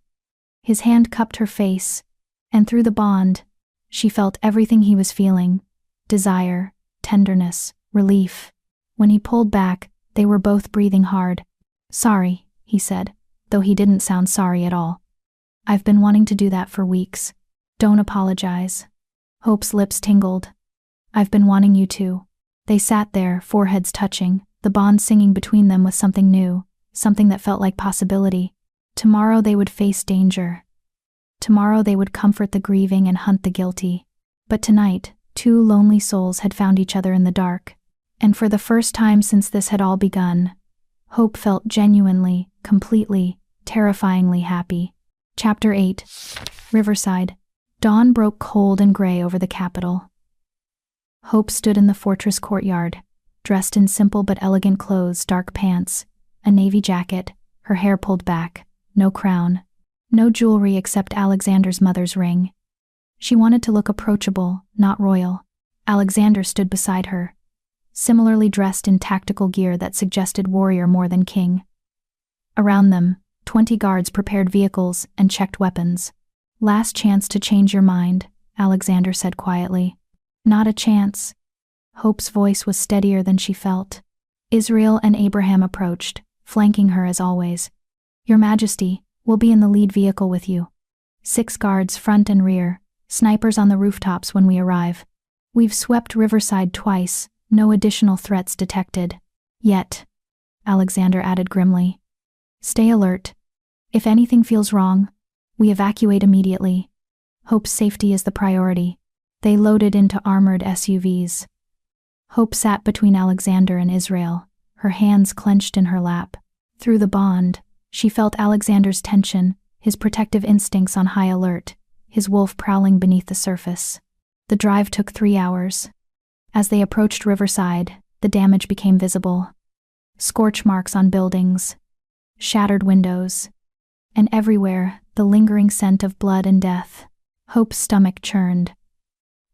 His hand cupped her face, and through the bond, she felt everything he was feeling. Desire, tenderness, relief. When he pulled back, they were both breathing hard. Sorry, he said, though he didn't sound sorry at all. I've been wanting to do that for weeks. Don't apologize. Hope's lips tingled. I've been wanting you to. They sat there, foreheads touching, the bond singing between them with something new, something that felt like possibility. Tomorrow they would face danger. Tomorrow they would comfort the grieving and hunt the guilty. But tonight, two lonely souls had found each other in the dark. And for the first time since this had all begun, Hope felt genuinely, completely, terrifyingly happy. Chapter 8. Riverside. Dawn broke cold and gray over the capital. Hope stood in the fortress courtyard, dressed in simple but elegant clothes, dark pants, a navy jacket, her hair pulled back, no crown, no jewelry except Alexander's mother's ring. She wanted to look approachable, not royal. Alexander stood beside her, similarly dressed in tactical gear that suggested warrior more than king. Around them, 20 guards prepared vehicles and checked weapons. Last chance to change your mind, Alexander said quietly. Not a chance. Hope's voice was steadier than she felt. Israel and Abraham approached, flanking her as always. Your Majesty, we'll be in the lead vehicle with you. 6 guards front and rear, snipers on the rooftops when we arrive. We've swept Riverside twice, no additional threats detected. Yet, Alexander added grimly. Stay alert. If anything feels wrong, we evacuate immediately. Hope's safety is the priority. They loaded into armored SUVs. Hope sat between Alexander and Israel, her hands clenched in her lap. Through the bond, she felt Alexander's tension, his protective instincts on high alert, his wolf prowling beneath the surface. The drive took 3 hours. As they approached Riverside, the damage became visible. Scorch marks on buildings, shattered windows, and everywhere the lingering scent of blood and death. Hope's stomach churned.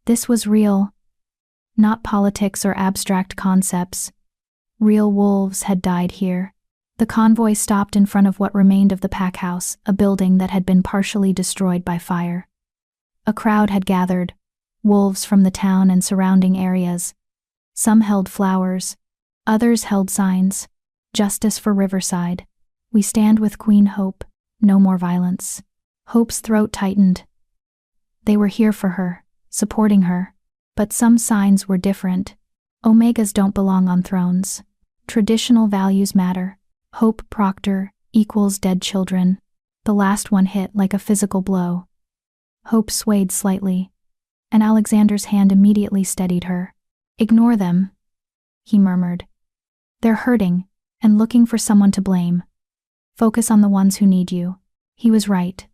This was real. Not politics or abstract concepts. Real wolves had died here. The convoy stopped in front of what remained of the pack house, a building that had been partially destroyed by fire. A crowd had gathered, wolves from the town and surrounding areas. Some held flowers, others held signs. Justice for Riverside. We stand with Queen Hope. No more violence. Hope's throat tightened. They were here for her, supporting her. But some signs were different. Omegas don't belong on thrones. Traditional values matter. Hope Proctor equals dead children. The last one hit like a physical blow. Hope swayed slightly, and Alexander's hand immediately steadied her. Ignore them, he murmured. They're hurting, and looking for someone to blame. Focus on the ones who need you. He was right.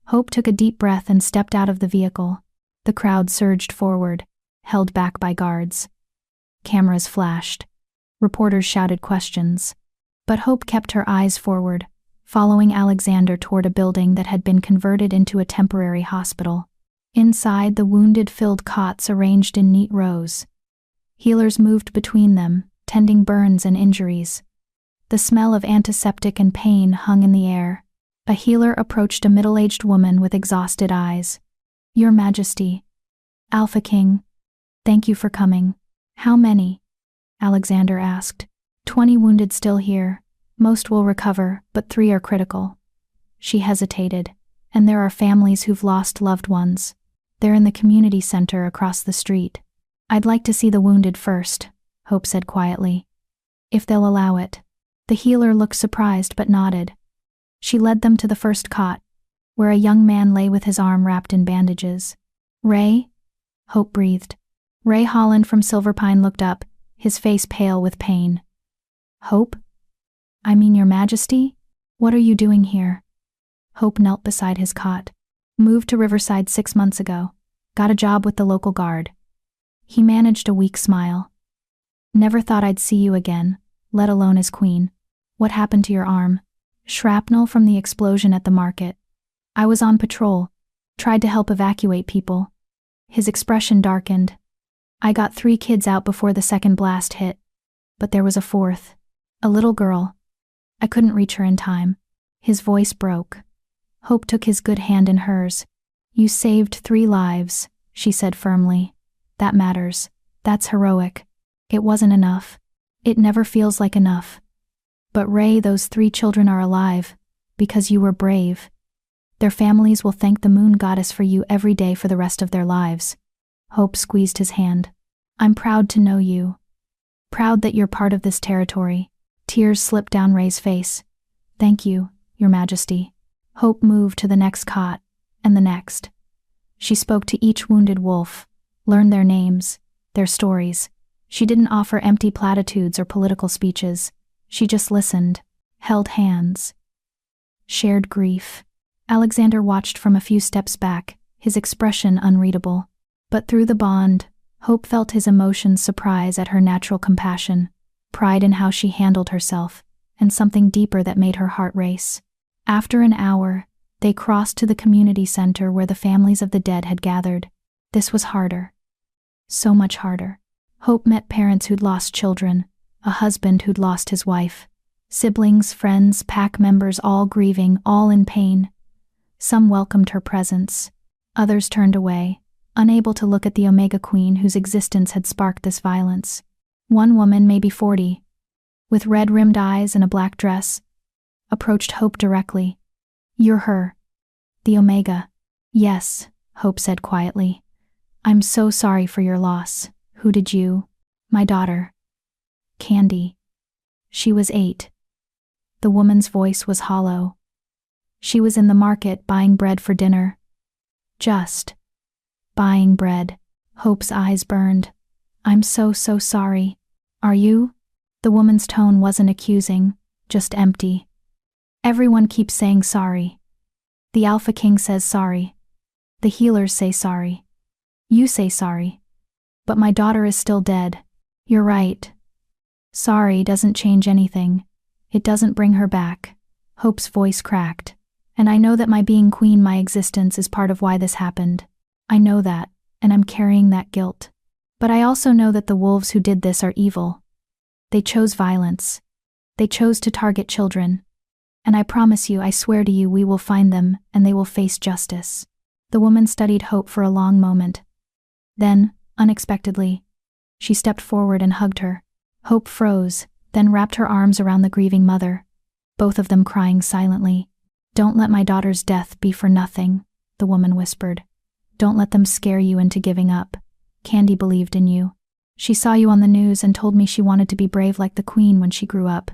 Hope took a deep breath and stepped out of the vehicle. The crowd surged forward, held back by guards. Cameras flashed. Reporters shouted questions. But Hope kept her eyes forward, following Alexander toward a building that had been converted into a temporary hospital. Inside, the wounded filled cots arranged in neat rows. Healers moved between them, tending burns and injuries. The smell of antiseptic and pain hung in the air. A healer approached a middle-aged woman with exhausted eyes. "Your Majesty. Alpha King. Thank you for coming." "How many?" Alexander asked. 20 wounded still here. Most will recover, but 3 are critical." She hesitated. "And there are families who've lost loved ones. They're in the community center across the street." "I'd like to see the wounded first," Hope said quietly. "If they'll allow it." The healer looked surprised but nodded. She led them to the first cot, where a young man lay with his arm wrapped in bandages. "Ray?" Hope breathed. Ray Holland from Silverpine looked up, his face pale with pain. "Hope? I mean, Your Majesty? What are you doing here?" Hope knelt beside his cot. "Moved to Riverside 6 months ago. Got a job with the local guard." He managed a weak smile. "Never thought I'd see you again, let alone as queen. What happened to your arm?" "Shrapnel from the explosion at the market. I was on patrol, tried to help evacuate people." His expression darkened. "I got 3 kids out before the second blast hit. But there was a 4th. A little girl. I couldn't reach her in time." His voice broke. Hope took his good hand in hers. "You saved 3 lives, she said firmly. "That matters. That's heroic. It wasn't enough. It never feels like enough. But Ray, those 3 children are alive, because you were brave. Their families will thank the moon goddess for you every day for the rest of their lives." Hope squeezed his hand. "I'm proud to know you. Proud that you're part of this territory." Tears slipped down Ray's face. "Thank you, Your Majesty." Hope moved to the next cot, and the next. She spoke to each wounded wolf, learned their names, their stories. She didn't offer empty platitudes or political speeches. She just listened, held hands, shared grief. Alexander watched from a few steps back, his expression unreadable. But through the bond, Hope felt his emotions surprise at her natural compassion, pride in how she handled herself, and something deeper that made her heart race. After an hour, they crossed to the community center where the families of the dead had gathered. This was harder. So much harder. Hope met parents who'd lost children, a husband who'd lost his wife, siblings, friends, pack members, all grieving, all in pain. Some welcomed her presence. Others turned away, unable to look at the Omega Queen whose existence had sparked this violence. One woman, maybe 40, with red-rimmed eyes and a black dress, approached Hope directly. "You're her. The Omega." "Yes," Hope said quietly. "I'm so sorry for your loss. Who did you?" "My daughter. Candy. She was 8. The woman's voice was hollow. "She was in the market buying bread for dinner." "Just buying bread." Hope's eyes burned. "I'm so sorry." "Are you?" The woman's tone wasn't accusing, just empty. "Everyone keeps saying sorry. The Alpha King says sorry. The healers say sorry. You say sorry. But my daughter is still dead." "You're right. Sorry doesn't change anything. It doesn't bring her back." Hope's voice cracked. "And I know that my being queen, my existence, is part of why this happened. I know that, and I'm carrying that guilt. But I also know that the wolves who did this are evil. They chose violence. They chose to target children. And I promise you, I swear to you, we will find them, and they will face justice." The woman studied Hope for a long moment. Then, unexpectedly, she stepped forward and hugged her. Hope froze, then wrapped her arms around the grieving mother, both of them crying silently. "Don't let my daughter's death be for nothing," the woman whispered. "Don't let them scare you into giving up. Candy believed in you. She saw you on the news and told me she wanted to be brave like the queen when she grew up.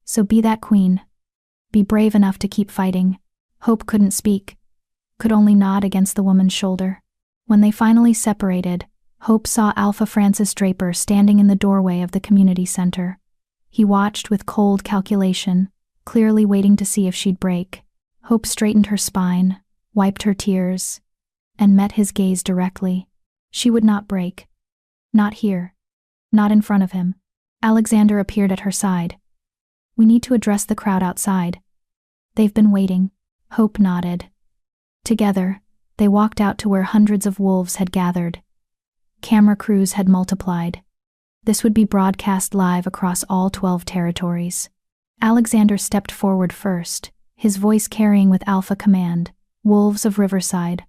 So be that queen. Be brave enough to keep fighting." Hope couldn't speak, could only nod against the woman's shoulder. When they finally separated, Hope saw Alpha Francis Draper standing in the doorway of the community center. He watched with cold calculation, clearly waiting to see if she'd break. Hope straightened her spine, wiped her tears, and met his gaze directly. She would not break. Not here. Not in front of him. Alexander appeared at her side. We need to address the crowd outside. They've been waiting. Hope nodded. Together, they walked out to where hundreds of wolves had gathered. Camera crews had multiplied. This would be broadcast live across all 12 territories. Alexander stepped forward first, his voice carrying with alpha command. Wolves of Riverside.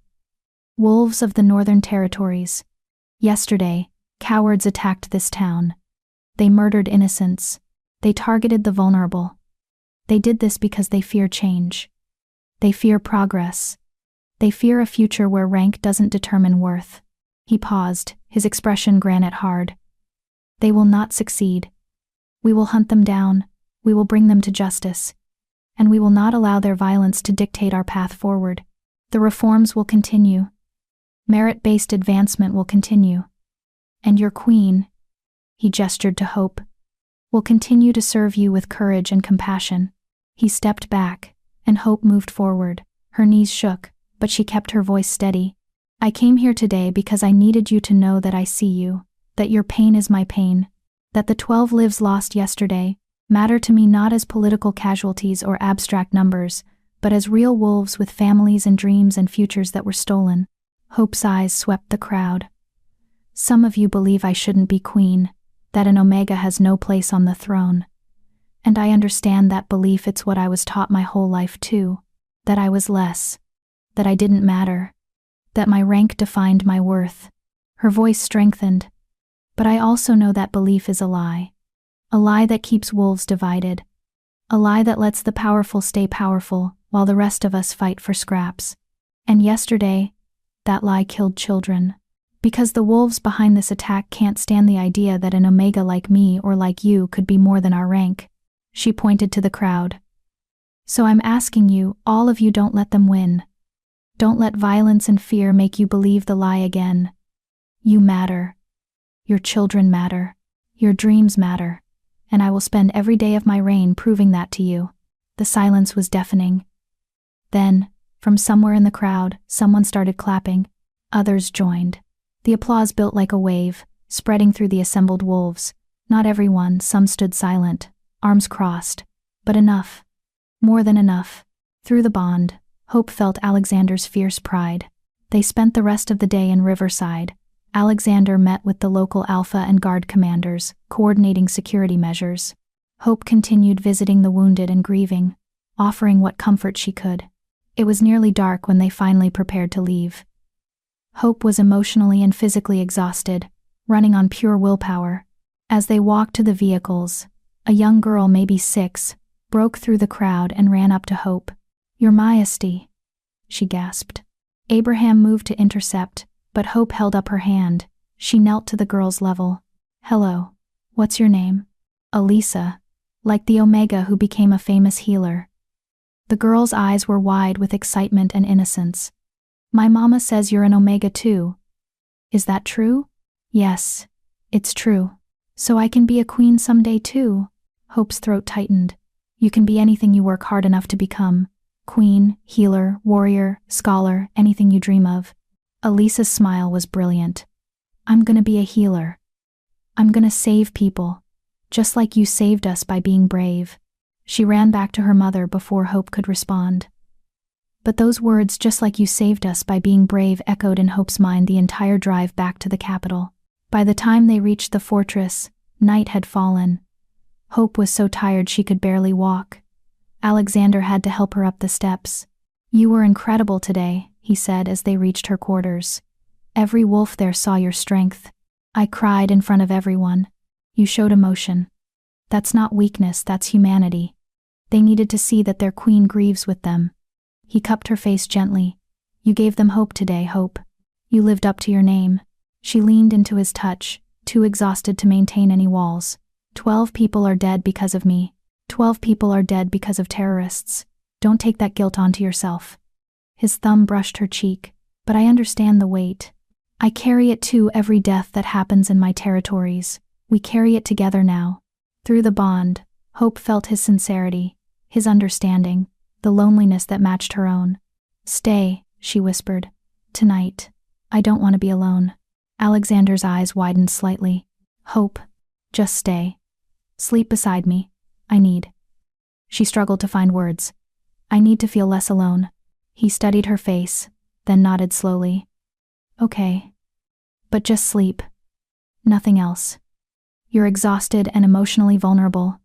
Wolves of the Northern Territories. Yesterday, cowards attacked this town. They murdered innocents. They targeted the vulnerable. They did this because they fear change. They fear progress. They fear a future where rank doesn't determine worth. He paused, his expression granite hard. They will not succeed. We will hunt them down. We will bring them to justice. And we will not allow their violence to dictate our path forward. The reforms will continue. Merit-based advancement will continue. And your queen, he gestured to Hope, will continue to serve you with courage and compassion. He stepped back, and Hope moved forward. Her knees shook, but she kept her voice steady. I came here today because I needed you to know that I see you, that your pain is my pain, that the 12 lives lost yesterday matter to me not as political casualties or abstract numbers, but as real wolves with families and dreams and futures that were stolen. Hope's eyes swept the crowd. Some of you believe I shouldn't be queen, that an Omega has no place on the throne. And I understand that belief. It's what I was taught my whole life too, that I was less, that I didn't matter, that my rank defined my worth. Her voice strengthened. But I also know that belief is a lie that keeps wolves divided, a lie that lets the powerful stay powerful while the rest of us fight for scraps. And yesterday, that lie killed children. Because the wolves behind this attack can't stand the idea that an Omega like me or like you could be more than our rank. She pointed to the crowd. So I'm asking you, all of you, don't let them win. Don't let violence and fear make you believe the lie again. You matter. Your children matter. Your dreams matter. And I will spend every day of my reign proving that to you. The silence was deafening. Then, from somewhere in the crowd, someone started clapping. Others joined. The applause built like a wave, spreading through the assembled wolves. Not everyone, some stood silent, arms crossed. But enough. More than enough. Through the bond, Hope felt Alexander's fierce pride. They spent the rest of the day in Riverside. Alexander met with the local Alpha and Guard commanders, coordinating security measures. Hope continued visiting the wounded and grieving, offering what comfort she could. It was nearly dark when they finally prepared to leave. Hope was emotionally and physically exhausted, running on pure willpower. As they walked to the vehicles, a young girl, maybe 6, broke through the crowd and ran up to Hope. Your Majesty, she gasped. Abraham moved to intercept, but Hope held up her hand. She knelt to the girl's level. Hello. What's your name? Elisa, like the Omega who became a famous healer. The girl's eyes were wide with excitement and innocence. My mama says you're an Omega too. Is that true? Yes, it's true. So I can be a queen someday too. Hope's throat tightened. You can be anything you work hard enough to become. Queen, healer, warrior, scholar, anything you dream of. Elisa's smile was brilliant. I'm gonna be a healer. I'm gonna save people, just like you saved us by being brave. She ran back to her mother before Hope could respond. But those words, just like you saved us by being brave, echoed in Hope's mind the entire drive back to the capital. By the time they reached the fortress, night had fallen. Hope was so tired she could barely walk. Alexander had to help her up the steps. You were incredible today, he said as they reached her quarters. Every wolf there saw your strength. I cried in front of everyone. You showed emotion. That's not weakness, that's humanity. They needed to see that their queen grieves with them. He cupped her face gently. You gave them hope today, Hope. You lived up to your name. She leaned into his touch, too exhausted to maintain any walls. 12 people are dead because of me. 12 people are dead because of terrorists. Don't take that guilt onto yourself. His thumb brushed her cheek. But I understand the weight. I carry it too, every death that happens in my territories. We carry it together now. Through the bond, Hope felt his sincerity, his understanding, the loneliness that matched her own. Stay, she whispered. Tonight. I don't want to be alone. Alexander's eyes widened slightly. Hope. Just stay. Sleep beside me. I need. She struggled to find words. I need to feel less alone. He studied her face, then nodded slowly. Okay. But just sleep. Nothing else. You're exhausted and emotionally vulnerable.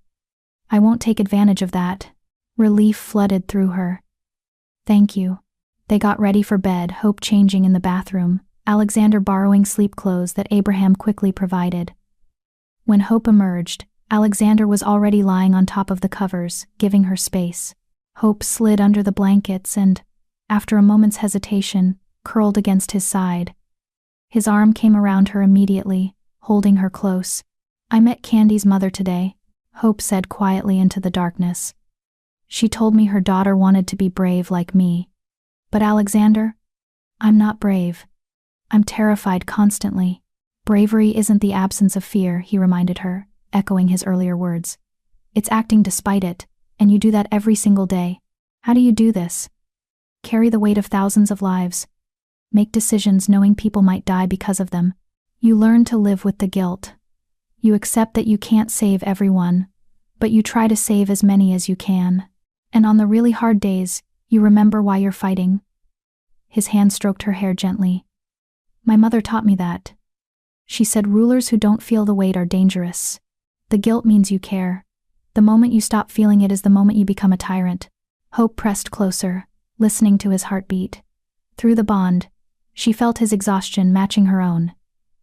I won't take advantage of that. Relief flooded through her. Thank you. They got ready for bed, Hope changing in the bathroom, Alexander borrowing sleep clothes that Abraham quickly provided. When Hope emerged, Alexander was already lying on top of the covers, giving her space. Hope slid under the blankets and, after a moment's hesitation, curled against his side. His arm came around her immediately, holding her close. I met Candy's mother today, Hope said quietly into the darkness. She told me her daughter wanted to be brave like me. But Alexander, I'm not brave. I'm terrified constantly. Bravery isn't the absence of fear, he reminded her, echoing his earlier words. It's acting despite it, and you do that every single day. How do you do this? Carry the weight of thousands of lives. Make decisions knowing people might die because of them. You learn to live with the guilt. You accept that you can't save everyone, but you try to save as many as you can. And on the really hard days, you remember why you're fighting. His hand stroked her hair gently. My mother taught me that. She said rulers who don't feel the weight are dangerous. The guilt means you care. The moment you stop feeling it is the moment you become a tyrant. Hope pressed closer, listening to his heartbeat. Through the bond, she felt his exhaustion matching her own,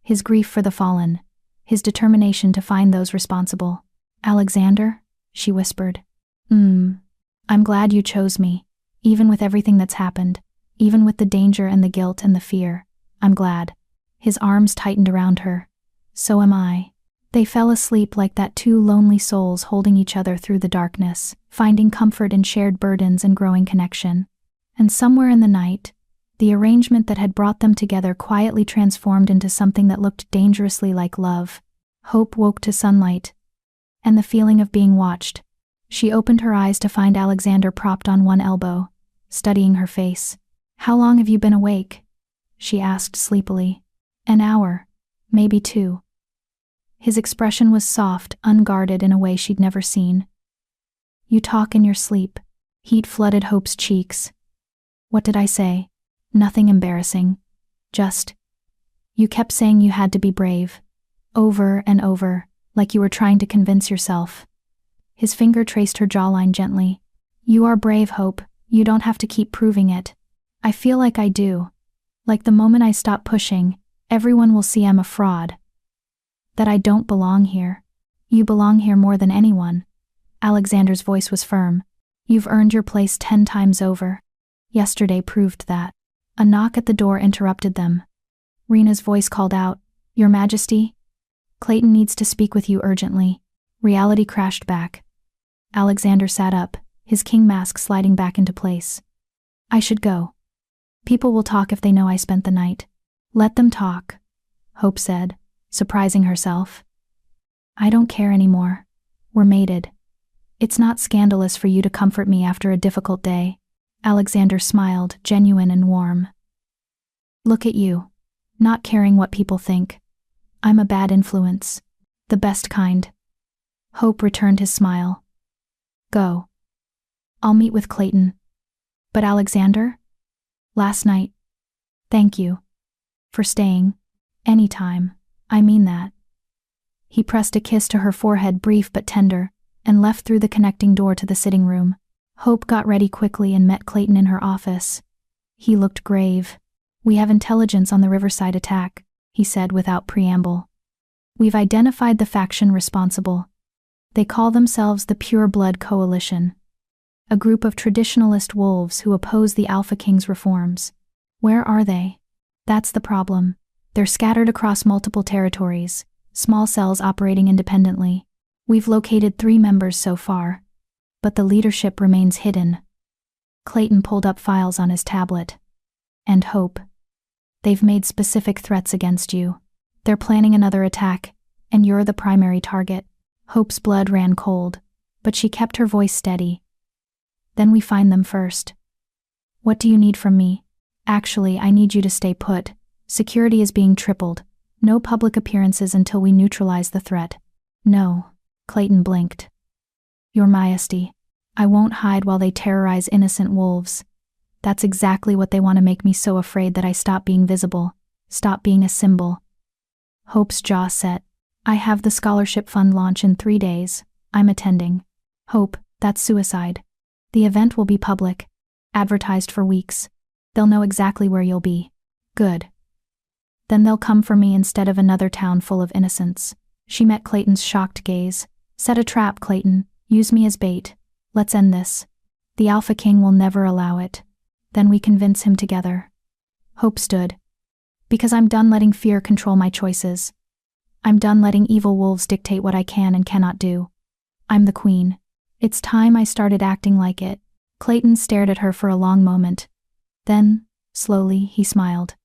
his grief for the fallen, his determination to find those responsible. Alexander, she whispered. I'm glad you chose me, even with everything that's happened, even with the danger and the guilt and the fear. I'm glad. His arms tightened around her. So am I. They fell asleep like that, two lonely souls holding each other through the darkness, finding comfort in shared burdens and growing connection. And somewhere in the night, the arrangement that had brought them together quietly transformed into something that looked dangerously like love. Hope woke to sunlight, and the feeling of being watched. She opened her eyes to find Alexander propped on one elbow, studying her face. How long have you been awake? She asked sleepily. An hour, maybe 2. His expression was soft, unguarded in a way she'd never seen. You talk in your sleep. Heat flooded Hope's cheeks. What did I say? Nothing embarrassing. Just, you kept saying you had to be brave. Over and over, like you were trying to convince yourself. His finger traced her jawline gently. You are brave, Hope. You don't have to keep proving it. I feel like I do. Like the moment I stop pushing, everyone will see I'm a fraud. That I don't belong here. You belong here more than anyone. Alexander's voice was firm. You've earned your place 10 times over. Yesterday proved that. A knock at the door interrupted them. Rena's voice called out, Your Majesty? Clayton needs to speak with you urgently. Reality crashed back. Alexander sat up, his king mask sliding back into place. I should go. People will talk if they know I spent the night. Let them talk, Hope said, surprising herself. I don't care anymore. We're mated. It's not scandalous for you to comfort me after a difficult day. Alexander smiled, genuine and warm. Look at you, not caring what people think. I'm a bad influence. The best kind. Hope returned his smile. Go. I'll meet with Clayton. But Alexander? Last night. Thank you. For staying. Anytime. I mean that. He pressed a kiss to her forehead, brief but tender, and left through the connecting door to the sitting room. Hope got ready quickly and met Clayton in her office. He looked grave. We have intelligence on the Riverside attack, he said without preamble. We've identified the faction responsible. They call themselves the Pure Blood Coalition, a group of traditionalist wolves who oppose the Alpha King's reforms. Where are they? That's the problem. They're scattered across multiple territories, small cells operating independently. We've located 3 members so far, but the leadership remains hidden. Clayton pulled up files on his tablet. And Hope. They've made specific threats against you. They're planning another attack, and you're the primary target. Hope's blood ran cold, but she kept her voice steady. Then we find them first. What do you need from me? Actually, I need you to stay put. Security is being tripled. No public appearances until we neutralize the threat. No. Clayton blinked. Your Majesty, I won't hide while they terrorize innocent wolves. That's exactly what they want to make me so afraid that I stop being visible, stop being a symbol. Hope's jaw set. I have the scholarship fund launch in 3 days. I'm attending. Hope, that's suicide. The event will be public, advertised for weeks. They'll know exactly where you'll be. Good. Then they'll come for me instead of another town full of innocents. She met Clayton's shocked gaze. Set a trap, Clayton. Use me as bait. Let's end this. The Alpha King will never allow it. Then we convince him together. Hope stood. Because I'm done letting fear control my choices. I'm done letting evil wolves dictate what I can and cannot do. I'm the queen. It's time I started acting like it. Clayton stared at her for a long moment. Then, slowly, he smiled.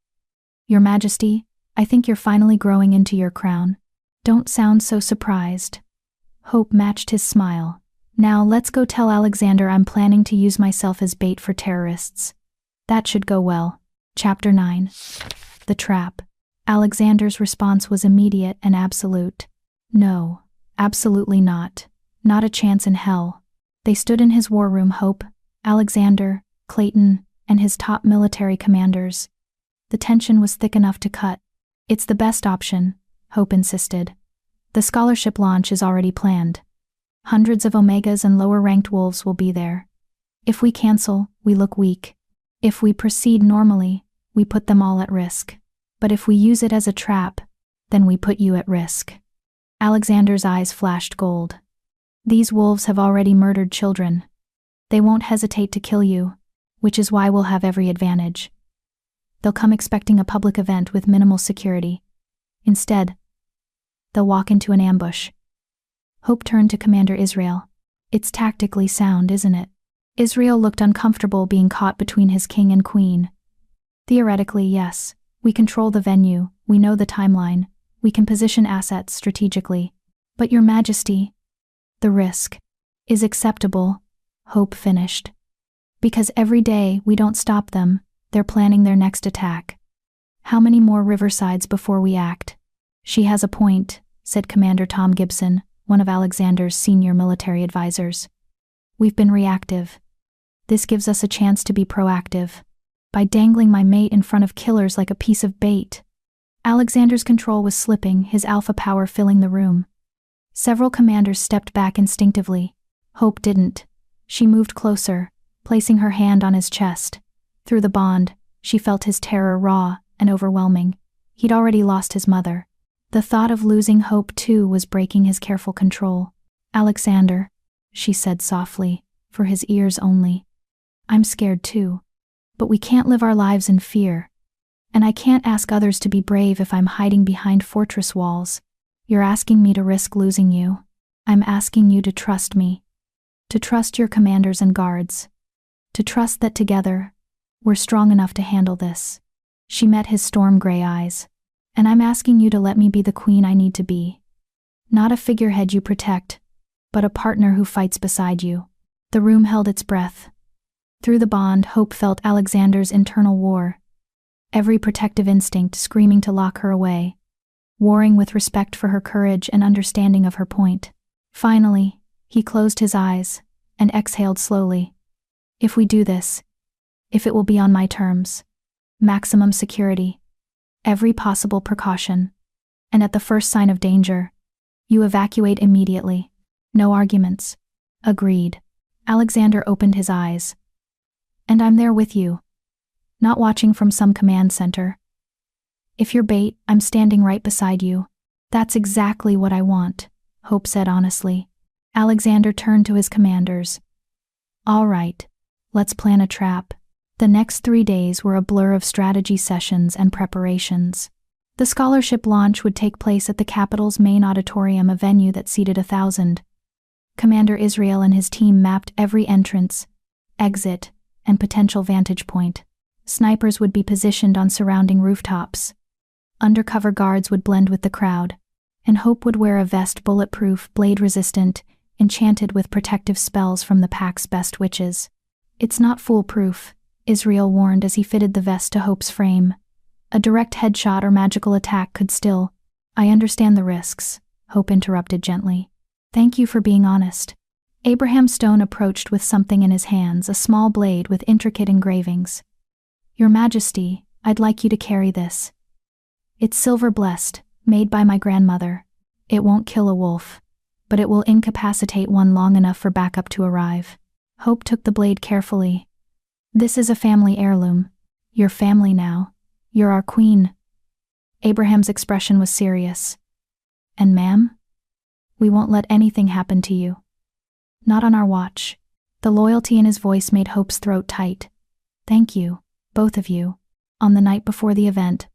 Your Majesty, I think you're finally growing into your crown. Don't sound so surprised. Hope matched his smile. Now let's go tell Alexander I'm planning to use myself as bait for terrorists. That should go well. Chapter 9. The Trap. Alexander's response was immediate and absolute. No, absolutely not. Not a chance in hell. They stood in his war room, Hope, Alexander, Clayton, and his top military commanders. The tension was thick enough to cut. It's the best option, Hope insisted. The scholarship launch is already planned. Hundreds of Omegas and lower-ranked wolves will be there. If we cancel, we look weak. If we proceed normally, we put them all at risk. But if we use it as a trap, then we put you at risk. Alexander's eyes flashed gold. These wolves have already murdered children. They won't hesitate to kill you, which is why we'll have every advantage. They'll come expecting a public event with minimal security. Instead, they'll walk into an ambush. Hope turned to Commander Israel. It's tactically sound, isn't it? Israel looked uncomfortable being caught between his king and queen. Theoretically, yes. We control the venue, we know the timeline, we can position assets strategically. But Your Majesty, the risk is acceptable, Hope finished. Because every day we don't stop them, they're planning their next attack. How many more riversides before we act? She has a point, said Commander Tom Gibson, one of Alexander's senior military advisors. We've been reactive. This gives us a chance to be proactive. By dangling my mate in front of killers like a piece of bait. Alexander's control was slipping, his alpha power filling the room. Several commanders stepped back instinctively. Hope didn't. She moved closer, placing her hand on his chest. Through the bond, she felt his terror raw and overwhelming. He'd already lost his mother. The thought of losing Hope too was breaking his careful control. Alexander, she said softly, for his ears only. I'm scared too. But we can't live our lives in fear. And I can't ask others to be brave if I'm hiding behind fortress walls. You're asking me to risk losing you. I'm asking you to trust me. To trust your commanders and guards. To trust that together, we're strong enough to handle this. She met his storm-gray eyes. And I'm asking you to let me be the queen I need to be. Not a figurehead you protect, but a partner who fights beside you. The room held its breath. Through the bond, Hope felt Alexander's internal war. Every protective instinct screaming to lock her away. Warring with respect for her courage and understanding of her point. Finally, he closed his eyes and exhaled slowly. If we do this, if it will be on my terms. Maximum security. Every possible precaution. And at the first sign of danger, you evacuate immediately. No arguments. Agreed. Alexander opened his eyes. And I'm there with you. Not watching from some command center. If you're bait, I'm standing right beside you. That's exactly what I want, Hope said honestly. Alexander turned to his commanders. All right, let's plan a trap. The next 3 days were a blur of strategy sessions and preparations. The scholarship launch would take place at the capital's main auditorium, a venue that seated 1,000. Commander Israel and his team mapped every entrance, exit, and potential vantage point. Snipers would be positioned on surrounding rooftops. Undercover guards would blend with the crowd, and Hope would wear a vest bulletproof, blade-resistant, enchanted with protective spells from the pack's best witches. It's not foolproof, Israel warned as he fitted the vest to Hope's frame. A direct headshot or magical attack could still— I understand the risks, Hope interrupted gently. Thank you for being honest. Abraham Stone approached with something in his hands, a small blade with intricate engravings. Your Majesty, I'd like you to carry this. It's silver blessed, made by my grandmother. It won't kill a wolf, but it will incapacitate one long enough for backup to arrive. Hope took the blade carefully. This is a family heirloom. You're family now. You're our queen. Abraham's expression was serious. And ma'am? We won't let anything happen to you. Not on our watch. The loyalty in his voice made Hope's throat tight. Thank you, both of you. On the night before the event,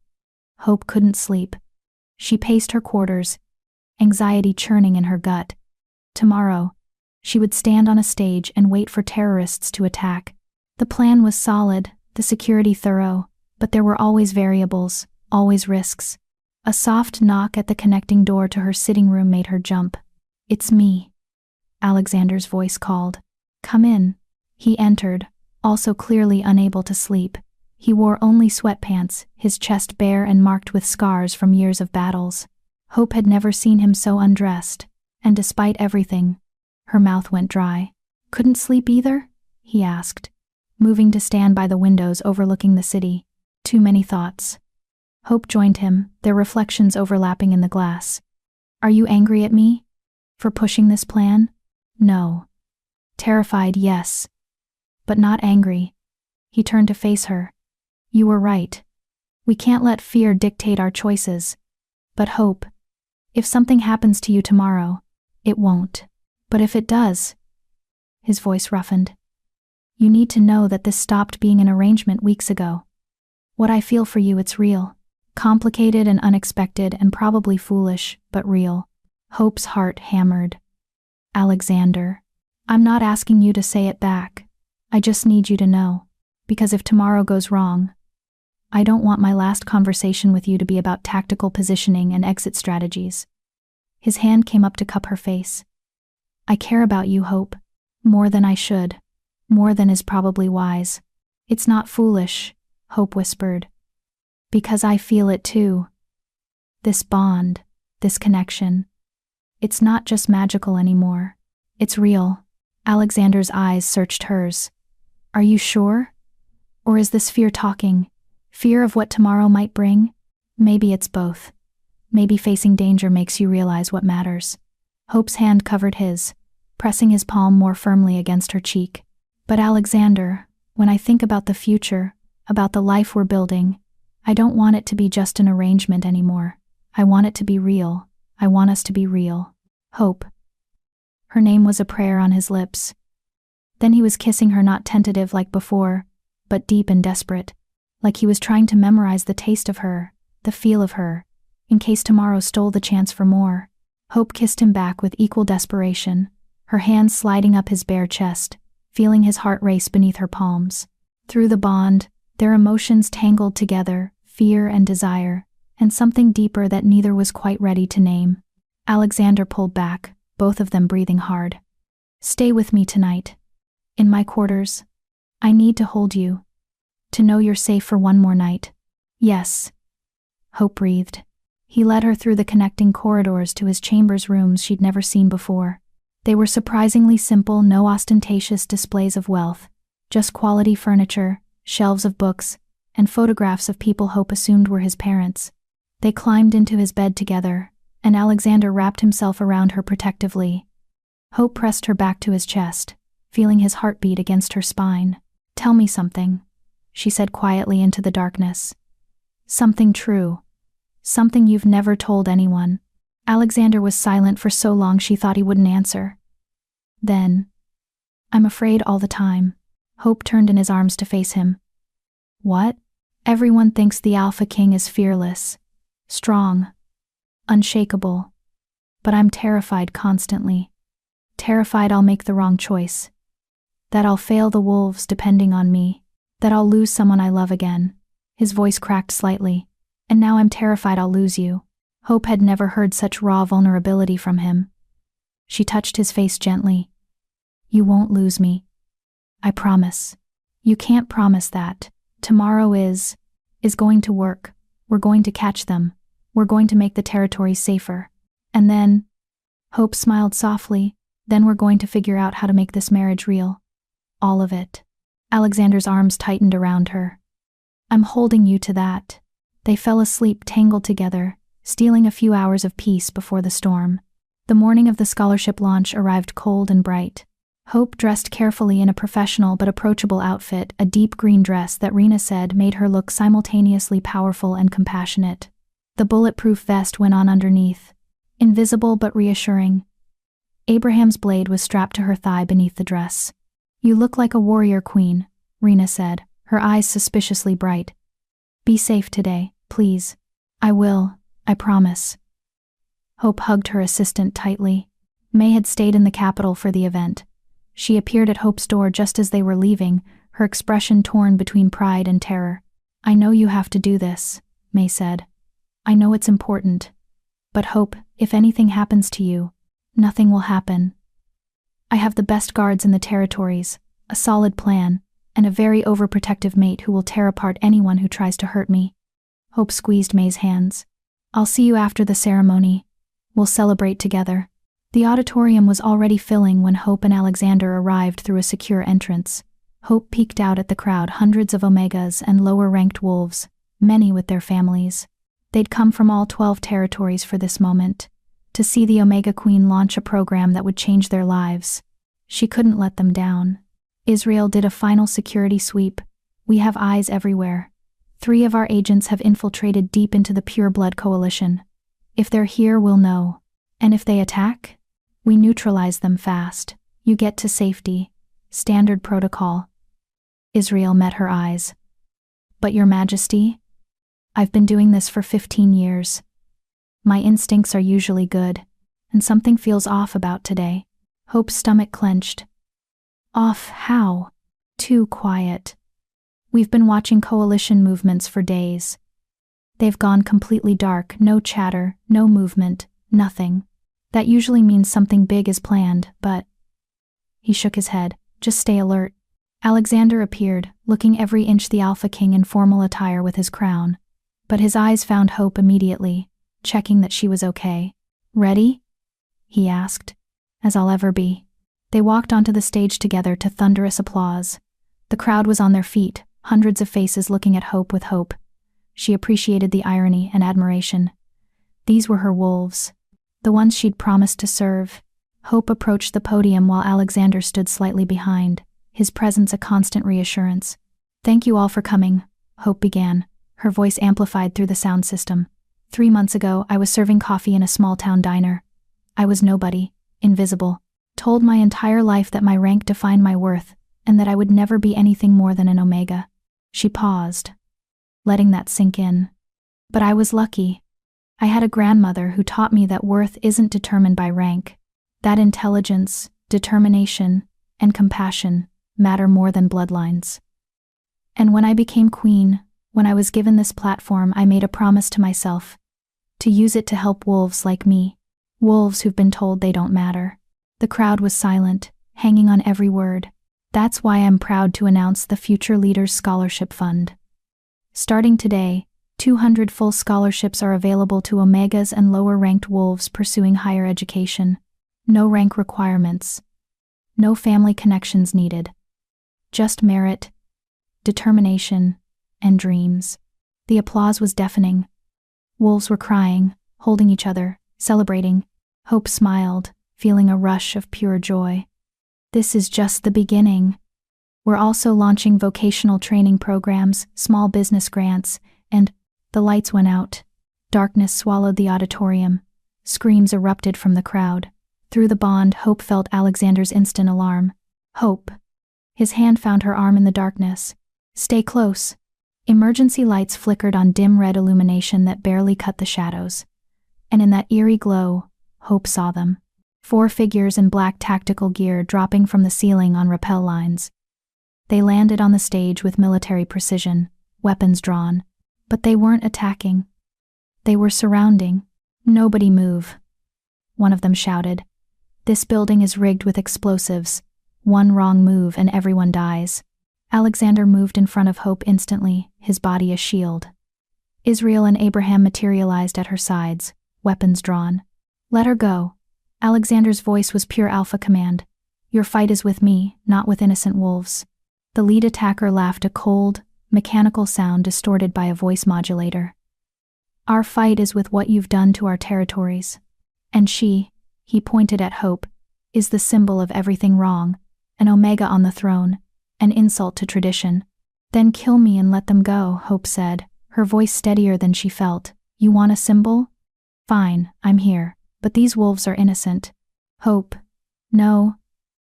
Hope couldn't sleep. She paced her quarters, anxiety churning in her gut. Tomorrow, she would stand on a stage and wait for terrorists to attack. The plan was solid, the security thorough, but there were always variables, always risks. A soft knock at the connecting door to her sitting room made her jump. It's me, Alexander's voice called. Come in. He entered, also clearly unable to sleep. He wore only sweatpants, his chest bare and marked with scars from years of battles. Hope had never seen him so undressed, and despite everything, her mouth went dry. Couldn't sleep either? He asked, moving to stand by the windows overlooking the city. Too many thoughts. Hope joined him, their reflections overlapping in the glass. Are you angry at me? For pushing this plan? No. Terrified, yes. But not angry. He turned to face her. You were right. We can't let fear dictate our choices. But Hope, if something happens to you tomorrow, it won't. But if it does— His voice roughened. You need to know that this stopped being an arrangement weeks ago. What I feel for you, it's real. Complicated and unexpected and probably foolish, but real. Hope's heart hammered. Alexander, I'm not asking you to say it back. I just need you to know. Because if tomorrow goes wrong, I don't want my last conversation with you to be about tactical positioning and exit strategies. His hand came up to cup her face. I care about you, Hope. More than I should. More than is probably wise. It's not foolish, Hope whispered. Because I feel it too. This bond, this connection. It's not just magical anymore. It's real. Alexander's eyes searched hers. Are you sure? Or is this fear talking? Fear of what tomorrow might bring? Maybe it's both. Maybe facing danger makes you realize what matters. Hope's hand covered his, pressing his palm more firmly against her cheek. But Alexander, when I think about the future, about the life we're building, I don't want it to be just an arrangement anymore. I want it to be real. I want us to be real. Hope. Her name was a prayer on his lips. Then he was kissing her, not tentative like before, but deep and desperate, like he was trying to memorize the taste of her, the feel of her, in case tomorrow stole the chance for more. Hope kissed him back with equal desperation, her hands sliding up his bare chest, feeling his heart race beneath her palms. Through the bond, their emotions tangled together, fear and desire, and something deeper that neither was quite ready to name. Alexander pulled back, both of them breathing hard. Stay with me tonight. In my quarters. I need to hold you. To know you're safe for one more night. Yes. Hope breathed. He led her through the connecting corridors to his chamber's rooms she'd never seen before. They were surprisingly simple, no ostentatious displays of wealth, just quality furniture, shelves of books, and photographs of people Hope assumed were his parents. They climbed into his bed together, and Alexander wrapped himself around her protectively. Hope pressed her back to his chest, feeling his heartbeat against her spine. Tell me something, she said quietly into the darkness. Something true. Something you've never told anyone. Alexander was silent for so long she thought he wouldn't answer. Then, I'm afraid all the time. Hope turned in his arms to face him. What? Everyone thinks the Alpha King is fearless, strong, unshakable. But I'm terrified constantly. Terrified I'll make the wrong choice. That I'll fail the wolves depending on me. That I'll lose someone I love again. His voice cracked slightly. And now I'm terrified I'll lose you. Hope had never heard such raw vulnerability from him. She touched his face gently. You won't lose me. I promise. You can't promise that. Tomorrow is going to work. We're going to catch them. We're going to make the territory safer. And then, Hope smiled softly, then we're going to figure out how to make this marriage real. All of it. Alexander's arms tightened around her. I'm holding you to that. They fell asleep tangled together, stealing a few hours of peace before the storm. The morning of the scholarship launch arrived cold and bright. Hope dressed carefully in a professional but approachable outfit, a deep green dress that Rena said made her look simultaneously powerful and compassionate. The bulletproof vest went on underneath, invisible but reassuring. Abraham's blade was strapped to her thigh beneath the dress. You look like a warrior queen, Rena said, her eyes suspiciously bright. Be safe today, please. I will, I promise. Hope hugged her assistant tightly. May had stayed in the capital for the event. She appeared at Hope's door just as they were leaving, her expression torn between pride and terror. I know you have to do this, May said. I know it's important. But Hope, if anything happens to you, nothing will happen. I have the best guards in the territories, a solid plan, and a very overprotective mate who will tear apart anyone who tries to hurt me. Hope squeezed May's hands. I'll see you after the ceremony. We'll celebrate together. The auditorium was already filling when Hope and Alexander arrived through a secure entrance. Hope peeked out at the crowd, hundreds of Omegas and lower-ranked wolves, many with their families. They'd come from all 12 territories for this moment, to see the Omega Queen launch a program that would change their lives. She couldn't let them down. Israel did a final security sweep. We have eyes everywhere. 3 of our agents have infiltrated deep into the Pure Blood Coalition. If they're here, we'll know. And if they attack, we neutralize them fast. You get to safety. Standard protocol. Israel met her eyes. But Your Majesty, I've been doing this for 15 years. My instincts are usually good, and something feels off about today. Hope's stomach clenched. Off how? Too quiet. We've been watching coalition movements for days. They've gone completely dark, no chatter, no movement, nothing. That usually means something big is planned, but… He shook his head. Just stay alert. Alexander appeared, looking every inch the Alpha King in formal attire with his crown. But his eyes found Hope immediately, checking that she was okay. Ready? He asked. As I'll ever be. They walked onto the stage together to thunderous applause. The crowd was on their feet, hundreds of faces looking at Hope with hope. She appreciated the irony and admiration. These were her wolves. The ones she'd promised to serve. Hope approached the podium while Alexander stood slightly behind, his presence a constant reassurance. Thank you all for coming, Hope began, her voice amplified through the sound system. 3 months ago, I was serving coffee in a small-town diner. I was nobody, invisible, told my entire life that my rank defined my worth, and that I would never be anything more than an Omega. She paused, letting that sink in. But I was lucky. I had a grandmother who taught me that worth isn't determined by rank, that intelligence, determination, and compassion matter more than bloodlines. And when I became queen, when I was given this platform, I made a promise to myself, to use it to help wolves like me, wolves who've been told they don't matter. The crowd was silent, hanging on every word. That's why I'm proud to announce the Future Leaders Scholarship Fund. Starting today, 200 full scholarships are available to Omegas and lower-ranked wolves pursuing higher education. No rank requirements. No family connections needed. Just merit, determination, and dreams. The applause was deafening. Wolves were crying, holding each other, celebrating. Hope smiled, feeling a rush of pure joy. This is just the beginning. We're also launching vocational training programs, small business grants, and… The lights went out. Darkness swallowed the auditorium. Screams erupted from the crowd. Through the bond, Hope felt Alexander's instant alarm. Hope. His hand found her arm in the darkness. Stay close. Emergency lights flickered on dim red illumination that barely cut the shadows. And in that eerie glow, Hope saw them. 4 figures in black tactical gear dropping from the ceiling on rappel lines. They landed on the stage with military precision, weapons drawn. But they weren't attacking. They were surrounding. Nobody move. One of them shouted. This building is rigged with explosives. One wrong move and everyone dies. Alexander moved in front of Hope instantly, his body a shield. Israel and Abraham materialized at her sides, weapons drawn. "Let her go." Alexander's voice was pure alpha command. "Your fight is with me, not with innocent wolves." The lead attacker laughed, a cold, mechanical sound distorted by a voice modulator. "Our fight is with what you've done to our territories. And she," he pointed at Hope, "is the symbol of everything wrong, an omega on the throne, an insult to tradition." "Then kill me and let them go," Hope said, her voice steadier than she felt. "You want a symbol? Fine, I'm here, but these wolves are innocent." "Hope." "No."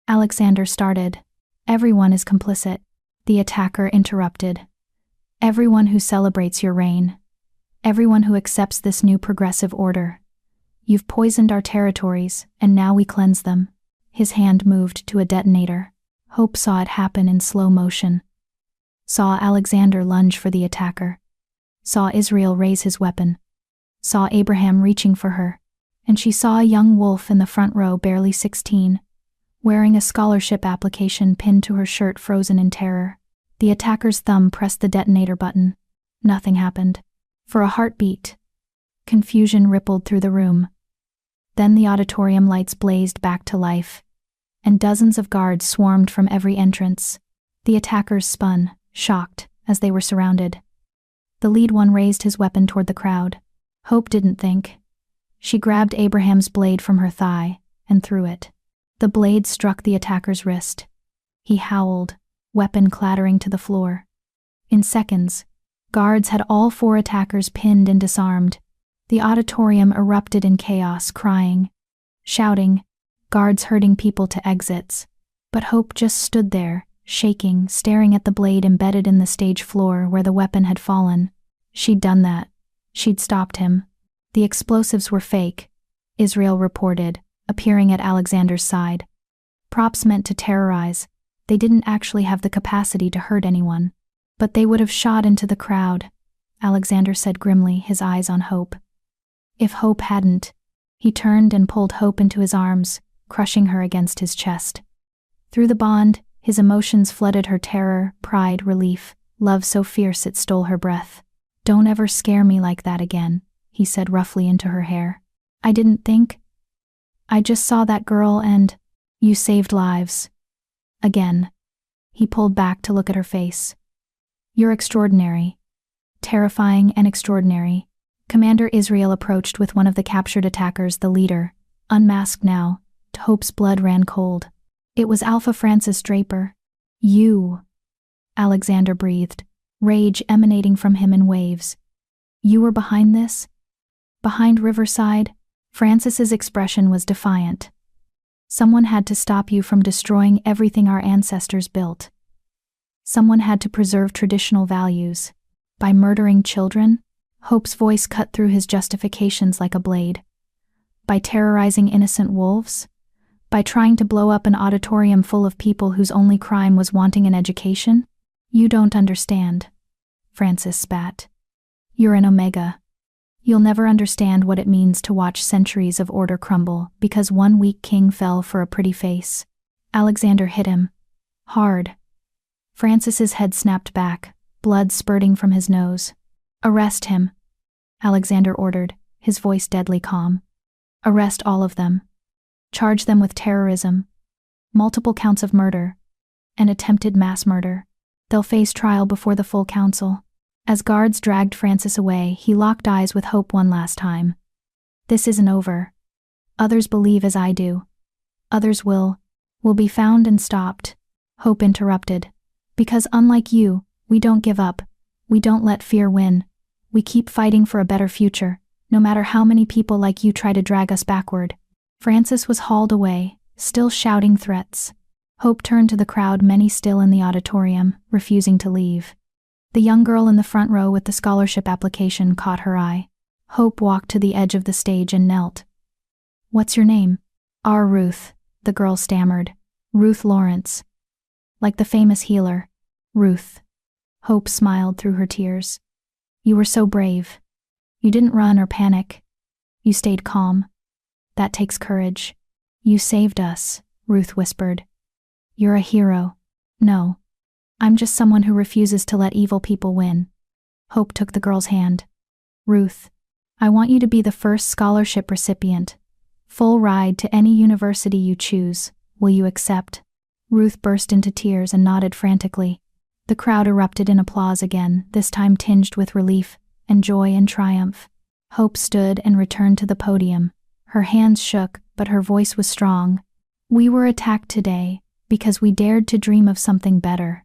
Alexander started. "Everyone is complicit," the attacker interrupted. "Everyone who celebrates your reign. Everyone who accepts this new progressive order. You've poisoned our territories, and now we cleanse them." His hand moved to a detonator. Hope saw it happen in slow motion. Saw Alexander lunge for the attacker. Saw Israel raise his weapon. Saw Abraham reaching for her. And she saw a young wolf in the front row, barely 16, wearing a scholarship application pinned to her shirt, frozen in terror. The attacker's thumb pressed the detonator button. Nothing happened. For a heartbeat, confusion rippled through the room. Then the auditorium lights blazed back to life, and dozens of guards swarmed from every entrance. The attackers spun, shocked, as they were surrounded. The lead one raised his weapon toward the crowd. Hope didn't think. She grabbed Abraham's blade from her thigh and threw it. The blade struck the attacker's wrist. He howled, weapon clattering to the floor. In seconds, guards had all 4 attackers pinned and disarmed. The auditorium erupted in chaos, crying, shouting, guards herding people to exits. But Hope just stood there, shaking, staring at the blade embedded in the stage floor where the weapon had fallen. She'd done that. She'd stopped him. The explosives were fake, Israel reported, appearing at Alexander's side. Props meant to terrorize. They didn't actually have the capacity to hurt anyone. But they would have shot into the crowd, Alexander said grimly, his eyes on Hope. If Hope hadn't, he turned and pulled Hope into his arms, crushing her against his chest. Through the bond, his emotions flooded her: terror, pride, relief, love so fierce it stole her breath. "Don't ever scare me like that again," he said roughly into her hair. "I didn't think. I just saw that girl and you saved lives." Again. He pulled back to look at her face. "You're extraordinary. Terrifying and extraordinary." Commander Israel approached with one of the captured attackers, the leader, unmasked now. Hope's blood ran cold. It was Alpha Francis Draper. "You," Alexander breathed, rage emanating from him in waves. "You were behind this? Behind Riverside?" Francis's expression was defiant. "Someone had to stop you from destroying everything our ancestors built. Someone had to preserve traditional values. By murdering children?" Hope's voice cut through his justifications like a blade. "By terrorizing innocent wolves? By trying to blow up an auditorium full of people whose only crime was wanting an education? You don't understand," Francis spat. "You're an omega. You'll never understand what it means to watch centuries of order crumble because one weak king fell for a pretty face." Alexander hit him. Hard. Francis's head snapped back, blood spurting from his nose. "Arrest him," Alexander ordered, his voice deadly calm. "Arrest all of them. Charge them with terrorism, multiple counts of murder, and attempted mass murder. They'll face trial before the full council." As guards dragged Francis away, he locked eyes with Hope one last time. "This isn't over. Others believe as I do. Others will be found and stopped." Hope interrupted. "Because unlike you, we don't give up. We don't let fear win. We keep fighting for a better future, no matter how many people like you try to drag us backward." Francis was hauled away, still shouting threats. Hope turned to the crowd, many still in the auditorium, refusing to leave. The young girl in the front row with the scholarship application caught her eye. Hope walked to the edge of the stage and knelt. "What's your name?" "Our Ruth," the girl stammered. "Ruth Lawrence." "Like the famous healer, Ruth." Hope smiled through her tears. "You were so brave. You didn't run or panic. You stayed calm. That takes courage." "You saved us," Ruth whispered. "You're a hero." "No. I'm just someone who refuses to let evil people win. Hope took the girl's hand. Ruth, I want you to be the first scholarship recipient. Full ride to any university you choose. Will you accept? Ruth burst into tears and nodded frantically. The crowd erupted in applause again, this time tinged with relief and joy and triumph. Hope stood and returned to the podium. Her hands shook, but her voice was strong. We were attacked today because we dared to dream of something better.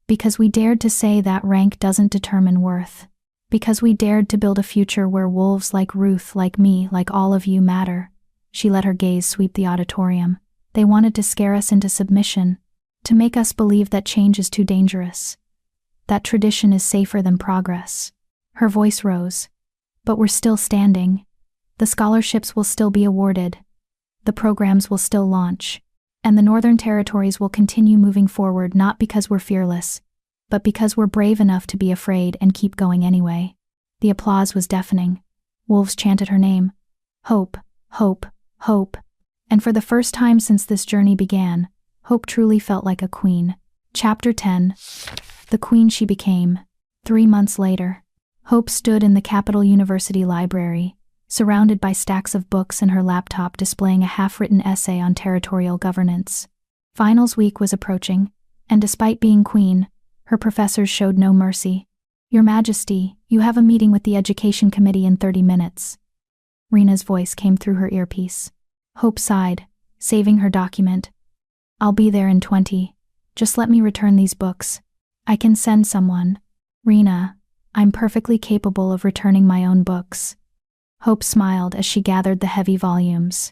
Because we dared to say that rank doesn't determine worth. Because we dared to build a future where wolves like Ruth, like me, like all of you matter. She let her gaze sweep the auditorium. They wanted to scare us into submission, to make us believe that change is too dangerous, that tradition is safer than progress. Her voice rose. But we're still standing. The scholarships will still be awarded. The programs will still launch. And the Northern Territories will continue moving forward, not because we're fearless, but because we're brave enough to be afraid and keep going anyway. The applause was deafening. Wolves chanted her name. Hope, hope, hope. And for the first time since this journey began, Hope truly felt like a queen. Chapter 10. The queen she became. 3 months later, Hope stood in the Capital University library, surrounded by stacks of books and her laptop displaying a half-written essay on territorial governance. Finals week was approaching, and despite being queen, her professors showed no mercy. Your Majesty, you have a meeting with the Education Committee in 30 minutes. Rena's voice came through her earpiece. Hope sighed, saving her document. I'll be there in 20. Just let me return these books. I can send someone. Rena, I'm perfectly capable of returning my own books. Hope smiled as she gathered the heavy volumes.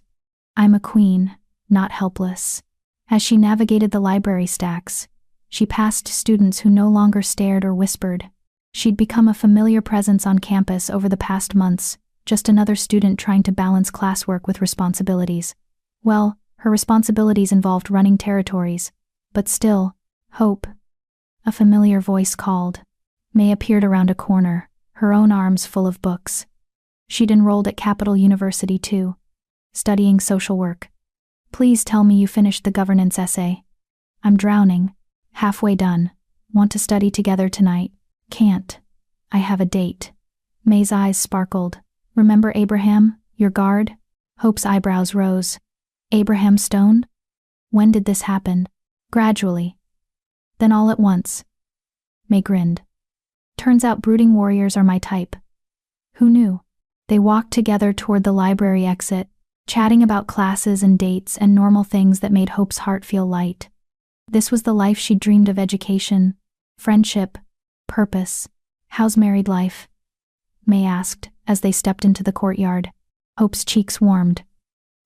I'm a queen, not helpless. As she navigated the library stacks, she passed students who no longer stared or whispered. She'd become a familiar presence on campus over the past months, just another student trying to balance classwork with responsibilities. Well, her responsibilities involved running territories, but still, Hope. A familiar voice called. May appeared around a corner, her own arms full of books. She'd enrolled at Capital University too, studying social work. Please tell me you finished the governance essay. I'm drowning. Halfway done. Want to study together tonight? Can't. I have a date. May's eyes sparkled. Remember Abraham, your guard? Hope's eyebrows rose. Abraham Stone? When did this happen? Gradually. Then all at once. May grinned. Turns out brooding warriors are my type. Who knew? They walked together toward the library exit, chatting about classes and dates and normal things that made Hope's heart feel light. This was the life she'd dreamed of: education, friendship, purpose. How's married life? May asked, as they stepped into the courtyard. Hope's cheeks warmed.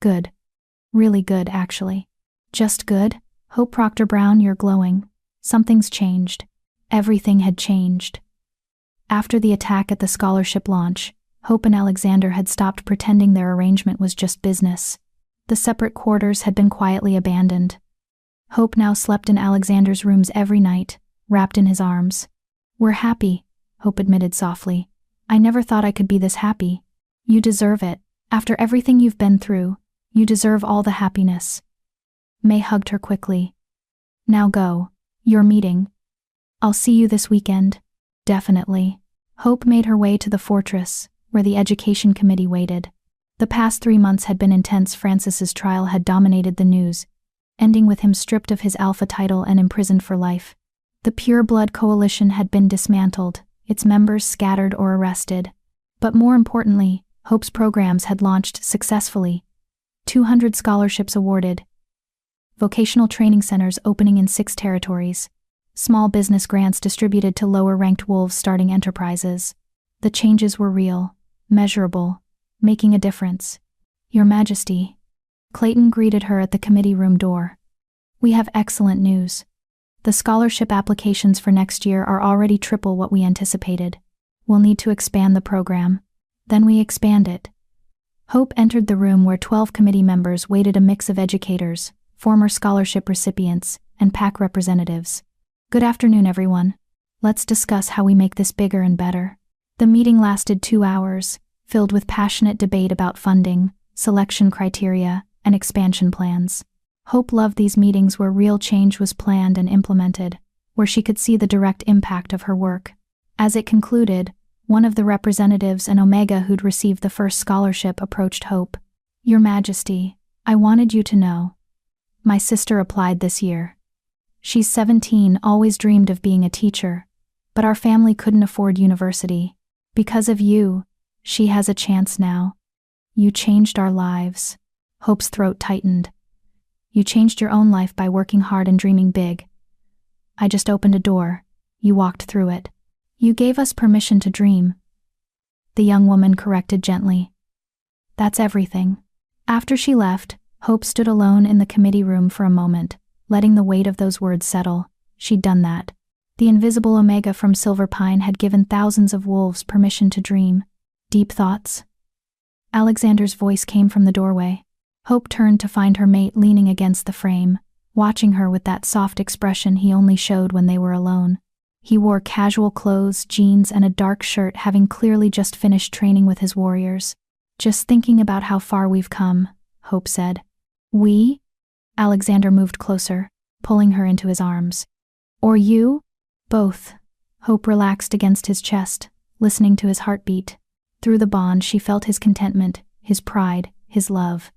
Good. Really good, actually. Just good? Hope Proctor Brown, you're glowing. Something's changed. Everything had changed. After the attack at the scholarship launch, Hope and Alexander had stopped pretending their arrangement was just business. The separate quarters had been quietly abandoned. Hope now slept in Alexander's rooms every night, wrapped in his arms. We're happy, Hope admitted softly. I never thought I could be this happy. You deserve it. After everything you've been through, you deserve all the happiness. May hugged her quickly. Now go. Your meeting. I'll see you this weekend. Definitely. Hope made her way to the fortress, where the Education Committee waited. The past 3 months had been intense. Francis's trial had dominated the news, ending with him stripped of his alpha title and imprisoned for life. The Pure Blood Coalition had been dismantled, its members scattered or arrested. But more importantly, Hope's programs had launched successfully. 200 scholarships awarded. Vocational training centers opening in 6 territories. Small business grants distributed to lower-ranked wolves starting enterprises. The changes were real, measurable, making a difference. Your Majesty. Clayton greeted her at the committee room door. We have excellent news. The scholarship applications for next year are already triple what we anticipated. We'll need to expand the program. Then we expand it. Hope entered the room where 12 committee members waited, a mix of educators, former scholarship recipients, and PAC representatives. Good afternoon, everyone. Let's discuss how we make this bigger and better. The meeting lasted 2 hours, filled with passionate debate about funding, selection criteria, and expansion plans. Hope loved these meetings where real change was planned and implemented, where she could see the direct impact of her work. As it concluded, one of the representatives in Omega who'd received the first scholarship approached Hope. "Your Majesty, I wanted you to know. My sister applied this year. She's 17, always dreamed of being a teacher, but our family couldn't afford university. Because of you, she has a chance now. You changed our lives." Hope's throat tightened. "You changed your own life by working hard and dreaming big. I just opened a door. You walked through it. You gave us permission to dream." The young woman corrected gently. "That's everything." After she left, Hope stood alone in the committee room for a moment, letting the weight of those words settle. She'd done that. The invisible Omega from Silver Pine had given thousands of wolves permission to dream. Deep thoughts? Alexander's voice came from the doorway. Hope turned to find her mate leaning against the frame, watching her with that soft expression he only showed when they were alone. He wore casual clothes, jeans, and a dark shirt, having clearly just finished training with his warriors. "Just thinking about how far we've come," Hope said. "We?" Alexander moved closer, pulling her into his arms. "Or you?" "Both." Hope relaxed against his chest, listening to his heartbeat. Through the bond, she felt his contentment, his pride, his love.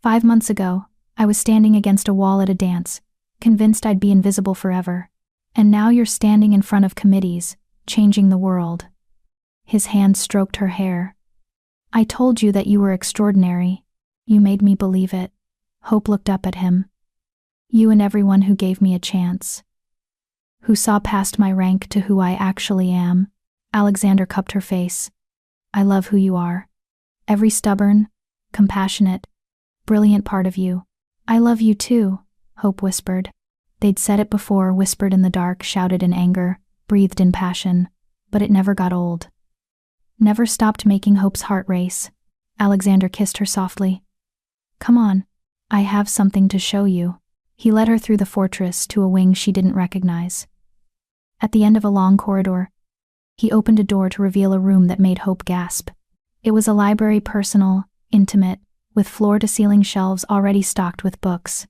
5 months ago, I was standing against a wall at a dance, convinced I'd be invisible forever. And now you're standing in front of committees, changing the world." His hand stroked her hair. "I told you that you were extraordinary. You made me believe it." Hope looked up at him. "You and everyone who gave me a chance. Who saw past my rank to who I actually am." Alexander cupped her face. "I love who you are. Every stubborn, compassionate, brilliant part of you." "I love you too," Hope whispered. They'd said it before, whispered in the dark, shouted in anger, breathed in passion, but it never got old. Never stopped making Hope's heart race. Alexander kissed her softly. "Come on, I have something to show you." He led her through the fortress to a wing she didn't recognize. At the end of a long corridor, he opened a door to reveal a room that made Hope gasp. It was a library, personal, intimate, with floor-to-ceiling shelves already stocked with books.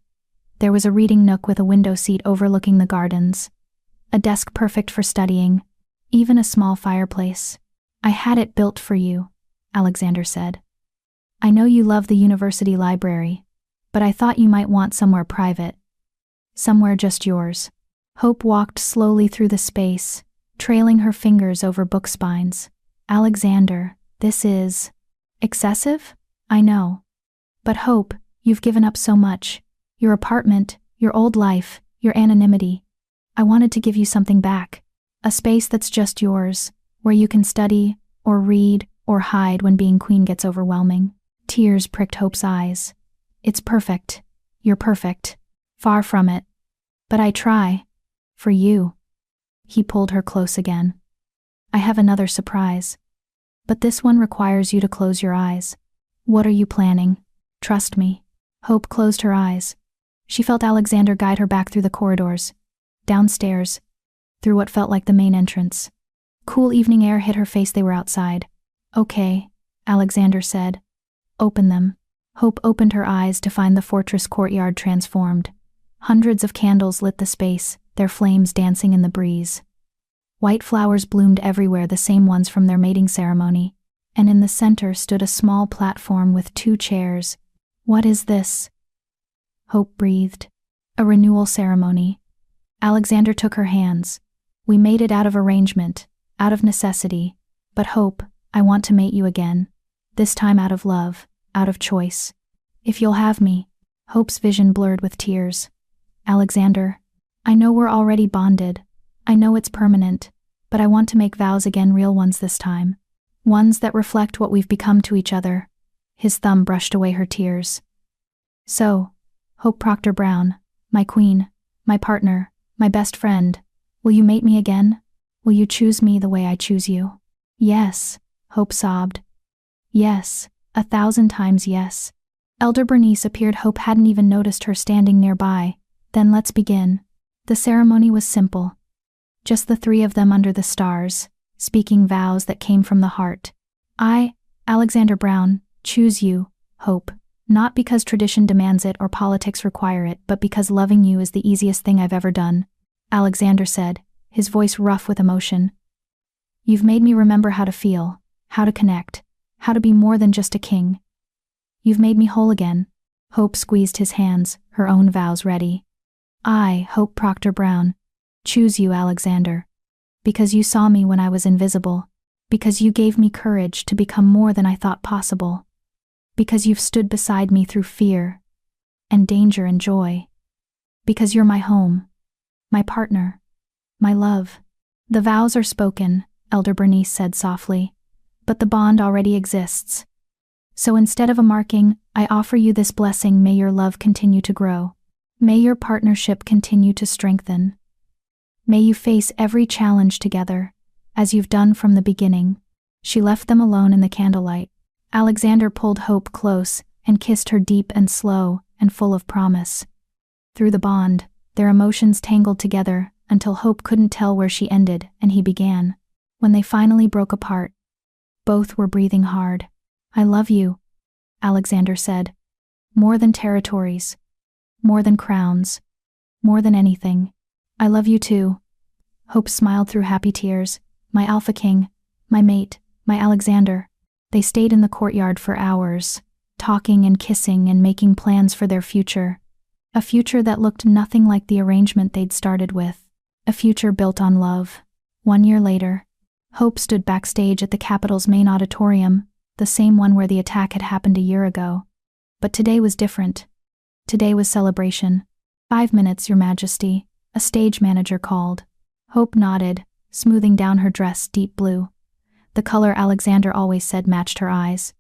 There was a reading nook with a window seat overlooking the gardens, a desk perfect for studying, even a small fireplace. "I had it built for you," Alexander said. "I know you love the university library, but I thought you might want somewhere private. Somewhere just yours." Hope walked slowly through the space, trailing her fingers over book spines. "Alexander, this is excessive? I know. But Hope, you've given up so much. Your apartment, your old life, your anonymity. I wanted to give you something back. A space that's just yours, where you can study, or read, or hide when being queen gets overwhelming." Tears pricked Hope's eyes. "It's perfect. You're perfect. Far from it. But I try. For you." He pulled her close again. "I have another surprise. But this one requires you to close your eyes." "What are you planning? Trust me." Hope closed her eyes. She felt Alexander guide her back through the corridors, downstairs, through what felt like the main entrance. Cool evening air hit her face. They were outside. "Okay," Alexander said. "Open them." Hope opened her eyes to find the fortress courtyard transformed. Hundreds of candles lit the space, their flames dancing in the breeze. White flowers bloomed everywhere, the same ones from their mating ceremony, and in the center stood a small platform with 2 chairs. "What is this?" Hope breathed. "A renewal ceremony." Alexander took her hands. "We made it out of arrangement, out of necessity, but Hope, I want to mate you again. This time out of love, out of choice. If you'll have me." Hope's vision blurred with tears. "Alexander, I know we're already bonded. I know it's permanent, but I want to make vows again, real ones this time. Ones that reflect what we've become to each other." His thumb brushed away her tears. "So, Hope Proctor Brown, my queen, my partner, my best friend, will you mate me again? Will you choose me the way I choose you?" "Yes," Hope sobbed. "Yes, 1,000 times yes." Elder Bernice appeared. Hope hadn't even noticed her standing nearby. "Then let's begin." The ceremony was simple. Just the 3 of them under the stars, speaking vows that came from the heart. "I, Alexander Brown, choose you, Hope, not because tradition demands it or politics require it, but because loving you is the easiest thing I've ever done." Alexander said, his voice rough with emotion. You've made me remember how to feel, how to connect, how to be more than just a king. You've made me whole again. Hope squeezed his hands, her own vows ready. I, Hope Proctor Brown, choose you, Alexander. Because you saw me when I was invisible. Because you gave me courage to become more than I thought possible. Because you've stood beside me through fear and danger and joy. Because you're my home, my partner, my love. The vows are spoken, Elder Bernice said softly, but the bond already exists. So instead of a marking, I offer you this blessing. May your love continue to grow. May your partnership continue to strengthen. May you face every challenge together, as you've done from the beginning. She left them alone in the candlelight. Alexander pulled Hope close and kissed her deep and slow and full of promise. Through the bond, their emotions tangled together until Hope couldn't tell where she ended and he began. When they finally broke apart, both were breathing hard. I love you, Alexander said. More than territories, more than crowns, more than anything. I love you too. Hope smiled through happy tears. My Alpha King, my mate, my Alexander. They stayed in the courtyard for hours, talking and kissing and making plans for their future. A future that looked nothing like the arrangement they'd started with. A future built on love. 1 year later, Hope stood backstage at the Capitol's main auditorium, the same one where the attack had happened a year ago. But today was different. Today was celebration. 5 minutes, Your Majesty, a stage manager called. Hope nodded, smoothing down her dress deep blue. The color Alexander always said matched her eyes.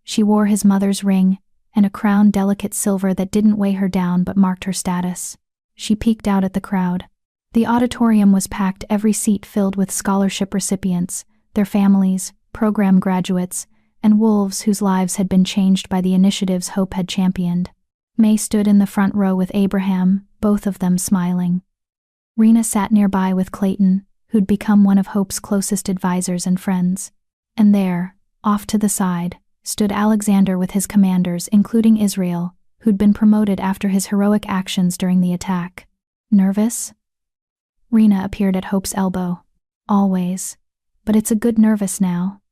She wore his mother's ring, and a crown delicate silver that didn't weigh her down but marked her status. She peeked out at the crowd. The auditorium was packed, every seat filled with scholarship recipients, their families, program graduates, and wolves whose lives had been changed by the initiatives Hope had championed. May stood in the front row with Abraham, both of them smiling. Rena sat nearby with Clayton, who'd become one of Hope's closest advisors and friends. And there, off to the side, stood Alexander with his commanders, including Israel, who'd been promoted after his heroic actions during the attack. Nervous? Rena appeared at Hope's elbow. Always. But it's a good nervous now.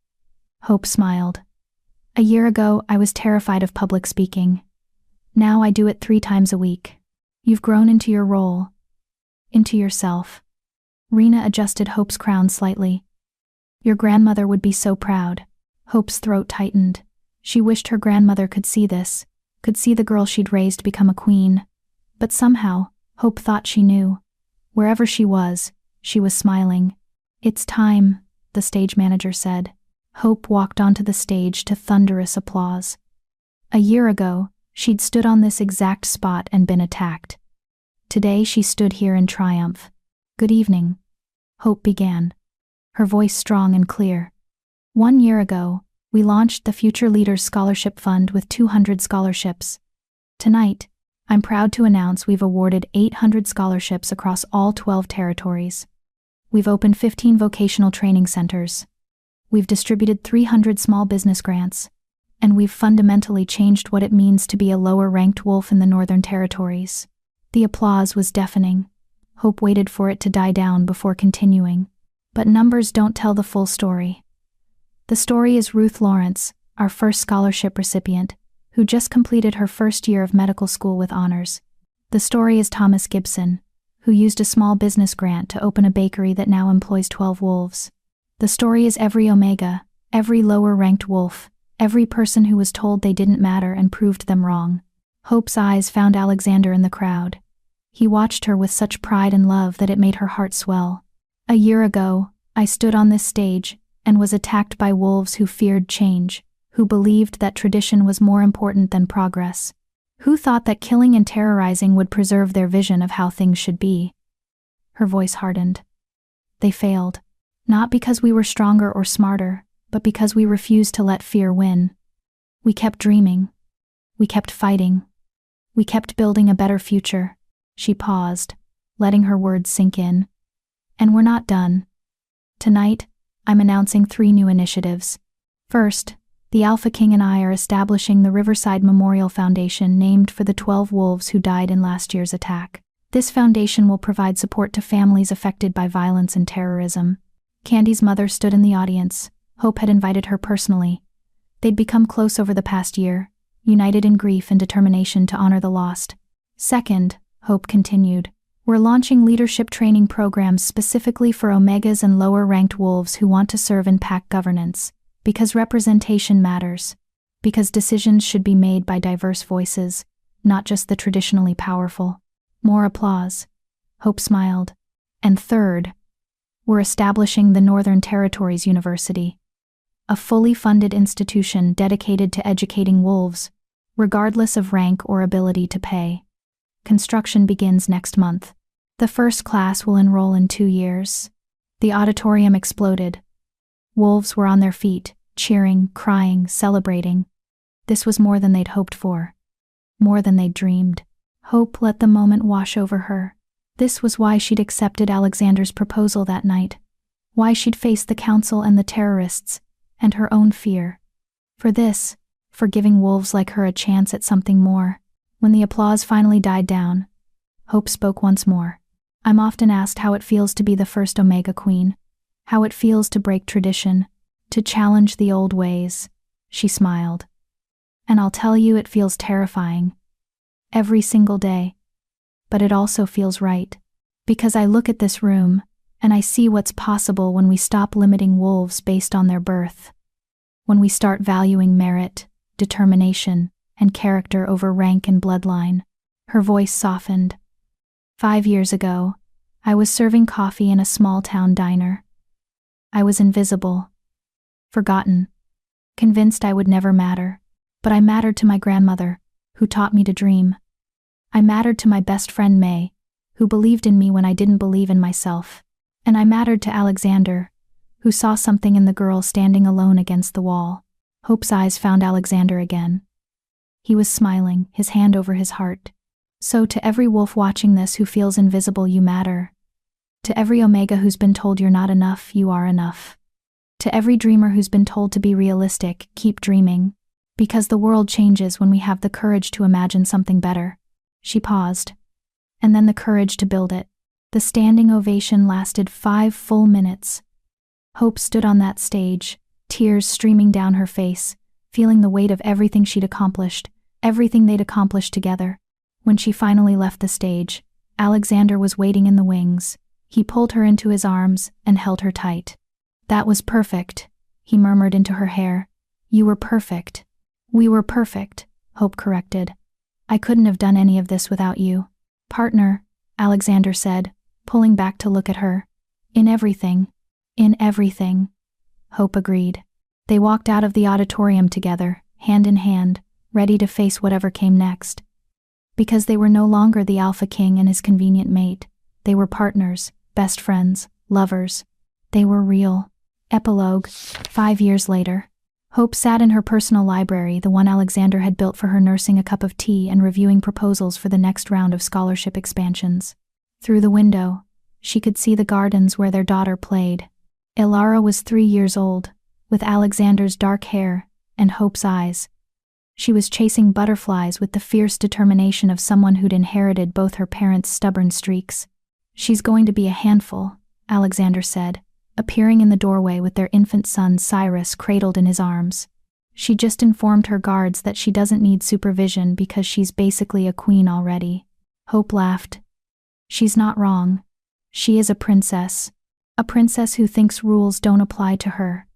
Hope smiled. A year ago, I was terrified of public speaking. Now I do it 3 times a week. You've grown into your role. Into yourself. Rena adjusted Hope's crown slightly. Your grandmother would be so proud. Hope's throat tightened. She wished her grandmother could see this, could see the girl she'd raised become a queen. But somehow, Hope thought she knew. Wherever she was smiling. It's time, the stage manager said. Hope walked onto the stage to thunderous applause. A year ago, she'd stood on this exact spot and been attacked. Today she stood here in triumph. Good evening, Hope began, her voice strong and clear. 1 year ago, we launched the Future Leaders Scholarship Fund with 200 scholarships. Tonight, I'm proud to announce we've awarded 800 scholarships across all 12 territories. We've opened 15 vocational training centers. We've distributed 300 small business grants. And we've fundamentally changed what it means to be a lower-ranked wolf in the Northern Territories. The applause was deafening. Hope waited for it to die down before continuing. But numbers don't tell the full story. The story is Ruth Lawrence, our first scholarship recipient, who just completed her first year of medical school with honors. The story is Thomas Gibson, who used a small business grant to open a bakery that now employs 12 wolves. The story is every Omega, every lower-ranked wolf, every person who was told they didn't matter and proved them wrong. Hope's eyes found Alexander in the crowd. He watched her with such pride and love that it made her heart swell. A year ago, I stood on this stage and was attacked by wolves who feared change, who believed that tradition was more important than progress, who thought that killing and terrorizing would preserve their vision of how things should be. Her voice hardened. They failed. Not because we were stronger or smarter, but because we refused to let fear win. We kept dreaming. We kept fighting. We kept building a better future. She paused, letting her words sink in. And we're not done. Tonight, I'm announcing 3 new initiatives. First, the Alpha King and I are establishing the Riverside Memorial Foundation named for the 12 wolves who died in last year's attack. This foundation will provide support to families affected by violence and terrorism. Candy's mother stood in the audience. Hope had invited her personally. They'd become close over the past year, united in grief and determination to honor the lost. Second, Hope continued, we're launching leadership training programs specifically for Omegas and lower-ranked wolves who want to serve in pack governance, because representation matters, because decisions should be made by diverse voices, not just the traditionally powerful. More applause. Hope smiled. And third, we're establishing the Northern Territories University, a fully funded institution dedicated to educating wolves, regardless of rank or ability to pay. Construction begins next month. The first class will enroll in 2 years. The auditorium exploded. Wolves were on their feet, cheering, crying, celebrating. This was more than they'd hoped for. More than they'd dreamed. Hope let the moment wash over her. This was why she'd accepted Alexander's proposal that night. Why she'd faced the council and the terrorists, and her own fear. For this, for giving wolves like her a chance at something more. When the applause finally died down, Hope spoke once more. I'm often asked how it feels to be the first Omega Queen, how it feels to break tradition, to challenge the old ways. She smiled. And I'll tell you, it feels terrifying. Every single day. But it also feels right. Because I look at this room, and I see what's possible when we stop limiting wolves based on their birth. When we start valuing merit, determination, and character over rank and bloodline. Her voice softened. 5 years ago, I was serving coffee in a small-town diner. I was invisible, forgotten, convinced I would never matter, but I mattered to my grandmother, who taught me to dream. I mattered to my best friend May, who believed in me when I didn't believe in myself, and I mattered to Alexander, who saw something in the girl standing alone against the wall. Hope's eyes found Alexander again. He was smiling, his hand over his heart. So to every wolf watching this who feels invisible, you matter. To every Omega who's been told you're not enough, you are enough. To every dreamer who's been told to be realistic, keep dreaming. Because the world changes when we have the courage to imagine something better. She paused. And then the courage to build it. The standing ovation lasted 5 full minutes. Hope stood on that stage, tears streaming down her face, feeling the weight of everything she'd accomplished, everything they'd accomplished together. When she finally left the stage, Alexander was waiting in the wings. He pulled her into his arms and held her tight. That was perfect, he murmured into her hair. You were perfect. We were perfect, Hope corrected. I couldn't have done any of this without you. Partner, Alexander said, pulling back to look at her. In everything. In everything. Hope agreed. They walked out of the auditorium together, hand in hand, ready to face whatever came next. Because they were no longer the Alpha King and his convenient mate. They were partners, best friends, lovers. They were real. Epilogue. 5 years later. Hope sat in her personal library, the one Alexander had built for her, nursing a cup of tea and reviewing proposals for the next round of scholarship expansions. Through the window, she could see the gardens where their daughter played. Ilara was 3 years old, with Alexander's dark hair and Hope's eyes. She was chasing butterflies with the fierce determination of someone who'd inherited both her parents' stubborn streaks. She's going to be a handful, Alexander said, appearing in the doorway with their infant son Cyrus cradled in his arms. She just informed her guards that she doesn't need supervision because she's basically a queen already. Hope laughed. She's not wrong. She is a princess who thinks rules don't apply to her.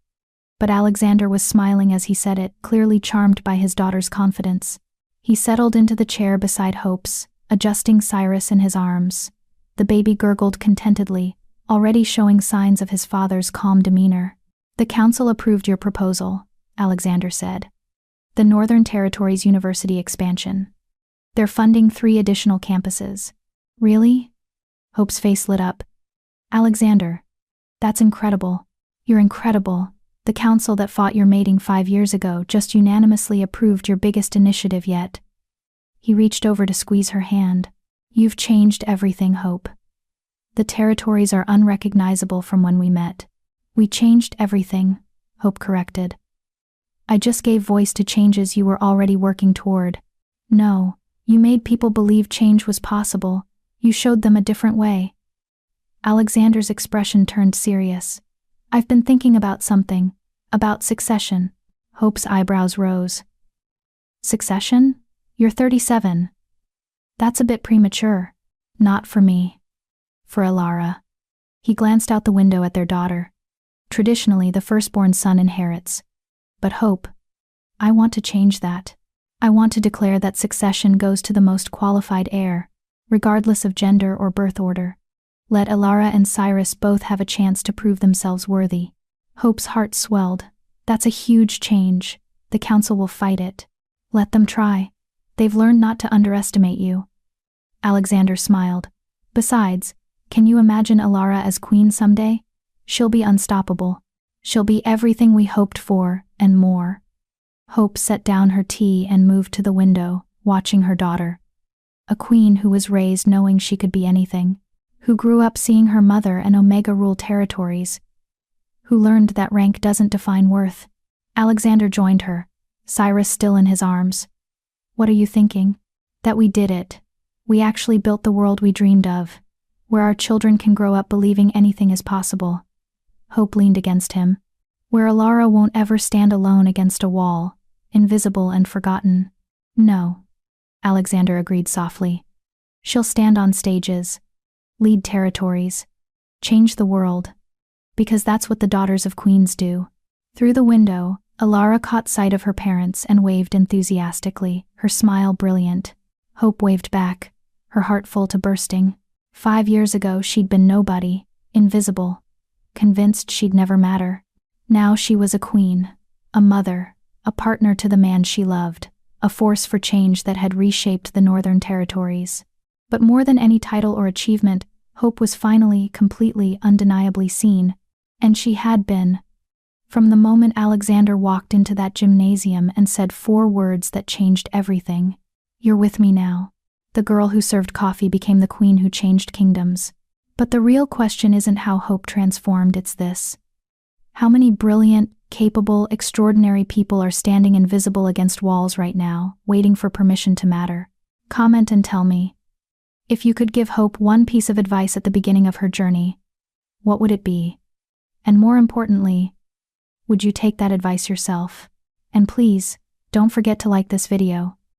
But Alexander was smiling as he said it, clearly charmed by his daughter's confidence. He settled into the chair beside Hope's, adjusting Cyrus in his arms. The baby gurgled contentedly, already showing signs of his father's calm demeanor. The council approved your proposal, Alexander said. The Northern Territories University expansion. They're funding 3 additional campuses. Really? Hope's face lit up. Alexander, that's incredible. You're incredible. The council that fought your mating 5 years ago just unanimously approved your biggest initiative yet. He reached over to squeeze her hand. You've changed everything, Hope. The territories are unrecognizable from when we met. We changed everything, Hope corrected. I just gave voice to changes you were already working toward. No, you made people believe change was possible. You showed them a different way. Alexander's expression turned serious. I've been thinking about something. About succession. Hope's eyebrows rose. Succession? You're 37. That's a bit premature. Not for me. For Alara. He glanced out the window at their daughter. Traditionally, the firstborn son inherits. But Hope, I want to change that. I want to declare that succession goes to the most qualified heir, regardless of gender or birth order. Let Alara and Cyrus both have a chance to prove themselves worthy. Hope's heart swelled. That's a huge change. The council will fight it. Let them try. They've learned not to underestimate you. Alexander smiled. Besides, can you imagine Alara as queen someday? She'll be unstoppable. She'll be everything we hoped for, and more. Hope set down her tea and moved to the window, watching her daughter. A queen who was raised knowing she could be anything, who grew up seeing her mother and Omega rule territories, who learned that rank doesn't define worth. Alexander joined her, Cyrus still in his arms. What are you thinking? That we did it. We actually built the world we dreamed of, where our children can grow up believing anything is possible. Hope leaned against him. Where Alara won't ever stand alone against a wall, invisible and forgotten. No. Alexander agreed softly. She'll stand on stages, lead territories, change the world. Because that's what the daughters of queens do. Through the window, Alara caught sight of her parents and waved enthusiastically, her smile brilliant. Hope waved back, her heart full to bursting. 5 years ago she'd been nobody, invisible, convinced she'd never matter. Now she was a queen, a mother, a partner to the man she loved, a force for change that had reshaped the Northern Territories. But more than any title or achievement, Hope was finally, completely, undeniably seen. And she had been. From the moment Alexander walked into that gymnasium and said 4 words that changed everything. You're with me now. The girl who served coffee became the queen who changed kingdoms. But the real question isn't how Hope transformed, it's this. How many brilliant, capable, extraordinary people are standing invisible against walls right now, waiting for permission to matter? Comment and tell me. If you could give Hope one piece of advice at the beginning of her journey, what would it be? And more importantly, would you take that advice yourself? And please, don't forget to like this video.